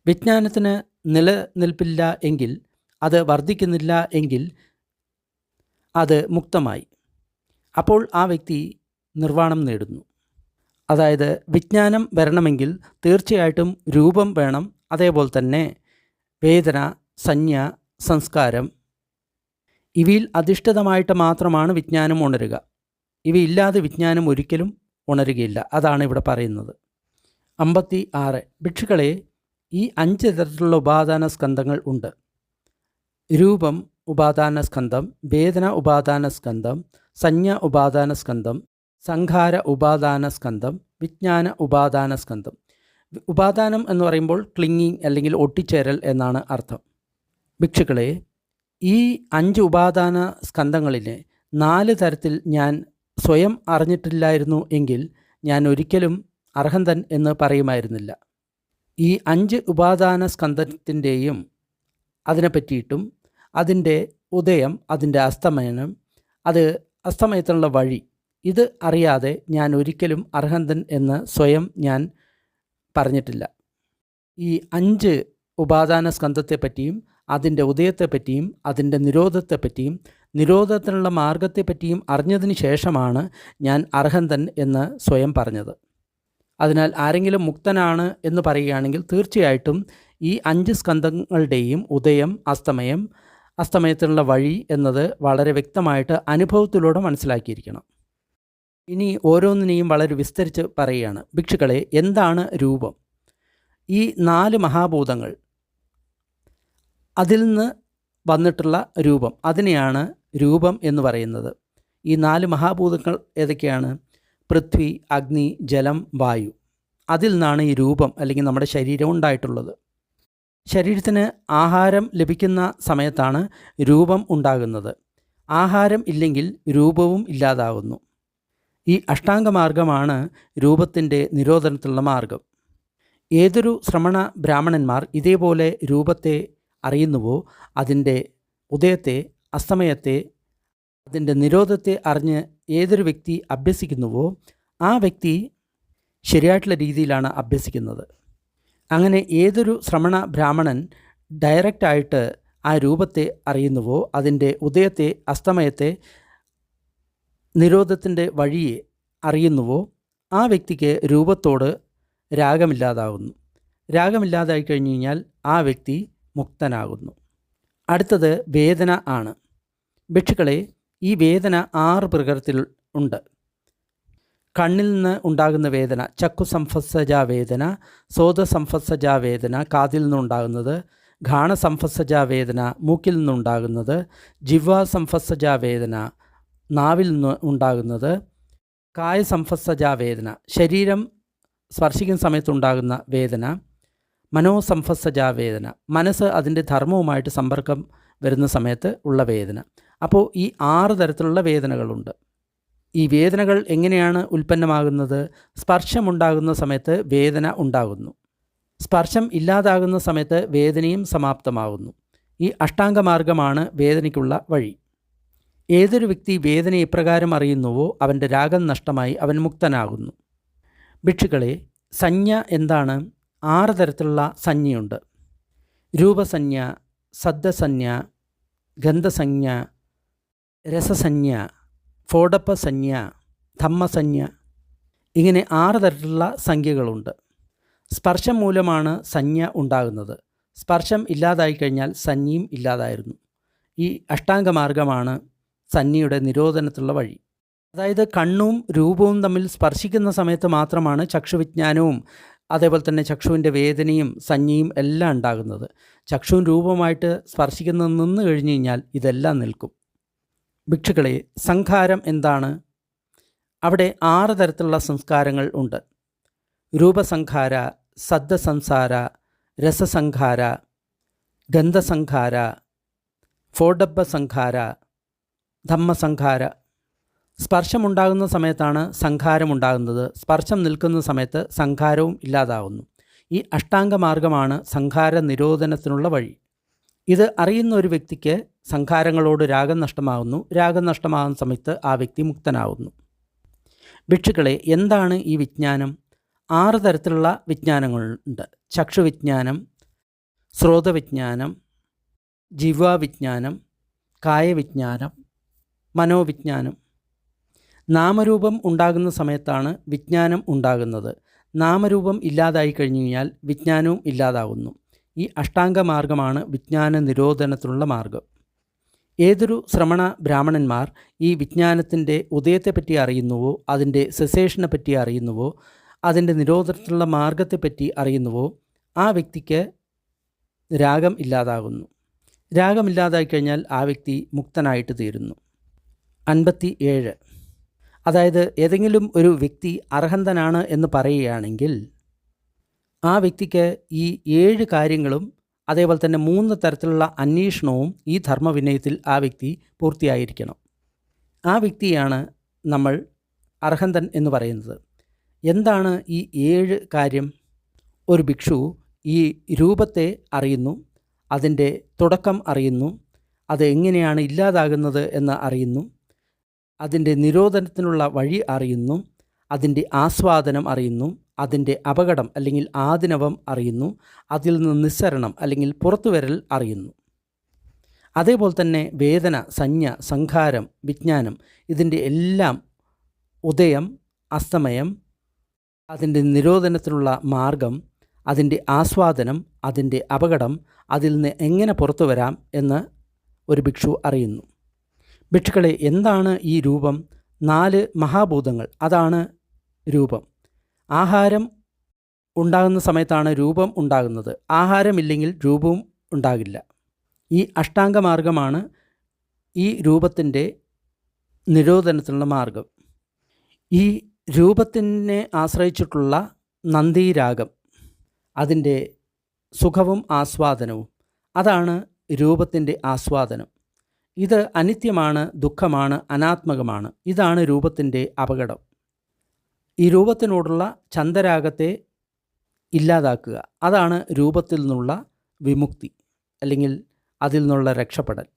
വിജ്ഞാനത്തിന് നിലനിൽപ്പില്ല എങ്കിൽ, അത് വർദ്ധിക്കുന്നില്ല എങ്കിൽ അത് മുക്തമായി. അപ്പോൾ ആ വ്യക്തി നിർവ്വാണം നേടുന്നു. അതായത് വിജ്ഞാനം വരണമെങ്കിൽ തീർച്ചയായിട്ടും രൂപം വേണം. അതേപോലെ തന്നെ വേദന, സംജ്ഞ, സംസ്കാരം, ഇവയിൽ അധിഷ്ഠിതമായിട്ട് മാത്രമാണ് വിജ്ഞാനം ഉണരുക. ഇവയില്ലാതെ വിജ്ഞാനം ഒരിക്കലും ഉണരുകയില്ല. അതാണ് ഇവിടെ പറയുന്നത്. 56. ഭിക്ഷുക്കളെ, ഈ 5 തരത്തിലുള്ള ഉപാദാന സ്കന്ധങ്ങൾ ഉണ്ട്. രൂപം ഉപാദാന സ്കന്ധം, വേദന ഉപാദാന സ്കന്ധം, സംജ്ഞ ഉപാദാന സ്കന്ധം, സംഖാര ഉപാദാന സ്കന്ധം, വിജ്ഞാന ഉപാദാന സ്കന്ധം. ഉപാദാനം എന്ന് പറയുമ്പോൾ ക്ലിങ്ങിങ് അല്ലെങ്കിൽ ഒട്ടിച്ചേരൽ എന്നാണ് അർത്ഥം. ഭിക്ഷുക്കളെ, ഈ 5 ഉപാദാന സ്കന്ധങ്ങളിലെ 4 തരത്തിൽ ഞാൻ സ്വയം അറിഞ്ഞിട്ടില്ലായിരുന്നു എങ്കിൽ ഞാൻ ഒരിക്കലും അർഹന്തൻ എന്ന് പറയുമായിരുന്നില്ല. ഈ 5 ഉപാദാന സ്കന്ധത്തിൻ്റെയും അതിനെപ്പറ്റിയിട്ടും അതിൻ്റെ ഉദയം, അതിൻ്റെ അസ്തമനം, അത് അസ്തമയത്തിനുള്ള വഴി, ഇത് അറിയാതെ ഞാൻ ഒരിക്കലും അർഹന്തൻ എന്ന് സ്വയം ഞാൻ പറഞ്ഞിട്ടില്ല. ഈ 5 ഉപാദാന സ്കന്ധത്തെപ്പറ്റിയും അതിൻ്റെ ഉദയത്തെപ്പറ്റിയും അതിൻ്റെ നിരോധത്തെപ്പറ്റിയും നിരോധത്തിനുള്ള മാർഗത്തെപ്പറ്റിയും അറിഞ്ഞതിന് ശേഷമാണ് ഞാൻ അർഹന്തൻ എന്ന് സ്വയം പറഞ്ഞത്. അതിനാൽ ആരെങ്കിലും മുക്തനാണ് എന്ന് പറയുകയാണെങ്കിൽ തീർച്ചയായിട്ടും ഈ 5 സ്കന്ധങ്ങളുടെയും ഉദയം, അസ്തമയം, അസ്തമയത്തിനുള്ള വഴി എന്നത് വളരെ വ്യക്തമായിട്ട് അനുഭവത്തിലൂടെ മനസ്സിലാക്കിയിരിക്കണം. ഇനി ഓരോന്നിനെയും വളരെ വിസ്തരിച്ച് പറയുകയാണ്. ഭിക്ഷുക്കളെ, എന്താണ് രൂപം? ഈ 4 മഹാഭൂതങ്ങൾ, അതിൽ നിന്ന് വന്നിട്ടുള്ള രൂപം, അതിനെയാണ് രൂപം എന്ന് പറയുന്നത്. ഈ 4 മഹാഭൂതങ്ങൾ ഏതൊക്കെയാണ്? പൃഥ്വി, അഗ്നി, ജലം, വായു. അതിൽ നിന്നാണ് ഈ രൂപം അല്ലെങ്കിൽ നമ്മുടെ ശരീരം ഉണ്ടായിട്ടുള്ളത്. ശരീരത്തിന് ആഹാരം ലഭിക്കുന്ന സമയത്താണ് രൂപം ഉണ്ടാകുന്നത്. ആഹാരം ഇല്ലെങ്കിൽ രൂപവും ഇല്ലാതാകുന്നു. ഈ അഷ്ടാംഗമാർഗമാണ് രൂപത്തിൻ്റെ നിരോധനത്തിലുള്ള മാർഗം. ഏതൊരു ശ്രമണ ബ്രാഹ്മണന്മാർ ഇതേപോലെ രൂപത്തെ അറിയുന്നുവോ, അതിൻ്റെ ഉദയത്തെ, അസ്തമയത്തെ, അതിൻ്റെ നിരോധത്തെ അറിഞ്ഞ് ഏതൊരു വ്യക്തി അഭ്യസിക്കുന്നുവോ ആ വ്യക്തി ശരിയായിട്ടുള്ള രീതിയിലാണ് അഭ്യസിക്കുന്നത്. അങ്ങനെ ഏതൊരു ശ്രമണ ബ്രാഹ്മണൻ ഡയറക്റ്റായിട്ട് ആ രൂപത്തെ അറിയുന്നുവോ, അതിൻ്റെ ഉദയത്തെ, അസ്തമയത്തെ, നിരോധത്തിൻ്റെ വഴിയെ അറിയുന്നുവോ ആ വ്യക്തിക്ക് രൂപത്തോട് രാഗമില്ലാതാകുന്നു. രാഗമില്ലാതായി കഴിഞ്ഞു കഴിഞ്ഞാൽ ആ വ്യക്തി മുക്തനാകുന്നു. അടുത്തത് വേദന ആണ്. ഭിക്ഷുക്കളെ, ഈ വേദന 6 പ്രകാരത്തിൽ ഉണ്ട്. കണ്ണിൽ നിന്ന് ഉണ്ടാകുന്ന വേദന ചക്കു സംഫസജ വേദന, സോത സംഫസജ വേദന കാതിൽ നിന്നുണ്ടാകുന്നത്, ഘാണ സംഫസജ വേദന മൂക്കിൽ നിന്നുണ്ടാകുന്നത്, ജിഹ്വ സംഫസജ വേദന നാവിൽ നിന്ന് ഉണ്ടാകുന്നത്, കായ സംഫസജ വേദന ശരീരം സ്പർശിക്കുന്ന സമയത്തുണ്ടാകുന്ന വേദന, മനോസംഫസജ വേദന മനസ്സ് അതിൻ്റെ ധർമ്മവുമായിട്ട് സമ്പർക്കം വരുന്ന സമയത്ത് ഉള്ള വേദന. അപ്പോൾ ഈ 6 തരത്തിലുള്ള വേദനകളുണ്ട്. ഈ വേദനകൾ എങ്ങനെയാണ് ഉൽപ്പന്നമാകുന്നത്? സ്പർശമുണ്ടാകുന്ന സമയത്ത് വേദന ഉണ്ടാകുന്നു. സ്പർശം ഇല്ലാതാകുന്ന സമയത്ത് വേദനയും സമാപ്തമാകുന്നു. ഈ അഷ്ടാംഗമാർഗമാണ് വേദനയ്ക്കുള്ള വഴി. ഏതൊരു വ്യക്തി വേദന ഇപ്രകാരം അറിയുന്നുവോ അവൻ്റെ രാഗം നഷ്ടമായി അവൻ മുക്തനാകുന്നു. ഭിക്ഷുക്കളെ, സംജ്ഞ എന്താണ്? 6 തരത്തിലുള്ള സംജ്ഞയുണ്ട്. രൂപസഞ്ജ, സദ്ദസഞ്ജ, ഗന്ധസഞ്ജ, രസസഞ്ജ, ഫോഡപ്പസഞ്ജ, ധമ്മസഞ്ജ, ഇങ്ങനെ 6 തരത്തിലുള്ള സംജ്ഞകളുണ്ട്. സ്പർശം മൂലമാണ് സംജ്ഞ ഉണ്ടാകുന്നത്. സ്പർശം ഇല്ലാതായി കഴിഞ്ഞാൽ സംജ്ഞയും ഇല്ലാതായിരുന്നു. ഈ അഷ്ടാംഗമാർഗമാണ് സംജ്ഞയുടെ നിരോധനത്തിലുള്ള വഴി. അതായത് കണ്ണും രൂപവും തമ്മിൽ സ്പർശിക്കുന്ന സമയത്ത് മാത്രമാണ് ചക്ഷുവിജ്ഞാനവും അതേപോലെ തന്നെ ചക്ഷുവിൻ്റെ വേദനയും സംജ്ഞയും എല്ലാം ഉണ്ടാകുന്നത്. ചക്ഷുവും രൂപമായിട്ട് സ്പർശിക്കുന്നത് നിന്ന് കഴിഞ്ഞ് കഴിഞ്ഞാൽ ഇതെല്ലാം നിൽക്കും. ഭിക്ഷുക്കളെ, സംഖാരം എന്താണ്? അവിടെ 6 തരത്തിലുള്ള സംസ്കാരങ്ങൾ ഉണ്ട്. രൂപസംഖാര, സദ്ദസംസാര, രസസംഖാര, ഗന്ധസംഖാര, ഫോഡബ്ബസംഖാര, ധമ്മസംഖാര. സ്പർശമുണ്ടാകുന്ന സമയത്താണ് സംഖാരമുണ്ടാകുന്നത്. സ്പർശം നിൽക്കുന്ന സമയത്ത് സംഖാരവും ഇല്ലാതാവുന്നു. ഈ അഷ്ടാംഗമാർഗമാണ് സംഖാര നിരോധനത്തിനുള്ള വഴി. ഇത് അറിയുന്ന ഒരു വ്യക്തിക്ക് സംഖാരങ്ങളോട് രാഗം നഷ്ടമാകുന്നു. രാഗം നഷ്ടമാകുന്ന സമയത്ത് ആ വ്യക്തി മുക്തനാകുന്നു. ഭിക്ഷുക്കളെ, എന്താണ് ഈ വിജ്ഞാനം? 6 തരത്തിലുള്ള വിജ്ഞാനങ്ങളുണ്ട്. ചക്ഷുവിജ്ഞാനം, ശ്രോതവിജ്ഞാനം, ജിഹ്വാവിജ്ഞാനം, കായവിജ്ഞാനം, മനോവിജ്ഞാനം. നാമരൂപം ഉണ്ടാകുന്ന സമയത്താണ് വിജ്ഞാനം ഉണ്ടാകുന്നത്. നാമരൂപം ഇല്ലാതായി കഴിഞ്ഞു കഴിഞ്ഞാൽ വിജ്ഞാനവും ഇല്ലാതാകുന്നു. ഈ അഷ്ടാംഗമാർഗമാണ് വിജ്ഞാന നിരോധനത്തിനുള്ള മാർഗം. ഏതൊരു ശ്രമണ ബ്രാഹ്മണന്മാർ ഈ വിജ്ഞാനത്തിൻ്റെ ഉദയത്തെപ്പറ്റി അറിയുന്നുവോ, അതിൻ്റെ സെസേഷനെ പറ്റി അറിയുന്നുവോ, അതിൻ്റെ നിരോധനത്തിലുള്ള മാർഗത്തെപ്പറ്റി അറിയുന്നുവോ ആ വ്യക്തിക്ക് രാഗം ഇല്ലാതാകുന്നു. രാഗമില്ലാതായി കഴിഞ്ഞാൽ ആ വ്യക്തി മുക്തനായിട്ട് തീരുന്നു. 57. അതായത് ഏതെങ്കിലും ഒരു വ്യക്തി അർഹന്തനാണ് എന്ന് പറയുകയാണെങ്കിൽ ആ വ്യക്തിക്ക് ഈ 7 കാര്യങ്ങളും അതേപോലെ തന്നെ 3 തരത്തിലുള്ള അന്വേഷണവും ഈ ധർമ്മവിനയത്തിൽ ആ വ്യക്തി പൂർത്തിയായിരിക്കണം. ആ വ്യക്തിയാണ് നമ്മൾ അർഹന്തൻ എന്ന് പറയുന്നത്. എന്താണ് ഈ 7 കാര്യം? ഒരു ഭിക്ഷു ഈ രൂപത്തെ അറിയുന്നു, അതിൻ്റെ തുടക്കം അറിയുന്നു, അത് എങ്ങനെയാണ് ഇല്ലാതാകുന്നത് എന്ന് അറിയുന്നു, അതിൻ്റെ നിരോധനത്തിനുള്ള വഴി അറിയുന്നു, അതിൻ്റെ ആസ്വാദനം അറിയുന്നു, അതിൻ്റെ അപകടം അല്ലെങ്കിൽ ആദിനവം അറിയുന്നു, അതിൽ നിന്ന് നിസ്സരണം അല്ലെങ്കിൽ പുറത്തുവരൽ അറിയുന്നു. അതേപോലെ തന്നെ വേദന, സംജ്ഞ, സംഖാരം, വിജ്ഞാനം, ഇതിൻ്റെ എല്ലാം ഉദയം, അസ്തമയം, അതിൻ്റെ നിരോധനത്തിനുള്ള മാർഗം, അതിൻ്റെ ആസ്വാദനം, അതിൻ്റെ അപകടം, അതിൽ നിന്ന് എങ്ങനെ പുറത്തു വരാം എന്ന് ഒരു ഭിക്ഷു അറിയുന്നു. ഭിക്ഷുക്കളെ, എന്താണ് ഈ രൂപം? 4 മഹാഭൂതങ്ങൾ, അതാണ് രൂപം. ആഹാരം ഉണ്ടാകുന്ന സമയത്താണ് രൂപം ഉണ്ടാകുന്നത്. ആഹാരമില്ലെങ്കിൽ രൂപവും ഉണ്ടാകില്ല. ഈ അഷ്ടാംഗമാർഗമാണ് ഈ രൂപത്തിൻ്റെ നിരോധനത്തിനുള്ള മാർഗം. ഈ രൂപത്തിനെ ആശ്രയിച്ചിട്ടുള്ള നന്ദീരാഗം, അതിൻ്റെ സുഖവും ആസ്വാദനവും, അതാണ് രൂപത്തിൻ്റെ ആസ്വാദനം. ഇത് അനിത്യമാണ്, ദുഃഖമാണ്, അനാത്മകമാണ്. ഇതാണ് രൂപത്തിൻ്റെ അപകടം. ഈ രൂപത്തിനോടുള്ള ചന്ദരാഗത്തെ ഇല്ലാതാക്കുക, അതാണ് രൂപത്തിൽ നിന്നുള്ള വിമുക്തി അല്ലെങ്കിൽ അതിൽ നിന്നുള്ള രക്ഷപ്പെടൽ.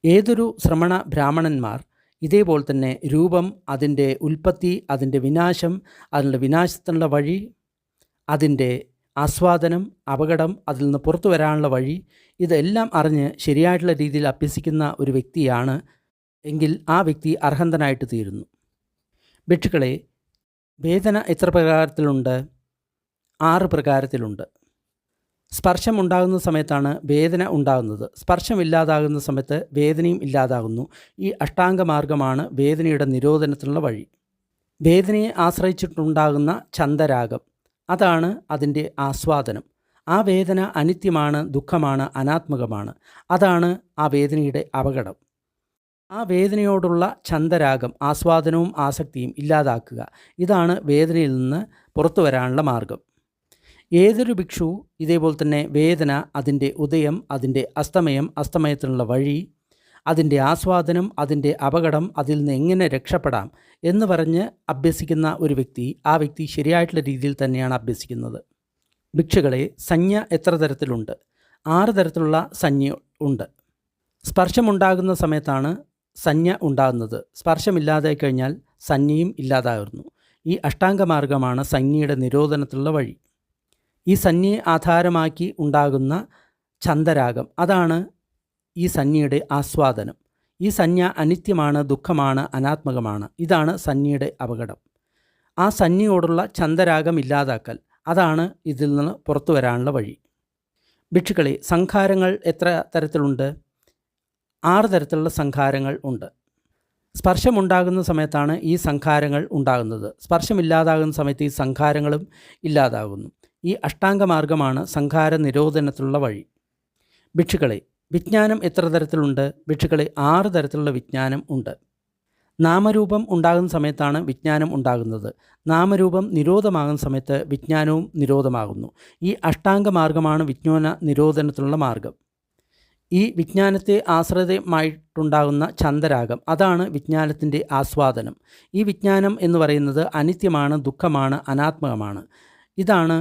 ഏതൊരു ശ്രമണ ബ്രാഹ്മണന്മാർ ഇതേപോലെ തന്നെ രൂപം, അതിൻ്റെ ഉൽപ്പത്തി, അതിൻ്റെ വിനാശം, അതിൻ്റെ വിനാശത്തിനുള്ള വഴി, അതിൻ്റെ ആസ്വാദനം, അപകടം, അതിൽ നിന്ന് പുറത്തു വരാനുള്ള വഴി, ഇതെല്ലാം അറിഞ്ഞ് ശരിയായിട്ടുള്ള രീതിയിൽ അഭ്യസിക്കുന്ന ഒരു വ്യക്തിയാണ് എങ്കിൽ ആ വ്യക്തി അർഹന്തനായിട്ട് തീരുന്നു. ഭിക്ഷുക്കളെ, വേദന എത്ര പ്രകാരത്തിലുണ്ട്? 6 പ്രകാരത്തിലുണ്ട്. സ്പർശം ഉണ്ടാകുന്ന സമയത്താണ് വേദന ഉണ്ടാകുന്നത്. സ്പർശമില്ലാതാകുന്ന സമയത്ത് വേദനയും ഇല്ലാതാകുന്നു. ഈ അഷ്ടാംഗമാർഗമാണ് വേദനയുടെ നിരോധനത്തിനുള്ള വഴി. വേദനയെ ആശ്രയിച്ചിട്ടുണ്ടാകുന്ന ചന്ദരാഗം, അതാണ് അതിൻ്റെ ആസ്വാദനം. ആ വേദന അനിത്യമാണ്, ദുഃഖമാണ്, അനാത്മകമാണ്. അതാണ് ആ വേദനയുടെ അപകടം. ആ വേദനയോടുള്ള ചന്ദരാഗം, ആസ്വാദനവും ആസക്തിയും ഇല്ലാതാക്കുക, ഇതാണ് വേദനയിൽ നിന്ന് പുറത്തു വരാനുള്ള മാർഗം. ഏതൊരു ഭിക്ഷു ഇതേപോലെ തന്നെ വേദന, അതിൻ്റെ ഉദയം, അതിൻ്റെ അസ്തമയം, അസ്തമയത്തിനുള്ള വഴി, അതിൻ്റെ ആസ്വാദനം, അതിൻ്റെ അപകടം, അതിൽ നിന്ന് എങ്ങനെ രക്ഷപ്പെടാം എന്ന് പറഞ്ഞ് അഭ്യസിക്കുന്ന ഒരു വ്യക്തി, ആ വ്യക്തി ശരിയായിട്ടുള്ള രീതിയിൽ തന്നെയാണ് അഭ്യസിക്കുന്നത്. ഭിക്ഷുക്കളെ, സംജ്ഞ എത്ര തരത്തിലുണ്ട്? 6 തരത്തിലുള്ള സംജ്ഞ ഉണ്ട്. സ്പർശമുണ്ടാകുന്ന സമയത്താണ് സംജ്ഞ ഉണ്ടാകുന്നത്. സ്പർശമില്ലാതെ കഴിഞ്ഞാൽ സംജ്ഞയും ഇല്ലാതാകുന്നു. ഈ അഷ്ടാംഗമാർഗമാണ് സംജ്ഞയുടെ നിരോധനത്തിലുള്ള വഴി. ഈ സംജ്ഞയെ ആധാരമാക്കി ഉണ്ടാകുന്ന ചന്ദരാഗം, അതാണ് ഈ സംജ്ഞയുടെ ആസ്വാദനം. ഈ സംജ്ഞ അനിത്യമാണ്, ദുഃഖമാണ്, അനാത്മകമാണ്. ഇതാണ് സംജ്ഞയുടെ അപകടം. ആ സംജ്ഞയോടുള്ള ചന്ദരാഗം ഇല്ലാതാക്കൽ, അതാണ് ഇതിൽ നിന്ന് പുറത്തു വരാനുള്ള വഴി. ഭിക്ഷുക്കളെ, സംഖാരങ്ങൾ എത്ര തരത്തിലുണ്ട്? 6 തരത്തിലുള്ള സംഖാരങ്ങൾ ഉണ്ട്. സ്പർശമുണ്ടാകുന്ന സമയത്താണ് ഈ സംഖാരങ്ങൾ ഉണ്ടാകുന്നത്. സ്പർശമില്ലാതാകുന്ന സമയത്ത് ഈ സംഖാരങ്ങളും ഇല്ലാതാകുന്നു. ഈ അഷ്ടാംഗമാർഗമാണ് സംഖാര നിരോധനത്തിലുള്ള വഴി. ഭിക്ഷുക്കളെ, വിജ്ഞാനം എത്ര തരത്തിലുണ്ട്? ഭിക്ഷുക്കളെ, 6 തരത്തിലുള്ള വിജ്ഞാനം ഉണ്ട്. നാമരൂപം ഉണ്ടാകുന്ന സമയത്താണ് വിജ്ഞാനം ഉണ്ടാകുന്നത്. നാമരൂപം നിരോധമാകുന്ന സമയത്ത് വിജ്ഞാനവും നിരോധമാകുന്നു. ഈ അഷ്ടാംഗമാർഗമാണ് വിജ്ഞാന നിരോധനത്തിലുള്ള മാർഗം. ഈ വിജ്ഞാനത്തെ ആശ്രിതമായിട്ടുണ്ടാകുന്ന ചന്ദരാഗം, അതാണ് വിജ്ഞാനത്തിൻ്റെ ആസ്വാദനം. ഈ വിജ്ഞാനം എന്ന് പറയുന്നത് അനിത്യമാണ്, ദുഃഖമാണ്, അനാത്മകമാണ്. ഇതാണ്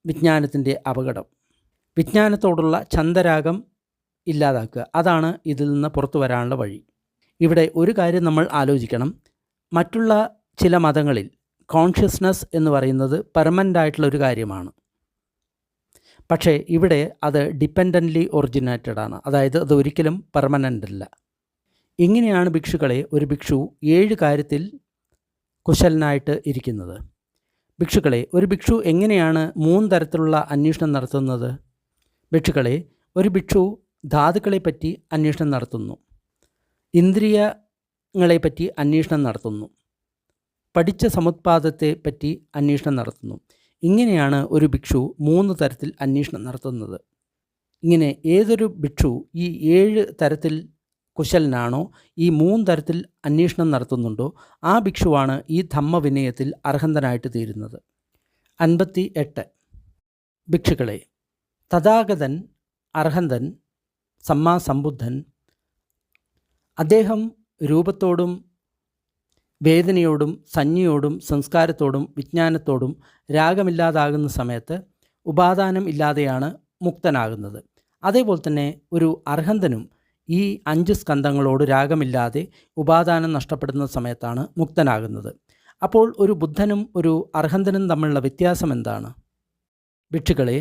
വിജ്ഞാനത്തിൻ്റെ അപകടം. വിജ്ഞാനത്തോടുള്ള ചന്ദരാഗം ഇല്ലാതാക്കുക, അതാണ് ഇതിൽ നിന്ന് പുറത്തു വരാനുള്ള വഴി. ഇവിടെ ഒരു കാര്യം നമ്മൾ ആലോചിക്കണം. മറ്റുള്ള ചില മതങ്ങളിൽ കോൺഷ്യസ്നസ് എന്ന് പറയുന്നത് പെർമനൻ്റ് ആയിട്ടുള്ള ഒരു കാര്യമാണ്. പക്ഷേ ഇവിടെ അത് ഡിപ്പെൻഡൻ്റ്ലി ഒറിജിനേറ്റഡ് ആണ്. അതായത് അത് ഒരിക്കലും പെർമനൻ്റ് അല്ല. ഇങ്ങനെയാണ് ഭിക്ഷുക്കളെ ഒരു ഭിക്ഷു 7 കാര്യത്തിൽ കുശലനായിട്ട് ഇരിക്കുന്നത്. ഭിക്ഷുക്കളെ, ഒരു ഭിക്ഷു എങ്ങനെയാണ് 3 തരത്തിലുള്ള അന്വേഷണം നടത്തുന്നത്? ഭിക്ഷുക്കളെ, ഒരു ഭിക്ഷു ധാതുക്കളെപ്പറ്റി അന്വേഷണം നടത്തുന്നു, ഇന്ദ്രിയങ്ങളെപ്പറ്റി അന്വേഷണം നടത്തുന്നു, പഠിച്ച സമുത്പാദത്തെ പറ്റി അന്വേഷണം നടത്തുന്നു. ഇങ്ങനെയാണ് ഒരു ഭിക്ഷു 3 തരത്തിൽ അന്വേഷണം നടത്തുന്നത്. ഇങ്ങനെ ഏതൊരു ഭിക്ഷു ഈ 7 തരത്തിൽ കുശലനാണോ, ഈ 3 തരത്തിൽ അന്വേഷണം നടത്തുന്നുണ്ടോ, ആ ഭിക്ഷുവാണ് ഈ ധമ്മവിനയത്തിൽ അർഹന്തനായിട്ട് തീരുന്നത്. 58. ഭിക്ഷുക്കളെ, തഥാഗതൻ, അർഹന്തൻ, സമ്മാസംബുദ്ധൻ, അദ്ദേഹം രൂപത്തോടും വേദനയോടും സംജ്ഞയോടും സംസ്കാരത്തോടും വിജ്ഞാനത്തോടും രാഗമില്ലാതാകുന്ന സമയത്ത് ഉപാദാനം ഇല്ലാതെയാണ് മുക്തനാകുന്നത്. അതേപോലെ തന്നെ ഒരു അർഹന്തനും ഈ 5 സ്കന്ധങ്ങളോട് രാഗമില്ലാതെ ഉപാദാനം നഷ്ടപ്പെടുന്ന സമയത്താണ് മുക്തനാകുന്നത്. അപ്പോൾ ഒരു ബുദ്ധനും ഒരു അർഹന്തനും തമ്മിലുള്ള വ്യത്യാസം എന്താണ്? ഭിക്ഷുക്കളെ,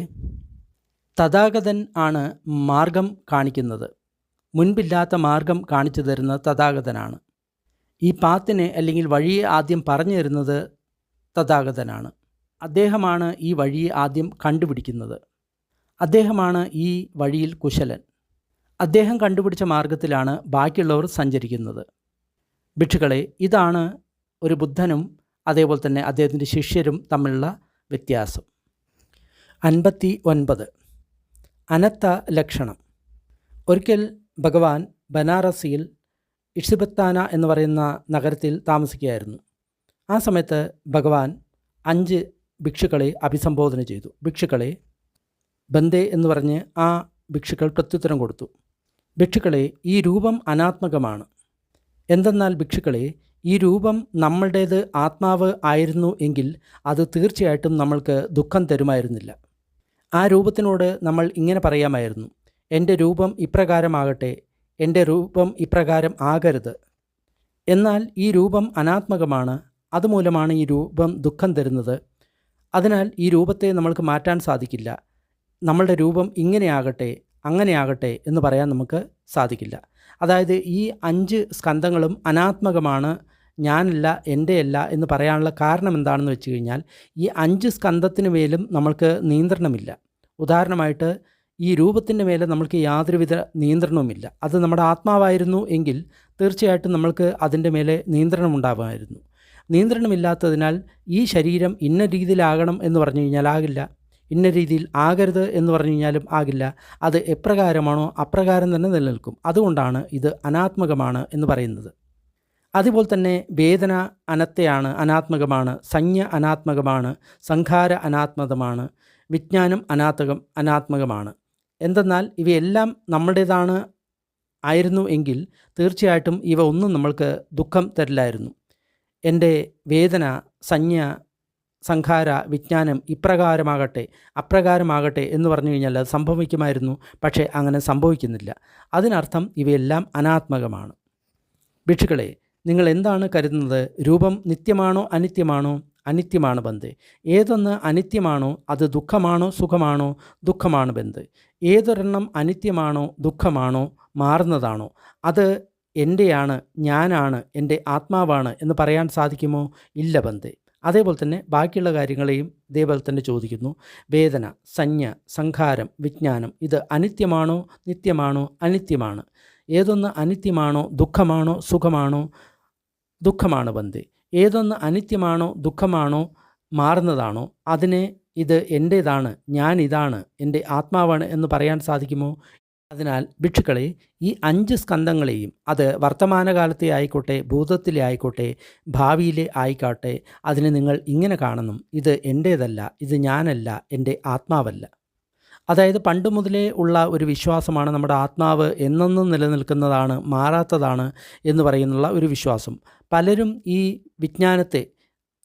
തഥാഗതൻ ആണ് മാർഗം കാണിക്കുന്നത്. മുൻപില്ലാത്ത മാർഗം കാണിച്ചു തരുന്നത് തഥാഗതനാണ്. ഈ പാത്തിനെ അല്ലെങ്കിൽ വഴിയെ ആദ്യം പറഞ്ഞു തരുന്നത് തഥാഗതനാണ്. അദ്ദേഹമാണ് ഈ വഴിയെ ആദ്യം കണ്ടുപിടിക്കുന്നത്. അദ്ദേഹമാണ് ഈ വഴിയിൽ കുശലൻ. അദ്ദേഹം കണ്ടുപിടിച്ച മാർഗത്തിലാണ് ബാക്കിയുള്ളവർ സഞ്ചരിക്കുന്നത്. ഭിക്ഷുക്കളെ, ഇതാണ് ഒരു ബുദ്ധനും അതേപോലെ തന്നെ അദ്ദേഹത്തിൻ്റെ ശിഷ്യരും തമ്മിലുള്ള വ്യത്യാസം. 59 അനത്ത ലക്ഷണം. ഒരിക്കൽ ഭഗവാൻ ബനാറസിൽ ഇഷിബത്താന എന്ന് പറയുന്ന നഗരത്തിൽ താമസിക്കുകയായിരുന്നു. ആ സമയത്ത് ഭഗവാൻ 5 ഭിക്ഷുക്കളെ അഭിസംബോധന ചെയ്തു. ഭിക്ഷുക്കളെ, ബന്ദേ എന്ന് പറഞ്ഞ് ആ ഭിക്ഷുക്കൾ പ്രത്യുത്തരം കൊടുത്തു. ഭിക്ഷുക്കളെ, ഈ രൂപം അനാത്മകമാണ്. എന്തെന്നാൽ ഭിക്ഷുക്കളെ, ഈ രൂപം നമ്മളുടേത് ആത്മാവ് ആയിരുന്നു എങ്കിൽ അത് തീർച്ചയായിട്ടും നമ്മൾക്ക് ദുഃഖം തരുമായിരുന്നില്ല. ആ രൂപത്തിനോട് നമ്മൾ ഇങ്ങനെ പറയാമായിരുന്നു, എൻ്റെ രൂപം ഇപ്രകാരമാകട്ടെ, എൻ്റെ രൂപം ഇപ്രകാരം ആകരുത്. എന്നാൽ ഈ രൂപം അനാത്മകമാണ്. അതുമൂലമാണ് ഈ രൂപം ദുഃഖം തരുന്നത്. അതിനാൽ ഈ രൂപത്തെ നമ്മൾക്ക് മാറ്റാൻ സാധിക്കില്ല. നമ്മളുടെ രൂപം ഇങ്ങനെയാകട്ടെ അങ്ങനെയാകട്ടെ എന്ന് പറയാൻ നമുക്ക് സാധിക്കില്ല. അതായത് ഈ 5 സ്കന്ധങ്ങളും അനാത്മകമാണ്, ഞാനല്ല, എൻ്റെയല്ല എന്ന് പറയാനുള്ള കാരണം എന്താണെന്ന് വെച്ച് കഴിഞ്ഞാൽ ഈ 5 സ്കന്ധത്തിന് മേലും നമ്മൾക്ക് നിയന്ത്രണമില്ല. ഉദാഹരണമായിട്ട് ഈ രൂപത്തിൻ്റെ മേലെ നമ്മൾക്ക് യാതൊരുവിധ നിയന്ത്രണവുമില്ല. അത് നമ്മുടെ ആത്മാവായിരുന്നു എങ്കിൽ തീർച്ചയായിട്ടും നമ്മൾക്ക് അതിൻ്റെ മേലെ നിയന്ത്രണം ഉണ്ടാകുമായിരുന്നു. നിയന്ത്രണമില്ലാത്തതിനാൽ ഈ ശരീരം ഇന്ന രീതിയിലാകണം എന്ന് പറഞ്ഞു കഴിഞ്ഞാൽ ആകില്ല, ഇന്ന രീതിയിൽ ആകരുത് എന്ന് പറഞ്ഞു കഴിഞ്ഞാലും ആകില്ല. അത് എപ്രകാരമാണോ അപ്രകാരം തന്നെ നിലനിൽക്കും. അതുകൊണ്ടാണ് ഇത് അനാത്മകമാണ് എന്ന് പറയുന്നത്. അതുപോലെ തന്നെ വേദന അനാത്മകമാണ്, സംജ്ഞ അനാത്മകമാണ്, സംഖാര അനാത്മകമാണ്, വിജ്ഞാനം അനാത്മകമാണ്. എന്തെന്നാൽ ഇവയെല്ലാം നമ്മുടേതാണ് ആയിരുന്നു എങ്കിൽ തീർച്ചയായിട്ടും ഇവ ഒന്നും നമ്മൾക്ക് ദുഃഖം തരില്ലായിരുന്നു. എൻ്റെ വേദന, സംജ്ഞ, സംഖാര, വിജ്ഞാനം ഇപ്രകാരമാകട്ടെ അപ്രകാരമാകട്ടെ എന്ന് പറഞ്ഞു കഴിഞ്ഞാൽ അത് സംഭവിക്കുമായിരുന്നു. പക്ഷേ അങ്ങനെ സംഭവിക്കുന്നില്ല. അതിനർത്ഥം ഇവയെല്ലാം അനാത്മകമാണ്. ഭിക്ഷുക്കളെ, നിങ്ങൾ എന്താണ് കരുതുന്നത്? രൂപം നിത്യമാണോ അനിത്യമാണോ? അനിത്യമാണ് ബന്ധേ. ഏതൊന്ന് അനിത്യമാണോ അത് ദുഃഖമാണോ സുഖമാണോ? ദുഃഖമാണ് ബന്ധേ. ഏതൊരെണ്ണം അനിത്യമാണോ ദുഃഖമാണോ മാറുന്നതാണോ അത് എൻ്റെയാണ്, ഞാനാണ്, എൻ്റെ ആത്മാവാണ് എന്ന് പറയാൻ സാധിക്കുമോ? ഇല്ല ബന്ധേ. അതേപോലെ തന്നെ ബാക്കിയുള്ള കാര്യങ്ങളെയും ഇതേപോലെ തന്നെ ചോദിക്കുന്നു. വേദന, സംജ്ഞ, സംഖാരം, വിജ്ഞാനം ഇത് അനിത്യമാണോ നിത്യമാണോ? അനിത്യമാണ്. ഏതൊന്ന് അനിത്യമാണോ ദുഃഖമാണോ സുഖമാണോ? ദുഃഖമാണ് ബന്ധേ. ഏതൊന്ന് അനിത്യമാണോ ദുഃഖമാണോ മാറുന്നതാണോ അതിനെ ഇത് എൻ്റേതാണ്, ഞാൻ ഇതാണ്, എൻ്റെ ആത്മാവാണ് എന്ന് പറയാൻ സാധിക്കുമോ? അതിനാൽ ഭിക്ഷുക്കളെ, ഈ 5 സ്കന്ധങ്ങളെയും അത് വർത്തമാനകാലത്തെ ആയിക്കോട്ടെ, ഭൂതത്തിലെ ആയിക്കോട്ടെ, ഭാവിയിലെ ആയിക്കോട്ടെ, അതിനെ നിങ്ങൾ ഇങ്ങനെ കാണണം. ഇത് എൻ്റേതല്ല, ഇത് ഞാനല്ല, എൻ്റെ ആത്മാവല്ല. അതായത് പണ്ട് മുതലേ ഉള്ള ഒരു വിശ്വാസമാണ് നമ്മുടെ ആത്മാവ് എന്നെന്നും നിലനിൽക്കുന്നതാണ്, മാറാത്തതാണ് എന്ന് പറയുന്നുള്ള ഒരു വിശ്വാസം. പലരും ഈ വിജ്ഞാനത്തെ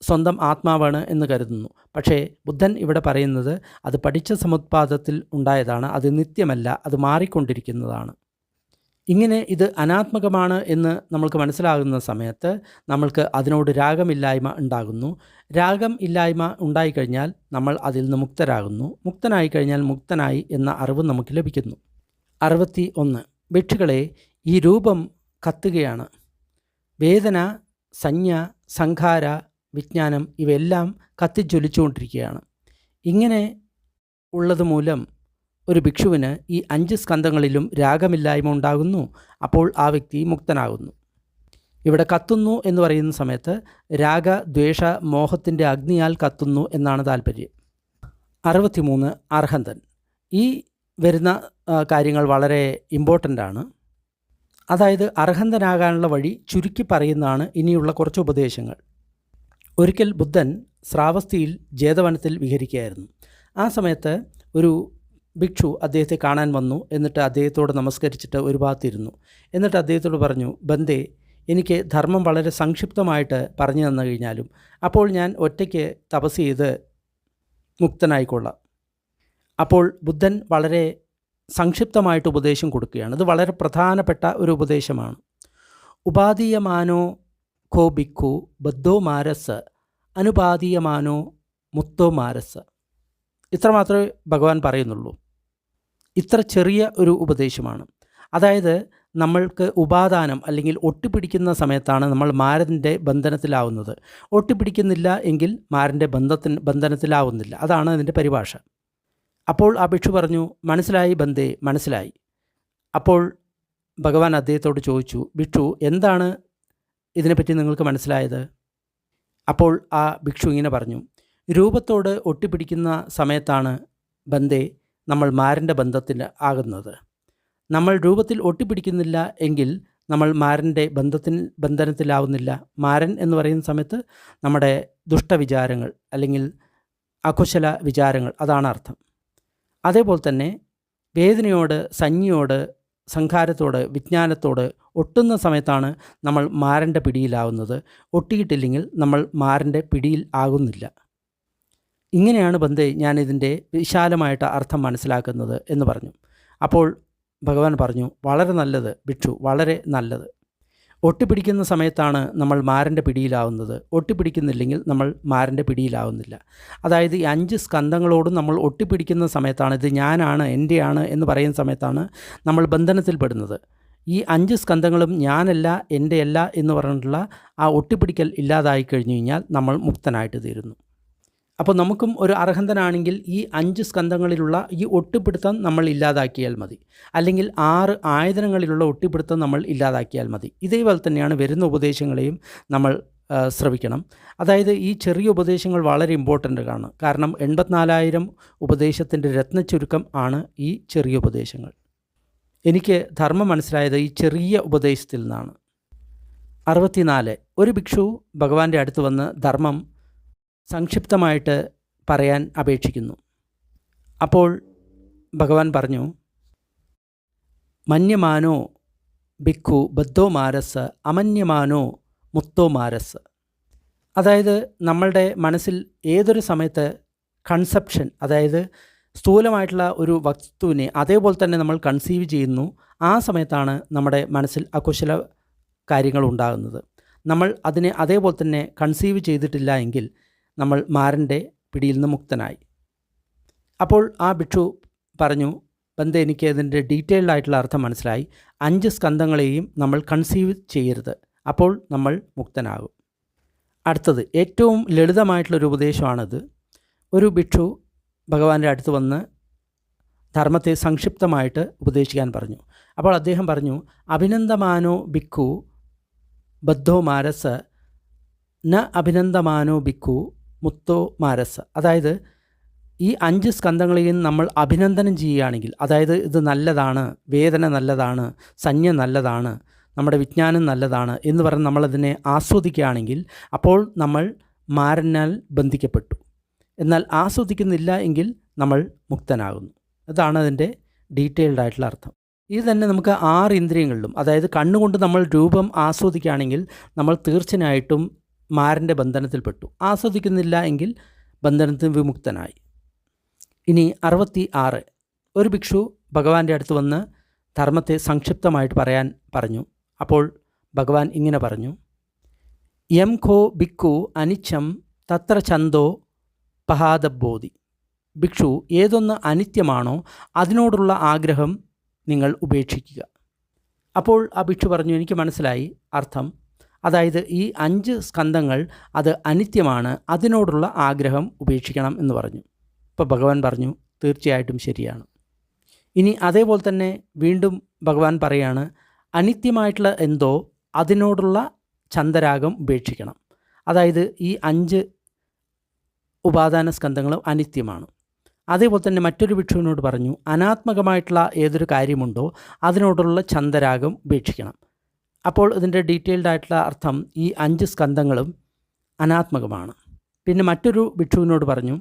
സ്വന്തം ആത്മാവാണ് എന്ന് കരുതുന്നു. പക്ഷേ ബുദ്ധൻ ഇവിടെ പറയുന്നത് അത് പഠിച്ച സമുത്പാദത്തിൽ ഉണ്ടായതാണ്, അത് നിത്യമല്ല, അത് മാറിക്കൊണ്ടിരിക്കുന്നതാണ്. ഇങ്ങനെ ഇത് അനാത്മകമാണ് എന്ന് നമ്മൾക്ക് മനസ്സിലാകുന്ന സമയത്ത് നമ്മൾക്ക് അതിനോട് രാഗമില്ലായ്മ ഉണ്ടാകുന്നു. രാഗം ഇല്ലായ്മ ഉണ്ടായിക്കഴിഞ്ഞാൽ നമ്മൾ അതിൽ നിന്ന് മുക്തരാകുന്നു. മുക്തനായി കഴിഞ്ഞാൽ മുക്തനായി എന്ന അറിവ് നമുക്ക് ലഭിക്കുന്നു. 61 ഭിക്ഷുക്കളെ, ഈ രൂപം കത്തുകയാണ്. വേദന, സംജ്ഞ, സംഖാര, വിജ്ഞാനം ഇവയെല്ലാം കത്തിജ്വലിച്ചുകൊണ്ടിരിക്കുകയാണ്. ഇങ്ങനെ ഉള്ളത് മൂലം ഒരു ഭിക്ഷുവിന് ഈ 5 സ്കന്ധങ്ങളിലും രാഗമില്ലായ്മ ഉണ്ടാകുന്നു. അപ്പോൾ ആ വ്യക്തി മുക്തനാകുന്നു. ഇവിടെ കത്തുന്നു എന്ന് പറയുന്ന സമയത്ത് രാഗ, ദ്വേഷ, മോഹത്തിൻ്റെ അഗ്നിയാൽ കത്തുന്നു എന്നാണ് താല്പര്യം. 63 അർഹന്തൻ. ഈ വരുന്ന കാര്യങ്ങൾ വളരെ ഇമ്പോർട്ടൻ്റ് ആണ്. അതായത് അർഹന്തനാകാനുള്ള വഴി ചുരുക്കി പറയുന്നതാണ് ഇനിയുള്ള കുറച്ച് ഉപദേശങ്ങൾ. ഒരിക്കൽ ബുദ്ധൻ ശ്രാവസ്തിയിൽ ജേതവനത്തിൽ വിഹരിക്കുകയായിരുന്നു. ആ സമയത്ത് ഒരു ഭിക്ഷു അദ്ദേഹത്തെ കാണാൻ വന്നു. എന്നിട്ട് അദ്ദേഹത്തോട് നമസ്കരിച്ചിട്ട് ഒരു ഭാഗത്തിരുന്നു. എന്നിട്ട് അദ്ദേഹത്തോട് പറഞ്ഞു, ബന്ദേ, എനിക്ക് ധർമ്മം വളരെ സംക്ഷിപ്തമായിട്ട് പറഞ്ഞു തന്നു കഴിഞ്ഞാലും അപ്പോൾ ഞാൻ ഒറ്റയ്ക്ക് തപസ് ചെയ്ത് മുക്തനായിക്കൊള്ളാം. അപ്പോൾ ബുദ്ധൻ വളരെ സംക്ഷിപ്തമായിട്ട് ഉപദേശം കൊടുക്കുകയാണ്. ഇത് വളരെ പ്രധാനപ്പെട്ട ഒരു ഉപദേശമാണ്. ഉപാദീയമാനോ ഖോ ഭിക്കു ബദ്ധോ മാരസ് അനുപാദീയമാനോ മുക്തോ മാരസ്. ഇത്ര മാത്രമേ ഭഗവാൻ പറയുന്നുള്ളൂ. ഇത്ര ചെറിയ ഒരു ഉപദേശമാണ്. അതായത് നമ്മൾക്ക് ഉപാദാനം അല്ലെങ്കിൽ ഒട്ടിപ്പിടിക്കുന്ന സമയത്താണ് നമ്മൾ മാരൻ്റെ ബന്ധനത്തിലാവുന്നത്. ഒട്ടിപ്പിടിക്കുന്നില്ല എങ്കിൽ മാരൻ്റെ ബന്ധനത്തിലാവുന്നില്ല. അതാണ് അതിൻ്റെ പരിഭാഷ. അപ്പോൾ ആ ഭിക്ഷു പറഞ്ഞു, മനസ്സിലായി ബന്ധേ, മനസ്സിലായി. അപ്പോൾ ഭഗവാൻ അദ്ദേഹത്തോട് ചോദിച്ചു, ഭിക്ഷു എന്താണ് ഇതിനെപ്പറ്റി നിങ്ങൾക്ക് മനസ്സിലായത്? അപ്പോൾ ആ ഭിക്ഷു ഇങ്ങനെ പറഞ്ഞു, രൂപത്തോട് ഒട്ടിപ്പിടിക്കുന്ന സമയത്താണ് ബന്ധേ നമ്മൾ മാരൻ്റെ ബന്ധത്തിൽ ആകുന്നത്. നമ്മൾ രൂപത്തിൽ ഒട്ടിപ്പിടിക്കുന്നില്ല എങ്കിൽ നമ്മൾ മാരൻ്റെ ബന്ധനത്തിലാവുന്നില്ല. മാരൻ എന്ന് പറയുന്ന സമയത്ത് നമ്മുടെ ദുഷ്ടവിചാരങ്ങൾ അല്ലെങ്കിൽ അകുശല വിചാരങ്ങൾ, അതാണ് അർത്ഥം. അതേപോലെ തന്നെ വേദനയോട്, സഞ്ജിയോട്, സംഘാരത്തോട്, വിജ്ഞാനത്തോട് ഒട്ടുന്ന സമയത്താണ് നമ്മൾ മാരൻ്റെ പിടിയിലാവുന്നത്. ഒട്ടിയിട്ടില്ലെങ്കിൽ നമ്മൾ മാരൻ്റെ പിടിയിൽ ആകുന്നില്ല. ഇങ്ങനെയാണ് ബന്ധേ ഞാനിതിൻ്റെ വിശാലമായിട്ട് അർത്ഥം മനസ്സിലാക്കുന്നത് എന്ന് പറഞ്ഞു. അപ്പോൾ ഭഗവാൻ പറഞ്ഞു, വളരെ നല്ലത് ഭിക്ഷു, വളരെ നല്ലത്. ഒട്ടിപ്പിടിക്കുന്ന സമയത്താണ് നമ്മൾ മാരൻ്റെ പിടിയിലാവുന്നത്. ഒട്ടിപ്പിടിക്കുന്നില്ലെങ്കിൽ നമ്മൾ മാരൻ്റെ പിടിയിലാവുന്നില്ല. അതായത് ഈ 5 സ്കന്ധങ്ങളോടും നമ്മൾ ഒട്ടിപ്പിടിക്കുന്ന സമയത്താണ്, ഇത് ഞാനാണ്, എൻ്റെയാണ് എന്ന് പറയുന്ന സമയത്താണ് നമ്മൾ ബന്ധനത്തിൽപ്പെടുന്നത്. ഈ 5 സ്കന്ധങ്ങളും ഞാനല്ല, എൻ്റെയല്ല എന്ന് പറഞ്ഞിട്ടുള്ള ആ ഒട്ടിപ്പിടിക്കൽ ഇല്ലാതായി കഴിഞ്ഞു കഴിഞ്ഞാൽ നമ്മൾ മുക്തനായിട്ട് തീരുന്നു. അപ്പോൾ നമുക്കും ഒരു അർഹന്തനാണെങ്കിൽ ഈ 5 സ്കന്ധങ്ങളിലുള്ള ഈ ഒട്ടിപ്പിടുത്തം നമ്മൾ ഇല്ലാതാക്കിയാൽ മതി. അല്ലെങ്കിൽ 6 ആയതനങ്ങളിലുള്ള ഒട്ടിപ്പിടുത്തം നമ്മൾ ഇല്ലാതാക്കിയാൽ മതി. ഇതേപോലെ തന്നെയാണ് വരുന്ന ഉപദേശങ്ങളെയും നമ്മൾ ശ്രവിക്കണം. അതായത് ഈ ചെറിയ ഉപദേശങ്ങൾ വളരെ ഇമ്പോർട്ടൻ്റ് ആണ്. കാരണം 84,000 ഉപദേശത്തിൻ്റെ രത്നച്ചുരുക്കം ആണ് ഈ ചെറിയ ഉപദേശങ്ങൾ. എനിക്ക് ധർമ്മം മനസ്സിലായത് ഈ ചെറിയ ഉപദേശത്തിൽ നിന്നാണ്. 64. ഒരു ഭിക്ഷു ഭഗവാന്റെ അടുത്ത് വന്ന് ധർമ്മം സംക്ഷിപ്തമായിട്ട് പറയാൻ അപേക്ഷിക്കുന്നു. അപ്പോൾ ഭഗവാൻ പറഞ്ഞു, മന്യമാനോ ഭിക്കു ബദ്ധോ മാരസ് അമന്യമാനോ മുക്തോ മാരസ്. അതായത് നമ്മളുടെ മനസ്സിൽ ഏതൊരു സമയത്ത് കൺസെപ്ഷൻ, അതായത് സ്ഥൂലമായിട്ടുള്ള ഒരു വസ്തുവിനെ അതേപോലെ തന്നെ നമ്മൾ കൺസീവ് ചെയ്യുന്നു, ആ സമയത്താണ് നമ്മുടെ മനസ്സിൽ അകുശല കാര്യങ്ങൾ ഉണ്ടാകുന്നത്. നമ്മൾ അതിനെ അതേപോലെ തന്നെ കൺസീവ് ചെയ്തിട്ടില്ല എങ്കിൽ നമ്മൾ മാരൻ്റെ പിടിയിൽ നിന്ന് മുക്തനായി. അപ്പോൾ ആ ഭിക്ഷു പറഞ്ഞു, ബന്ധേ എനിക്ക് അതിൻ്റെ ഡീറ്റെയിൽഡ് ആയിട്ടുള്ള അർത്ഥം മനസ്സിലായി. 5 സ്കന്ധങ്ങളെയും നമ്മൾ കൺസീവ് ചെയ്യരുത്, അപ്പോൾ നമ്മൾ മുക്തനാകും. അടുത്തത് ഏറ്റവും ലളിതമായിട്ടുള്ളൊരു ഉപദേശമാണിത്. ഒരു ഭിക്ഷു ഭഗവാന്റെ അടുത്ത് വന്ന് ധർമ്മത്തെ സംക്ഷിപ്തമായിട്ട് ഉപദേശിക്കാൻ പറഞ്ഞു. അപ്പോൾ അദ്ദേഹം പറഞ്ഞു, അഭിനന്ദമാനോ ഭിക്കു ബദ്ധോ മാരസ് ന അഭിനന്ദമാനോ ഭിക്കു മുക്തോ മാരസ്. അതായത് ഈ 5 സ്കന്ധങ്ങളെയും നമ്മൾ അഭിനന്ദനം ചെയ്യുകയാണെങ്കിൽ, അതായത് ഇത് നല്ലതാണ്, വേദന നല്ലതാണ്, സഞ്ജ നല്ലതാണ്, നമ്മുടെ വിജ്ഞാനം നല്ലതാണ് എന്ന് പറഞ്ഞ് നമ്മളതിനെ ആസ്വദിക്കുകയാണെങ്കിൽ അപ്പോൾ നമ്മൾ മാരനാൽ ബന്ധിക്കപ്പെട്ടു. എന്നാൽ ആസ്വദിക്കുന്നില്ല എങ്കിൽ നമ്മൾ മുക്തനാകുന്നു. അതാണ് അതിൻ്റെ ഡീറ്റെയിൽഡ് ആയിട്ടുള്ള അർത്ഥം. ഇത് തന്നെ നമുക്ക് 6 ഇന്ദ്രിയങ്ങളിലും, അതായത് കണ്ണുകൊണ്ട് നമ്മൾ രൂപം ആസ്വദിക്കുകയാണെങ്കിൽ നമ്മൾ തീർച്ചയായിട്ടും മാരൻ്റെ ബന്ധനത്തിൽപ്പെട്ടു. ആസ്വദിക്കുന്നില്ല എങ്കിൽ ബന്ധനത്തിൽ വിമുക്തനായി. ഇനി 66. ഒരു ഭിക്ഷു ഭഗവാന്റെ അടുത്ത് വന്ന് ധർമ്മത്തെ സംക്ഷിപ്തമായിട്ട് പറയാൻ പറഞ്ഞു. അപ്പോൾ ഭഗവാൻ ഇങ്ങനെ പറഞ്ഞു, യം ഖോ ഭിക്കു അനിച്ഛം തത്ര ചന്തോ പഹാദബോധി. ഭിക്ഷു ഏതൊന്ന് അനിത്യമാണോ അതിനോടുള്ള ആഗ്രഹം നിങ്ങൾ ഉപേക്ഷിക്കുക. അപ്പോൾ ആ ഭിക്ഷു പറഞ്ഞു, എനിക്ക് മനസ്സിലായി അർത്ഥം. അതായത് ഈ 5 സ്കന്ധങ്ങൾ അത് അനിത്യമാണ്, അതിനോടുള്ള ആഗ്രഹം ഉപേക്ഷിക്കണം എന്ന് പറഞ്ഞു. ഇപ്പോൾ ഭഗവാൻ പറഞ്ഞു, തീർച്ചയായിട്ടും ശരിയാണ്. ഇനി അതേപോലെ തന്നെ വീണ്ടും ഭഗവാൻ പറയാണ്, അനിത്യമായിട്ടുള്ള എന്തോ അതിനോടുള്ള ചന്തരാഗം ഉപേക്ഷിക്കണം. അതായത് ഈ 5 ഉപാദാന സ്കന്ധങ്ങളും അനിത്യമാണ്. അതേപോലെ തന്നെ മറ്റൊരു ഭിക്ഷുവിനോട് പറഞ്ഞു, അനാത്മകമായിട്ടുള്ള ഏതൊരു കാര്യമുണ്ടോ അതിനോടുള്ള ചന്തരാഗം ഉപേക്ഷിക്കണം. അപ്പോൾ ഇതിൻ്റെ ഡീറ്റെയിൽഡ് ആയിട്ടുള്ള അർത്ഥം ഈ 5 സ്കന്ധങ്ങളും അനാത്മകമാണ്. പിന്നെ മറ്റൊരു ഭിക്ഷുവിനോട് പറഞ്ഞു,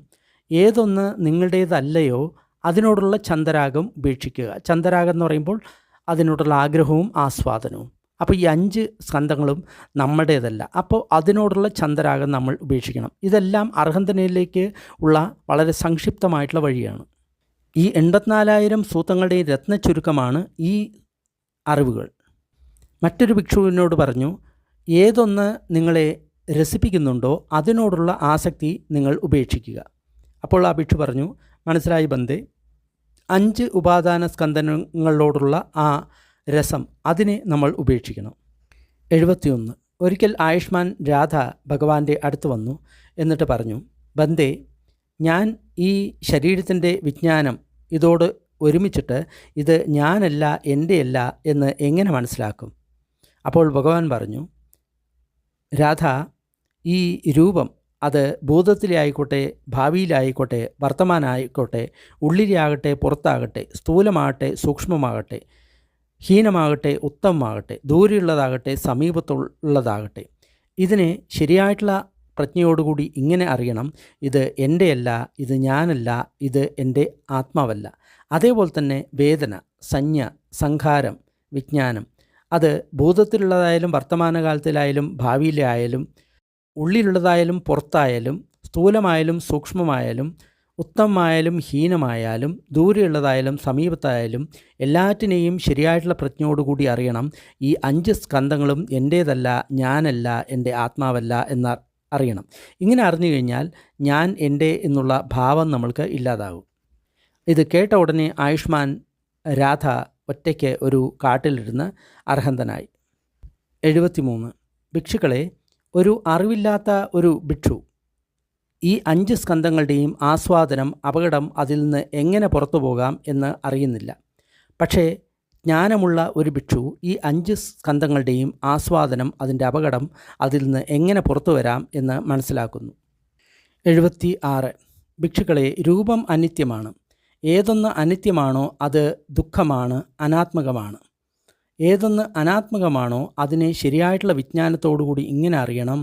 ഏതൊന്ന് നിങ്ങളുടേതല്ലയോ അതിനോടുള്ള ചന്തരാഗം ഉപേക്ഷിക്കുക. ചന്തരാഗം എന്ന് പറയുമ്പോൾ അതിനോടുള്ള ആഗ്രഹവും ആസ്വാദനവും. അപ്പോൾ ഈ 5 സ്കന്ധങ്ങളും നമ്മുടേതല്ല. അപ്പോൾ അതിനോടുള്ള ചന്തരാഗം നമ്മൾ ഉപേക്ഷിക്കണം. ഇതെല്ലാം അർഹന്തനയിലേക്ക് ഉള്ള വളരെ സംക്ഷിപ്തമായിട്ടുള്ള വഴിയാണ്. ഈ 84,000 സൂത്രങ്ങളുടെ രത്നച്ചുരുക്കമാണ് ഈ അറിവുകൾ. മറ്റൊരു ഭിക്ഷുവിനോട് പറഞ്ഞു, ഏതൊന്ന് നിങ്ങളെ രസിപ്പിക്കുന്നുണ്ടോ അതിനോടുള്ള ആസക്തി നിങ്ങൾ ഉപേക്ഷിക്കുക. അപ്പോൾ ആ ഭിക്ഷു പറഞ്ഞു, മനസ്സിലായി ബന്ദേ, 5 ഉപാദാന സ്കന്ധനങ്ങളോടുള്ള ആ രസം അതിനെ നമ്മൾ ഉപേക്ഷിക്കണം. 71. ഒരിക്കൽ ആയുഷ്മാൻ രാധ ഭഗവാന്റെ അടുത്ത് വന്നു. എന്നിട്ട് പറഞ്ഞു, ബന്ദേ, ഞാൻ ഈ ശരീരത്തിൻ്റെ വിജ്ഞാനം ഇതോട് ഒരുമിച്ചിട്ട് ഇത് ഞാനല്ല, എൻ്റെയല്ല എന്ന് എങ്ങനെ മനസ്സിലാക്കും? അപ്പോൾ ഭഗവാൻ പറഞ്ഞു, രാധ, ഈ രൂപം അത് ഭൂതത്തിലെ ആയിക്കോട്ടെ, ഭാവിയിലായിക്കോട്ടെ, വർത്തമാനമായിക്കോട്ടെ, ഉള്ളിലാകട്ടെ, പുറത്താകട്ടെ, സ്ഥൂലമാകട്ടെ, സൂക്ഷ്മമാകട്ടെ, ഹീനമാകട്ടെ, ഉത്തമമാകട്ടെ, ദൂരെയുള്ളതാകട്ടെ, സമീപത്തുള്ളതാകട്ടെ, ഇതിനെ ശരിയായിട്ടുള്ള പ്രജ്ഞയോടുകൂടി ഇങ്ങനെ അറിയണം, ഇത് എൻ്റെയല്ല, ഇത് ഞാനല്ല, ഇത് എൻ്റെ ആത്മാവല്ല. അതേപോലെ തന്നെ വേദന, സഞ്ജ, സംഖാരം, വിജ്ഞാനം അത് ഭൂതത്തിലുള്ളതായാലും വർത്തമാനകാലത്തിലായാലും ഭാവിയിലായാലും ഉള്ളിലുള്ളതായാലും പുറത്തായാലും സ്ഥൂലമായാലും സൂക്ഷ്മമായാലും ഉത്തമമായാലും ഹീനമായാലും ദൂരെയുള്ളതായാലും സമീപത്തായാലും എല്ലാറ്റിനെയും ശരിയായിട്ടുള്ള പ്രജ്ഞയോടുകൂടി അറിയണം. ഈ 5 സ്കന്ധങ്ങളും എൻ്റേതല്ല, ഞാനല്ല, എൻ്റെ ആത്മാവല്ല എന്ന് അറിയണം. ഇങ്ങനെ അറിഞ്ഞു കഴിഞ്ഞാൽ ഞാൻ എൻ്റെ എന്നുള്ള ഭാവം നമ്മൾക്ക് ഇല്ലാതാകും. ഇത് കേട്ട ഉടനെ ആയുഷ്മാൻ രാധ ഒറ്റയ്ക്ക് ഒരു കാട്ടിലിരുന്ന് അർഹന്തനായി. 73. ഭിക്ഷുക്കളെ, ഒരു അറിവില്ലാത്ത ഒരു ഭിക്ഷു ഈ 5 സ്കന്ധങ്ങളുടെയും ആസ്വാദനം, അപകടം അതിൽ നിന്ന് എങ്ങനെ പുറത്തു പോകാം എന്ന് അറിയുന്നില്ല. പക്ഷേ ജ്ഞാനമുള്ള ഒരു ഭിക്ഷു ഈ 5 സ്കന്ധങ്ങളുടെയും ആസ്വാദനം, അതിൻ്റെ അപകടം അതിൽ നിന്ന് എങ്ങനെ പുറത്തു വരാം എന്ന് മനസ്സിലാക്കുന്നു. 76. ഭിക്ഷുക്കളെ, രൂപം അനിത്യമാണ്. ഏതൊന്ന് അനിത്യമാണോ അത് ദുഃഖമാണ്, അനാത്മകമാണ്. ഏതൊന്ന് അനാത്മകമാണോ അതിനെ ശരിയായിട്ടുള്ള വിജ്ഞാനത്തോടുകൂടി ഇങ്ങനെ അറിയണം,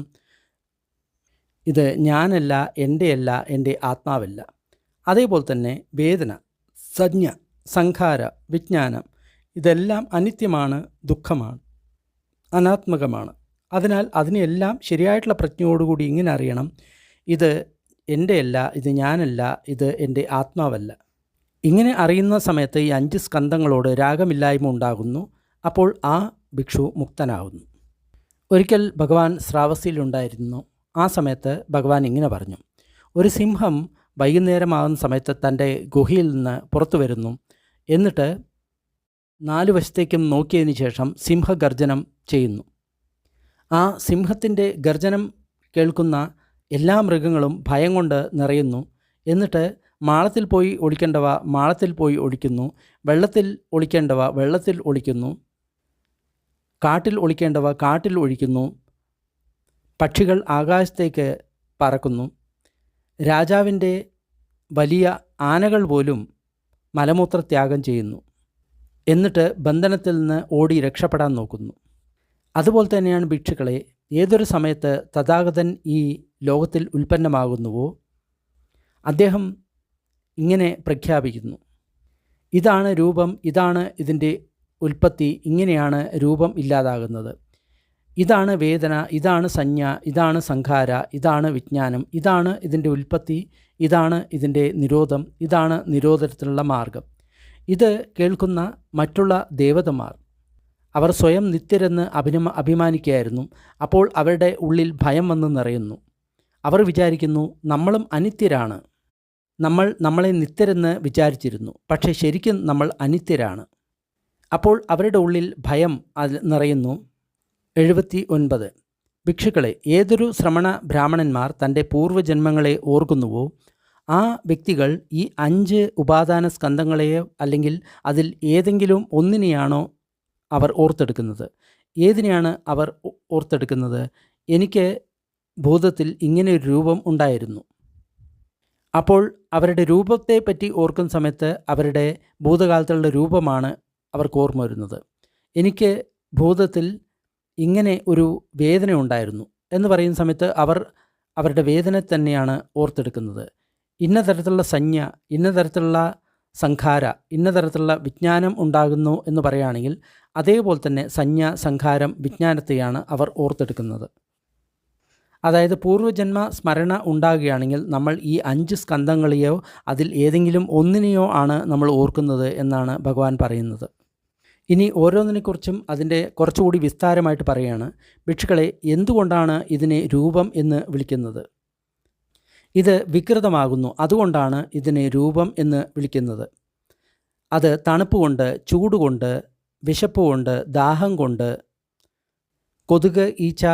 ഇത് ഞാനല്ല, എൻ്റെയല്ല, എൻ്റെ ആത്മാവല്ല. അതേപോലെ തന്നെ വേദന, സഞ്ജ, സംഖാര, വിജ്ഞാനം ഇതെല്ലാം അനിത്യമാണ്, ദുഃഖമാണ്, അനാത്മകമാണ്. അതിനാൽ അതിനെല്ലാം ശരിയായിട്ടുള്ള പ്രജ്ഞയോടുകൂടി ഇങ്ങനെ അറിയണം, ഇത് എൻ്റെയല്ല, ഇത് ഞാനല്ല, ഇത് എൻ്റെ ആത്മാവല്ല. ഇങ്ങനെ അറിയുന്ന സമയത്ത് ഈ 5 സ്കന്ധങ്ങളോട് രാഗമില്ലായ്മ ഉണ്ടാകുന്നു. അപ്പോൾ ആ ഭിക്ഷു മുക്തനാകുന്നു. ഒരിക്കൽ ഭഗവാൻ ശ്രാവസിയിലുണ്ടായിരുന്നു. ആ സമയത്ത് ഭഗവാൻ ഇങ്ങനെ പറഞ്ഞു, ഒരു സിംഹം വൈകുന്നേരമാകുന്ന സമയത്ത് തൻ്റെ ഗുഹയിൽ നിന്ന് പുറത്തു വരുന്നു. എന്നിട്ട് 4 വശത്തേക്കും നോക്കിയതിന് ശേഷം സിംഹഗർജനം ചെയ്യുന്നു. ആ സിംഹത്തിൻ്റെ ഗർജനം കേൾക്കുന്ന എല്ലാ മൃഗങ്ങളും ഭയം കൊണ്ട് നിറയുന്നു. എന്നിട്ട് മാളത്തിൽ പോയി ഒളിക്കേണ്ടവ മാളത്തിൽ പോയി ഒളിക്കുന്നു, വെള്ളത്തിൽ ഒളിക്കേണ്ടവ വെള്ളത്തിൽ ഒളിക്കുന്നു, കാട്ടിൽ ഒളിക്കേണ്ടവ കാട്ടിൽ ഒളിക്കുന്നു, പക്ഷികൾ ആകാശത്തേക്ക് പറക്കുന്നു. രാജാവിൻ്റെ വലിയ ആനകൾ പോലും മലമൂത്രത്യാഗം ചെയ്യുന്നു. എന്നിട്ട് ബന്ധനത്തിൽ നിന്ന് ഓടി രക്ഷപ്പെടാൻ നോക്കുന്നു. അതുപോലെ തന്നെയാണ് ഭിക്ഷുക്കളെ, ഏതൊരു സമയത്ത് തഥാഗതൻ ഈ ലോകത്തിൽ ഉൽപ്പന്നമാകുന്നുവോ അദ്ദേഹം ഇങ്ങനെ പ്രഖ്യാപിക്കുന്നു, ഇതാണ് രൂപം, ഇതാണ് ഇതിൻ്റെ ഉൽപ്പത്തി, ഇങ്ങനെയാണ് രൂപം ഇല്ലാതാകുന്നത്, ഇതാണ് വേദന, ഇതാണ് സഞ്ജ, ഇതാണ് സംഖാര, ഇതാണ് വിജ്ഞാനം, ഇതാണ് ഇതിൻ്റെ ഉൽപ്പത്തി, ഇതാണ് ഇതിൻ്റെ നിരോധം, ഇതാണ് നിരോധനത്തിനുള്ള മാർഗം. ഇത് കേൾക്കുന്ന മറ്റുള്ള ദേവതമാർ അവർ സ്വയം നിത്യരെന്ന് അഭിമാനിക്കുകയായിരുന്നു. അപ്പോൾ അവരുടെ ഉള്ളിൽ ഭയം വന്ന് നിറയുന്നു. അവർ വിചാരിക്കുന്നു, നമ്മളും അനിത്യരാണ്, നമ്മൾ നമ്മളെ നിത്യരെന്ന് വിചാരിച്ചിരുന്നു, പക്ഷേ ശരിക്കും നമ്മൾ അനിത്യരാണ്. അപ്പോൾ അവരുടെ ഉള്ളിൽ ഭയം നിറയുന്നു. 79. ഭിക്ഷുക്കളെ, ഏതൊരു ശ്രമണ ബ്രാഹ്മണന്മാർ തൻ്റെ പൂർവ്വജന്മങ്ങളെ ഓർക്കുന്നുവോ ആ വ്യക്തികൾ ഈ 5 ഉപാദാന സ്കന്ധങ്ങളെയോ അല്ലെങ്കിൽ അതിൽ ഏതെങ്കിലും ഒന്നിനെയാണോ അവർ ഓർത്തെടുക്കുന്നത്? ഏതിനെയാണ് അവർ ഓർത്തെടുക്കുന്നത്? എനിക്ക് ഭൂതത്തിൽ ഇങ്ങനെ ഒരു രൂപം ഉണ്ടായിരുന്നു. അപ്പോൾ അവരുടെ രൂപത്തെ പറ്റി ഓർക്കുന്ന സമയത്ത് അവരുടെ ഭൂതകാലത്തുള്ള രൂപമാണ് അവർക്ക് ഓർമ്മ വരുന്നത്. എനിക്ക് ഭൂതത്തിൽ ഇങ്ങനെ ഒരു വേദന ഉണ്ടായിരുന്നു എന്ന് പറയുന്ന സമയത്ത് അവർ അവരുടെ വേദന തന്നെയാണ് ഓർത്തെടുക്കുന്നത്. ഇന്ന തരത്തിലുള്ള സഞ്ജ, ഇന്ന തരത്തിലുള്ള സംഖാര, ഇന്ന തരത്തിലുള്ള വിജ്ഞാനം ഉണ്ടാകുന്നു എന്ന് പറയുകയാണെങ്കിൽ അതേപോലെ തന്നെ സംജ്ഞ, സംഖാരം, വിജ്ഞാനത്തെയാണ് അവർ ഓർത്തെടുക്കുന്നത്. അതായത് പൂർവ്വജന്മ സ്മരണ ഉണ്ടാകുകയാണെങ്കിൽ നമ്മൾ ഈ 5 സ്കന്ധങ്ങളെയോ അതിൽ ഏതെങ്കിലും ഒന്നിനെയോ ആണ് നമ്മൾ ഓർക്കുന്നത് എന്നാണ് ഭഗവാൻ പറയുന്നത്. ഇനി ഓരോന്നിനെക്കുറിച്ചും അതിൻ്റെ കുറച്ചുകൂടി വിസ്താരമായിട്ട് പറയുകയാണ്. ഭിക്ഷുക്കളെ, എന്തുകൊണ്ടാണ് ഇതിനെ രൂപം എന്ന് വിളിക്കുന്നത്? ഇത് വികൃതമാകുന്നു, അതുകൊണ്ടാണ് ഇതിനെ രൂപം എന്ന് വിളിക്കുന്നത്. അത് തണുപ്പ് കൊണ്ട്, ചൂട് കൊണ്ട്, വിശപ്പ് കൊണ്ട്, ദാഹം കൊണ്ട്, കൊതുക്, ഈച്ച,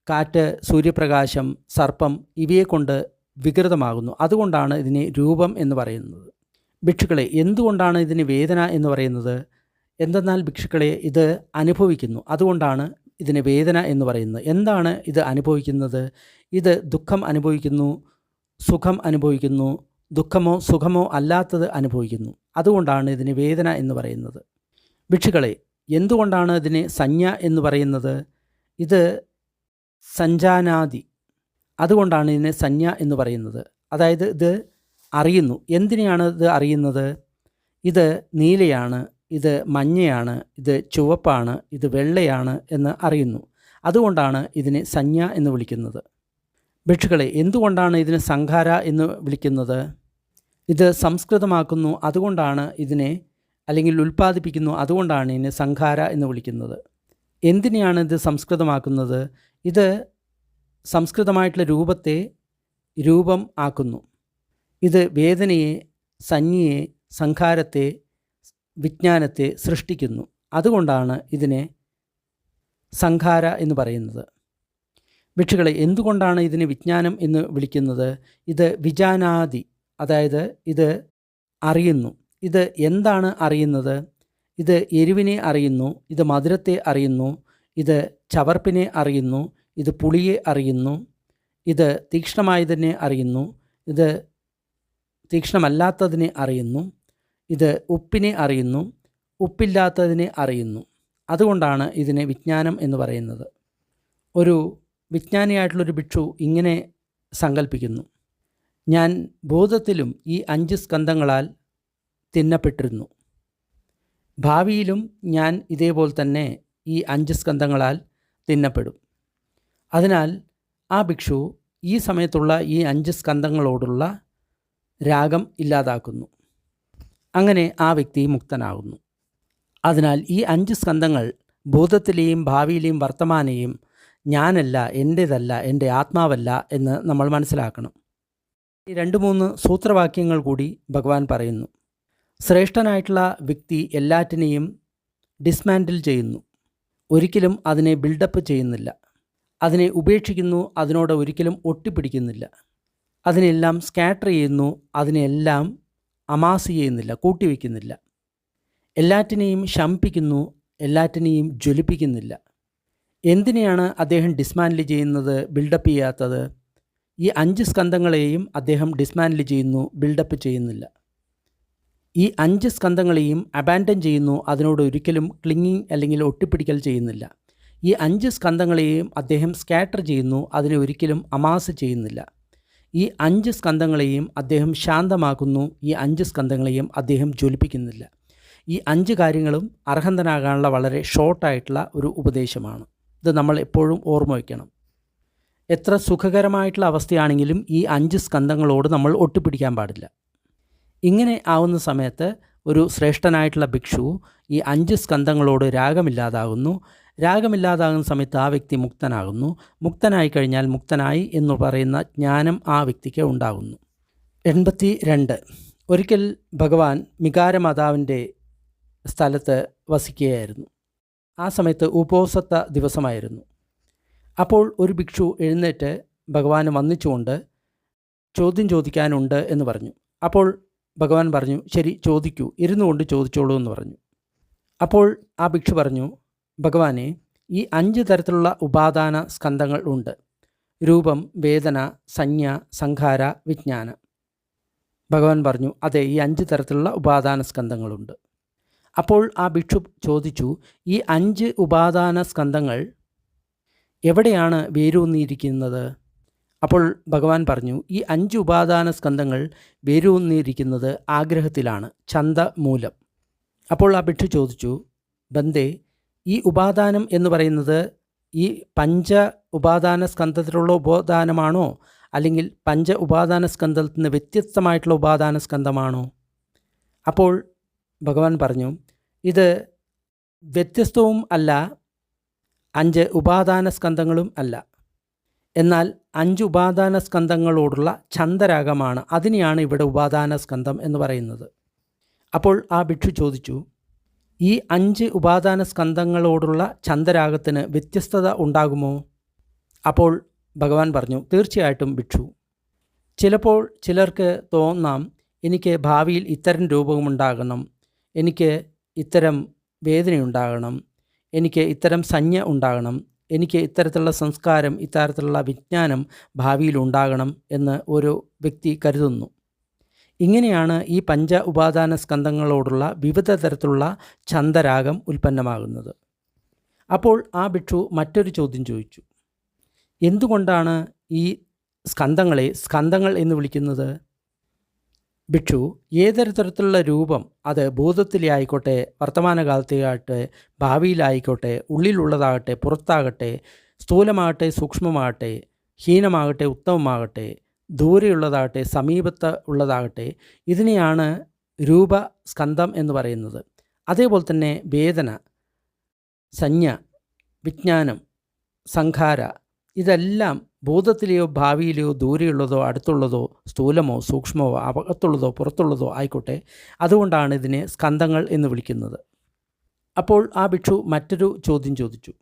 കാറ്റ്, സൂര്യപ്രകാശം, സർപ്പം ഇവയെക്കൊണ്ട് വികൃതമാകുന്നു. അതുകൊണ്ടാണ് ഇതിനെ രൂപം എന്ന് പറയുന്നത്. ഭിക്ഷുക്കളെ, എന്തുകൊണ്ടാണ് ഇതിന് വേദന എന്ന് പറയുന്നത്? എന്തെന്നാൽ ഭിക്ഷുക്കളെ, ഇത് അനുഭവിക്കുന്നു, അതുകൊണ്ടാണ് ഇതിന് വേദന എന്ന് പറയുന്നത്. എന്താണ് ഇത് അനുഭവിക്കുന്നത്? ഇത് ദുഃഖം അനുഭവിക്കുന്നു, സുഖം അനുഭവിക്കുന്നു, ദുഃഖമോ സുഖമോ അല്ലാത്തത് അനുഭവിക്കുന്നു. അതുകൊണ്ടാണ് ഇതിന് വേദന എന്ന് പറയുന്നത്. ഭിക്ഷുക്കളെ, എന്തുകൊണ്ടാണ് ഇതിനെ സംജ്ഞ എന്ന് പറയുന്നത്? ഇത് സഞ്ജാനാദി, അതുകൊണ്ടാണ് ഇതിനെ സംജ്ഞ എന്ന് പറയുന്നത്. അതായത് ഇത് അറിയുന്നു. എന്തിനെയാണ് ഇത് അറിയുന്നത്? ഇത് നീലയാണ്, ഇത് മഞ്ഞയാണ്, ഇത് ചുവപ്പാണ്, ഇത് വെള്ളയാണ് എന്ന് അറിയുന്നു. അതുകൊണ്ടാണ് ഇതിനെ സംജ്ഞ എന്ന് വിളിക്കുന്നത്. ഭിക്ഷുക്കളെ, എന്തുകൊണ്ടാണ് ഇതിനെ സംഖാര എന്ന് വിളിക്കുന്നത്? ഇത് സംസ്കൃതമാക്കുന്നു, അതുകൊണ്ടാണ് ഇതിനെ, അല്ലെങ്കിൽ ഉൽപ്പാദിപ്പിക്കുന്നു, അതുകൊണ്ടാണ് ഇതിനെ സംഖാര എന്ന് വിളിക്കുന്നത്. എന്തിനെയാണ് ഇത് സംസ്കൃതമാക്കുന്നത്? ഇത് സംസ്കൃതമായിട്ടുള്ള രൂപത്തെ രൂപം ആക്കുന്നു. ഇത് വേദനയെ, സംജ്ഞയെ, സംഖാരത്തെ, വിജ്ഞാനത്തെ സൃഷ്ടിക്കുന്നു. അതുകൊണ്ടാണ് ഇതിനെ സംഖാര എന്ന് പറയുന്നത്. ഭിക്ഷുക്കളെ, എന്തുകൊണ്ടാണ് ഇതിനെ വിജ്ഞാനം എന്ന് വിളിക്കുന്നത്? ഇത് വിജാനാദി, അതായത് ഇത് അറിയുന്നു. ഇത് എന്താണ് അറിയുന്നത്? ഇത് എരിവിനെ അറിയുന്നു, ഇത് മധുരത്തെ അറിയുന്നു, ഇത് ചവർപ്പിനെ അറിയുന്നു, ഇത് പുളിയെ അറിയുന്നു, ഇത് തീക്ഷ്ണമായതിനെ അറിയുന്നു, ഇത് തീക്ഷ്ണമല്ലാത്തതിനെ അറിയുന്നു, ഇത് ഉപ്പിനെ അറിയുന്നു, ഉപ്പില്ലാത്തതിനെ അറിയുന്നു. അതുകൊണ്ടാണ് ഇതിനെ വിജ്ഞാനം എന്ന് പറയുന്നത്. ഒരു വിജ്ഞാനിയായിട്ടുള്ളൊരു ഭിക്ഷു ഇങ്ങനെ സങ്കല്പിക്കുന്നു: ഞാൻ ബോധത്തിലും ഈ 5 സ്കന്ധങ്ങളാൽ തിന്നപ്പെട്ടിരുന്നു. ഭാവിയിലും ഞാൻ ഇതേപോലെ തന്നെ ഈ 5 സ്കന്ധങ്ങളാൽ തിന്നപ്പെടും. അതിനാൽ ആ ഭിക്ഷു ഈ സമയത്തുള്ള ഈ 5 സ്കന്ധങ്ങളോടുള്ള രാഗം ഇല്ലാതാക്കുന്നു. അങ്ങനെ ആ വ്യക്തി മുക്തനാകുന്നു. അതിനാൽ ഈ 5 സ്കന്ധങ്ങൾ ഭൂതത്തിലെയും ഭാവിയിലെയും വർത്തമാനെയും ഞാനല്ല, എൻ്റേതല്ല, എൻ്റെ ആത്മാവല്ല എന്ന് നമ്മൾ മനസ്സിലാക്കണം. ഈ 2-3 സൂത്രവാക്യങ്ങൾ കൂടി ഭഗവാൻ പറയുന്നു. ശ്രേഷ്ഠനായിട്ടുള്ള വ്യക്തി എല്ലാറ്റിനെയും ഡിസ്മാൻഡിൽ ചെയ്യുന്നു, ഒരിക്കലും അതിനെ ബിൽഡപ്പ് ചെയ്യുന്നില്ല. അതിനെ ഉപേക്ഷിക്കുന്നു, അതിനോട് ഒരിക്കലും ഒട്ടിപ്പിടിക്കുന്നില്ല. അതിനെല്ലാം സ്കാറ്റർ ചെയ്യുന്നു, അതിനെല്ലാം അമാസ് ചെയ്യുന്നില്ല, കൂട്ടിവെക്കുന്നില്ല. എല്ലാറ്റിനെയും ശമിപ്പിക്കുന്നു, എല്ലാറ്റിനെയും ജ്വലിപ്പിക്കുന്നില്ല. എന്തിനെയാണ് അദ്ദേഹം ഡിസ്മാൻഡിൽ ചെയ്യുന്നത്, ബിൽഡപ്പ് ചെയ്യാത്തത്? ഈ 5 സ്കന്ധങ്ങളെയും അദ്ദേഹം ഡിസ്മാൻഡിൽ ചെയ്യുന്നു, ബിൽഡപ്പ് ചെയ്യുന്നില്ല. ഈ 5 സ്കന്ധങ്ങളെയും അബാൻഡൻ ചെയ്യുന്നു, അതിനോട് ഒരിക്കലും ക്ലിങ്ങിങ് അല്ലെങ്കിൽ ഒട്ടിപ്പിടിക്കൽ ചെയ്യുന്നില്ല. ഈ 5 സ്കന്ധങ്ങളെയും അദ്ദേഹം സ്കാറ്റർ ചെയ്യുന്നു, അതിനെ ഒരിക്കലും അമാസ് ചെയ്യുന്നില്ല. ഈ 5 സ്കന്ധങ്ങളെയും അദ്ദേഹം ശാന്തമാക്കുന്നു, ഈ 5 സ്കന്ധങ്ങളെയും അദ്ദേഹം ജ്വലിപ്പിക്കുന്നില്ല. ഈ 5 കാര്യങ്ങളും അർഹന്തനാകാനുള്ള വളരെ ഷോർട്ടായിട്ടുള്ള ഒരു ഉപദേശമാണ്. ഇത് നമ്മൾ എപ്പോഴും ഓർമ്മ വയ്ക്കണം. എത്ര സുഖകരമായിട്ടുള്ള അവസ്ഥയാണെങ്കിലും ഈ 5 സ്കന്ധങ്ങളോട് നമ്മൾ ഒട്ടിപ്പിടിക്കാൻ പാടില്ല. ഇങ്ങനെ ആവുന്ന സമയത്ത് ഒരു ശ്രേഷ്ഠനായിട്ടുള്ള ഭിക്ഷു ഈ 5 സ്കന്ധങ്ങളോട് രാഗമില്ലാതാകുന്നു. രാഗമില്ലാതാകുന്ന സമയത്ത് ആ വ്യക്തി മുക്തനാകുന്നു. മുക്തനായി കഴിഞ്ഞാൽ മുക്തനായി എന്ന് പറയുന്ന ജ്ഞാനം ആ വ്യക്തിക്ക് ഉണ്ടാകുന്നു. 82. ഒരിക്കൽ ഭഗവാൻ മികാരമാതാവിൻ്റെ സ്ഥലത്ത് വസിക്കുകയായിരുന്നു. ആ സമയത്ത് ഉപോസത്ത ദിവസമായിരുന്നു. അപ്പോൾ ഒരു ഭിക്ഷു എഴുന്നേറ്റ് ഭഗവാനെ വന്ദിച്ചുകൊണ്ട് ചോദ്യം ചോദിക്കാനുണ്ട് എന്ന് പറഞ്ഞു. അപ്പോൾ ഭഗവാൻ പറഞ്ഞു, ശരി ചോദിക്കൂ, ഇരുന്നു കൊണ്ട് ചോദിച്ചോളൂ എന്ന് പറഞ്ഞു. അപ്പോൾ ആ ഭിക്ഷു പറഞ്ഞു, ഭഗവാനെ, ഈ 5 തരത്തിലുള്ള ഉപാദാന സ്കന്ധങ്ങൾ ഉണ്ട്: രൂപം, വേദന, സംജ്ഞ, സംഖാര, വിജ്ഞാനം. ഭഗവാൻ പറഞ്ഞു, അതെ, ഈ 5 തരത്തിലുള്ള ഉപാദാന സ്കന്ധങ്ങളുണ്ട്. അപ്പോൾ ആ ഭിക്ഷു ചോദിച്ചു, ഈ 5 ഉപാദാന സ്കന്ധങ്ങൾ എവിടെയാണ് വേരൂന്നിയിരിക്കുന്നത്? അപ്പോൾ ഭഗവാൻ പറഞ്ഞു, ഈ 5 ഉപാദാന സ്കന്ധങ്ങൾ വേരൂന്നിയിരിക്കുന്നത് ആഗ്രഹത്തിലാണ്, ഛന്ദ മൂലം. അപ്പോൾ ആ ഭിക്ഷു ചോദിച്ചു, ബന്ദേ, ഈ ഉപാദാനം എന്ന് പറയുന്നത് ഈ പഞ്ച ഉപാദാന സ്കന്ധത്തിലുള്ള ഉപാദാനമാണോ, അല്ലെങ്കിൽ പഞ്ച ഉപാദാന സ്കന്ധത്തിൽ നിന്ന് വ്യത്യസ്തമായിട്ടുള്ള ഉപാദാന സ്കന്ധമാണോ? അപ്പോൾ ഭഗവാൻ പറഞ്ഞു, ഇത് വ്യത്യസ്തവും അല്ല, 5 ഉപാദാന സ്കന്ധങ്ങളും അല്ല. എന്നാൽ 5 ഉപാദാന സ്കന്ധങ്ങളോടുള്ള ഛന്ദരാഗമാണ്. അതിനെയാണ് ഇവിടെ ഉപാദാന സ്കന്ധം എന്ന് പറയുന്നത്. അപ്പോൾ ആ ഭിക്ഷു ചോദിച്ചു, ഈ 5 ഉപാദാന സ്കന്ധങ്ങളോടുള്ള ഛന്ദരാഗത്തിന് വ്യത്യസ്തത ഉണ്ടാകുമോ? അപ്പോൾ ഭഗവാൻ പറഞ്ഞു, തീർച്ചയായിട്ടും ഭിക്ഷു. ചിലപ്പോൾ ചിലർക്ക് തോന്നാം, എനിക്ക് ഭാവിയിൽ ഇത്തരം രൂപമുണ്ടാകണം, എനിക്ക് ഇത്തരം വേദനയുണ്ടാകണം, എനിക്ക് ഇത്തരം സംജ്ഞ ഉണ്ടാകണം, എനിക്ക് ഇത്തരത്തിലുള്ള സംസ്കാരം, ഇത്തരത്തിലുള്ള വിജ്ഞാനം ഭാവിയിൽ ഉണ്ടാകണം എന്ന് ഒരു വ്യക്തി കരുതുന്നു. ഇങ്ങനെയാണ് ഈ പഞ്ച ഉപാദാന സ്കന്ധങ്ങളോടുള്ള വിവിധ തരത്തിലുള്ള ഛന്ദരാഗം ഉൽപ്പന്നമാകുന്നത്. അപ്പോൾ ആ ഭിക്ഷു മറ്റൊരു ചോദ്യം ചോദിച്ചു, എന്തുകൊണ്ടാണ് ഈ സ്കന്ധങ്ങളെ സ്കന്ധങ്ങൾ എന്ന് വിളിക്കുന്നത്? ഭിക്ഷു, ഏതൊരു തരത്തിലുള്ള രൂപം, അത് ഭൂതത്തിലെ ആയിക്കോട്ടെ, വർത്തമാനകാലത്തെ ആകട്ടെ, ഭാവിയിലായിക്കോട്ടെ, ഉള്ളിലുള്ളതാകട്ടെ, പുറത്താകട്ടെ, സ്ഥൂലമാകട്ടെ, സൂക്ഷ്മമാകട്ടെ, ഹീനമാകട്ടെ, ഉത്തമമാകട്ടെ, ദൂരെയുള്ളതാകട്ടെ, സമീപത്ത് ഉള്ളതാകട്ടെ, ഇതിനെയാണ് രൂപസ്കന്ധം എന്ന് പറയുന്നത്. അതേപോലെ തന്നെ വേദന, സംജ്ഞ, വിജ്ഞാനം, സംഖാര, ഇതെല്ലാം ഭൂതത്തിലെയോ ഭാവിയിലെയോ ദൂരെയുള്ളതോ അടുത്തുള്ളതോ സ്ഥൂലമോ സൂക്ഷ്മമോ അകത്തുള്ളതോ പുറത്തുള്ളതോ ആയിക്കോട്ടെ, അതുകൊണ്ടാണ് ഇതിനെ സ്കന്ധങ്ങൾ എന്ന് വിളിക്കുന്നത്. അപ്പോൾ ആ ഭിക്ഷു മറ്റൊരു ചോദ്യം ചോദിച്ചു,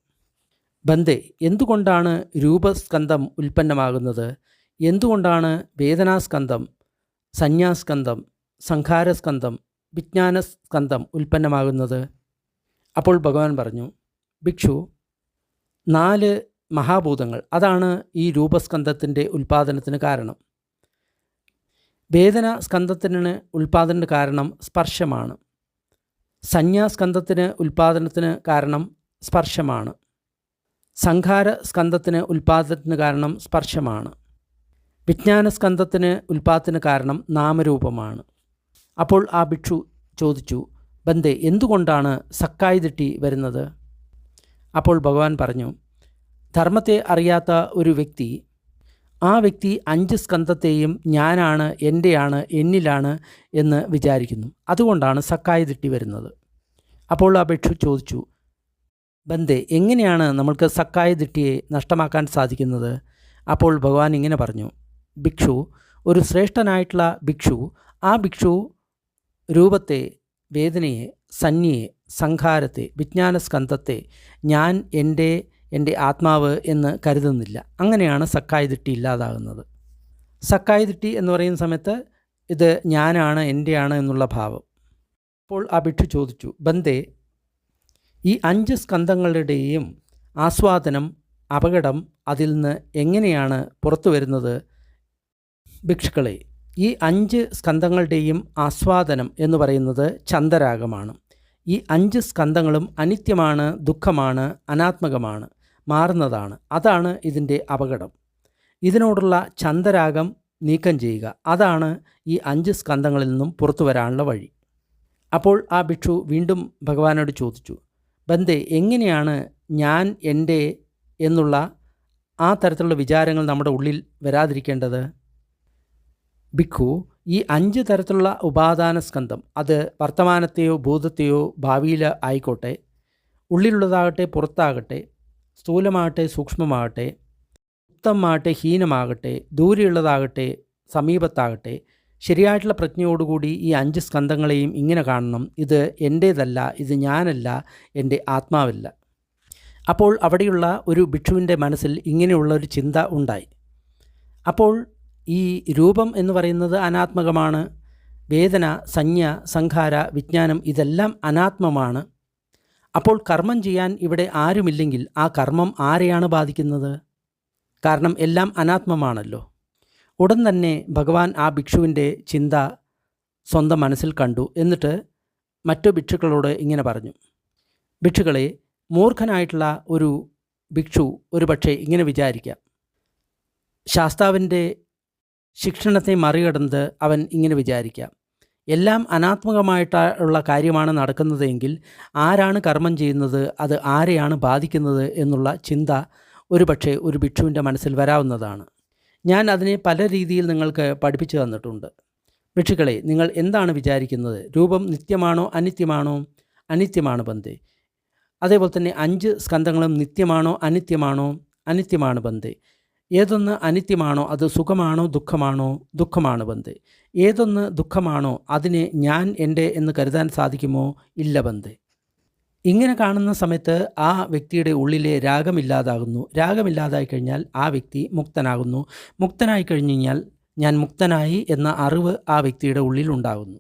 ബന്ദേ, എന്തുകൊണ്ടാണ് രൂപസ്കന്ധം ഉൽപ്പന്നമാകുന്നത്? എന്തുകൊണ്ടാണ് വേദനാസ്കന്ധം, സംജ്ഞാസ്കന്ധം, സംഖാരസ്കന്ധം, വിജ്ഞാനസ്കന്ധം ഉൽപ്പന്നമാകുന്നത്? അപ്പോൾ ഭഗവാൻ പറഞ്ഞു, ഭിക്ഷു, 4 മഹാഭൂതങ്ങൾ, അതാണ് ഈ രൂപസ്കന്ധത്തിൻ്റെ ഉൽപ്പാദനത്തിന് കാരണം. വേദന സ്കന്ധത്തിന് ഉൽപ്പാദനത്തിന് കാരണം സ്പർശമാണ്. സംജ്ഞാസ്കന്ധത്തിന് ഉൽപ്പാദനത്തിന് കാരണം സ്പർശമാണ്. സംഖാര സ്കന്ധത്തിന് ഉൽപ്പാദനത്തിന് കാരണം സ്പർശമാണ്. വിജ്ഞാനസ്കന്ധത്തിന് ഉൽപ്പാദനത്തിന് കാരണം നാമരൂപമാണ്. അപ്പോൾ ആ ഭിക്ഷു ചോദിച്ചു, ബന്ദേ, എന്തുകൊണ്ടാണ് സക്കായ് ദിട്ടി വരുന്നത്? അപ്പോൾ ഭഗവാൻ പറഞ്ഞു, ധർമ്മത്തെ അറിയാത്ത ഒരു വ്യക്തി, ആ വ്യക്തി 5 സ്കന്ധത്തെയും ഞാനാണ്, എൻ്റെയാണ്, എന്നിലാണ് എന്ന് വിചാരിക്കുന്നു. അതുകൊണ്ടാണ് സക്കായ് ദിട്ടി വരുന്നത്. അപ്പോൾ ആ ഭിക്ഷു ചോദിച്ചു, ബന്ദേ, എങ്ങനെയാണ് നമ്മൾക്ക് സക്കായ് ദിട്ടിയെ നഷ്ടമാക്കാൻ സാധിക്കുന്നത്? അപ്പോൾ ഭഗവാൻ ഇങ്ങനെ പറഞ്ഞു, ഭിക്ഷു, ഒരു ശ്രേഷ്ഠനായിട്ടുള്ള ഭിക്ഷു, ആ ഭിക്ഷു രൂപത്തെ, വേദനയെ, സംജ്ഞയെ, സംഖാരത്തെ, വിജ്ഞാനസ്കന്ധത്തെ ഞാൻ എൻ്റെ ആത്മാവ് എന്ന് കരുതുന്നില്ല. അങ്ങനെയാണ് സക്കായ് ദിട്ടി ഇല്ലാതാകുന്നത്. സക്കായ് ദിട്ടി എന്ന് പറയുന്ന സമയത്ത് ഇത് ഞാനാണ്, എൻ്റെയാണ് എന്നുള്ള ഭാവം. അപ്പോൾ ആ ഭിക്ഷു ചോദിച്ചു, ബന്ദേ, ഈ 5 സ്കന്ധങ്ങളുടെയും ആസ്വാദനം, അപകടം അതിൽ നിന്ന് എങ്ങനെയാണ് പുറത്തു വരുന്നത്? ഭിക്ഷുക്കളെ, ഈ 5 സ്കന്ധങ്ങളുടെയും ആസ്വാദനം എന്ന് പറയുന്നത് ഛന്ദരാഗമാണ്. ഈ 5 സ്കന്ധങ്ങളും അനിത്യമാണ്, ദുഃഖമാണ്, അനാത്മകമാണ്, മാറുന്നതാണ്. അതാണ് ഇതിൻ്റെ അപകടം. ഇതിനോടുള്ള ഛന്ദരാഗം നീക്കം ചെയ്യുക, അതാണ് ഈ 5 സ്കന്ധങ്ങളിൽ നിന്നും പുറത്തു വരാനുള്ള വഴി. അപ്പോൾ ആ ഭിക്ഷു വീണ്ടും ഭഗവാനോട് ചോദിച്ചു, ബന്ദേ, എങ്ങനെയാണ് ഞാൻ, എൻ്റെ എന്നുള്ള ആ തരത്തിലുള്ള വിചാരങ്ങൾ നമ്മുടെ ഉള്ളിൽ വരാതിരിക്കേണ്ടത്? ഭിക്ഷു, ഈ 5 തരത്തിലുള്ള ഉപാദാന സ്കന്ധം, അത് വർത്തമാനത്തെയോ ഭൂതത്തെയോ ഭാവിയിൽ ആയിക്കോട്ടെ, ഉള്ളിലുള്ളതാകട്ടെ പുറത്താകട്ടെ, സ്ഥൂലമാകട്ടെ സൂക്ഷ്മമാകട്ടെ, ഉത്തമമാകട്ടെ ഹീനമാകട്ടെ, ദൂരെയുള്ളതാകട്ടെ സമീപത്താകട്ടെ, ശരിയായിട്ടുള്ള പ്രജ്ഞയോടുകൂടി ഈ 5 സ്കന്ധങ്ങളെയും ഇങ്ങനെ കാണണം, ഇത് എൻ്റേതല്ല, ഇത് ഞാനല്ല, എൻ്റെ ആത്മാവല്ല. അപ്പോൾ അവിടെയുള്ള ഒരു ഭിക്ഷുവിൻ്റെ മനസ്സിൽ ഇങ്ങനെയുള്ള ഒരു ചിന്ത ഉണ്ടായി. അപ്പോൾ ഈ രൂപം എന്ന് പറയുന്നത് അനാത്മകമാണ്, വേദന, സംജ്ഞ, സംഖാര, വിജ്ഞാനം ഇതെല്ലാം അനാത്മമാണ്. അപ്പോൾ കർമ്മം ചെയ്യാൻ ഇവിടെ ആരുമില്ലെങ്കിൽ ആ കർമ്മം ആരെയാണ് ബാധിക്കുന്നത്? കാരണം എല്ലാം അനാത്മമാണല്ലോ. ഉടൻ തന്നെ ഭഗവാൻ ആ ഭിക്ഷുവിൻ്റെ ചിന്ത സ്വന്തം മനസ്സിൽ കണ്ടു. എന്നിട്ട് മറ്റു ഭിക്ഷുക്കളോട് ഇങ്ങനെ പറഞ്ഞു, ഭിക്ഷുക്കളെ, മൂർഖനായിട്ടുള്ള ഒരു ഭിക്ഷു ഒരു പക്ഷേ ഇങ്ങനെ വിചാരിക്കാം, ശാസ്താവിൻ്റെ ശിക്ഷണത്തെ മറികടന്ന് അവൻ ഇങ്ങനെ വിചാരിക്കാം, എല്ലാം അനാത്മകമായിട്ടുള്ള കാര്യമാണ് നടക്കുന്നതെങ്കിൽ ആരാണ് കർമ്മം ചെയ്യുന്നത്, അത് ആരെയാണ് ബാധിക്കുന്നത് എന്നുള്ള ചിന്ത ഒരുപക്ഷെ ഒരു ഭിക്ഷുവിൻ്റെ മനസ്സിൽ വരാവുന്നതാണ്. ഞാൻ അതിനെ പല രീതിയിൽ നിങ്ങൾക്ക് പഠിപ്പിച്ചു തന്നിട്ടുണ്ട്. ഭിക്ഷുക്കളെ, നിങ്ങൾ എന്താണ് വിചാരിക്കുന്നത്? രൂപം നിത്യമാണോ അനിത്യമാണോ? അനിത്യമാണ് ബന്ധേ. അതേപോലെ തന്നെ 5 സ്കന്ധങ്ങളും നിത്യമാണോ അനിത്യമാണോ? അനിത്യമാണ് ബന്ധേ. ഏതൊന്ന് അനിത്യമാണോ അത് സുഖമാണോ ദുഃഖമാണോ? ദുഃഖമാണ് ബന്ധേ. ഏതൊന്ന് ദുഃഖമാണോ അതിനെ ഞാൻ എൻ്റെ എന്ന് കരുതാൻ സാധിക്കുമോ? ഇല്ല ബന്ധേ. ഇങ്ങനെ കാണുന്ന സമയത്ത് ആ വ്യക്തിയുടെ ഉള്ളിലെ രാഗമില്ലാതാകുന്നു. രാഗമില്ലാതായി കഴിഞ്ഞാൽ ആ വ്യക്തി മുക്തനാകുന്നു. മുക്തനായി കഴിഞ്ഞ് കഴിഞ്ഞാൽ ഞാൻ മുക്തനായി എന്ന അറിവ് ആ വ്യക്തിയുടെ ഉള്ളിൽ ഉണ്ടാകുന്നു.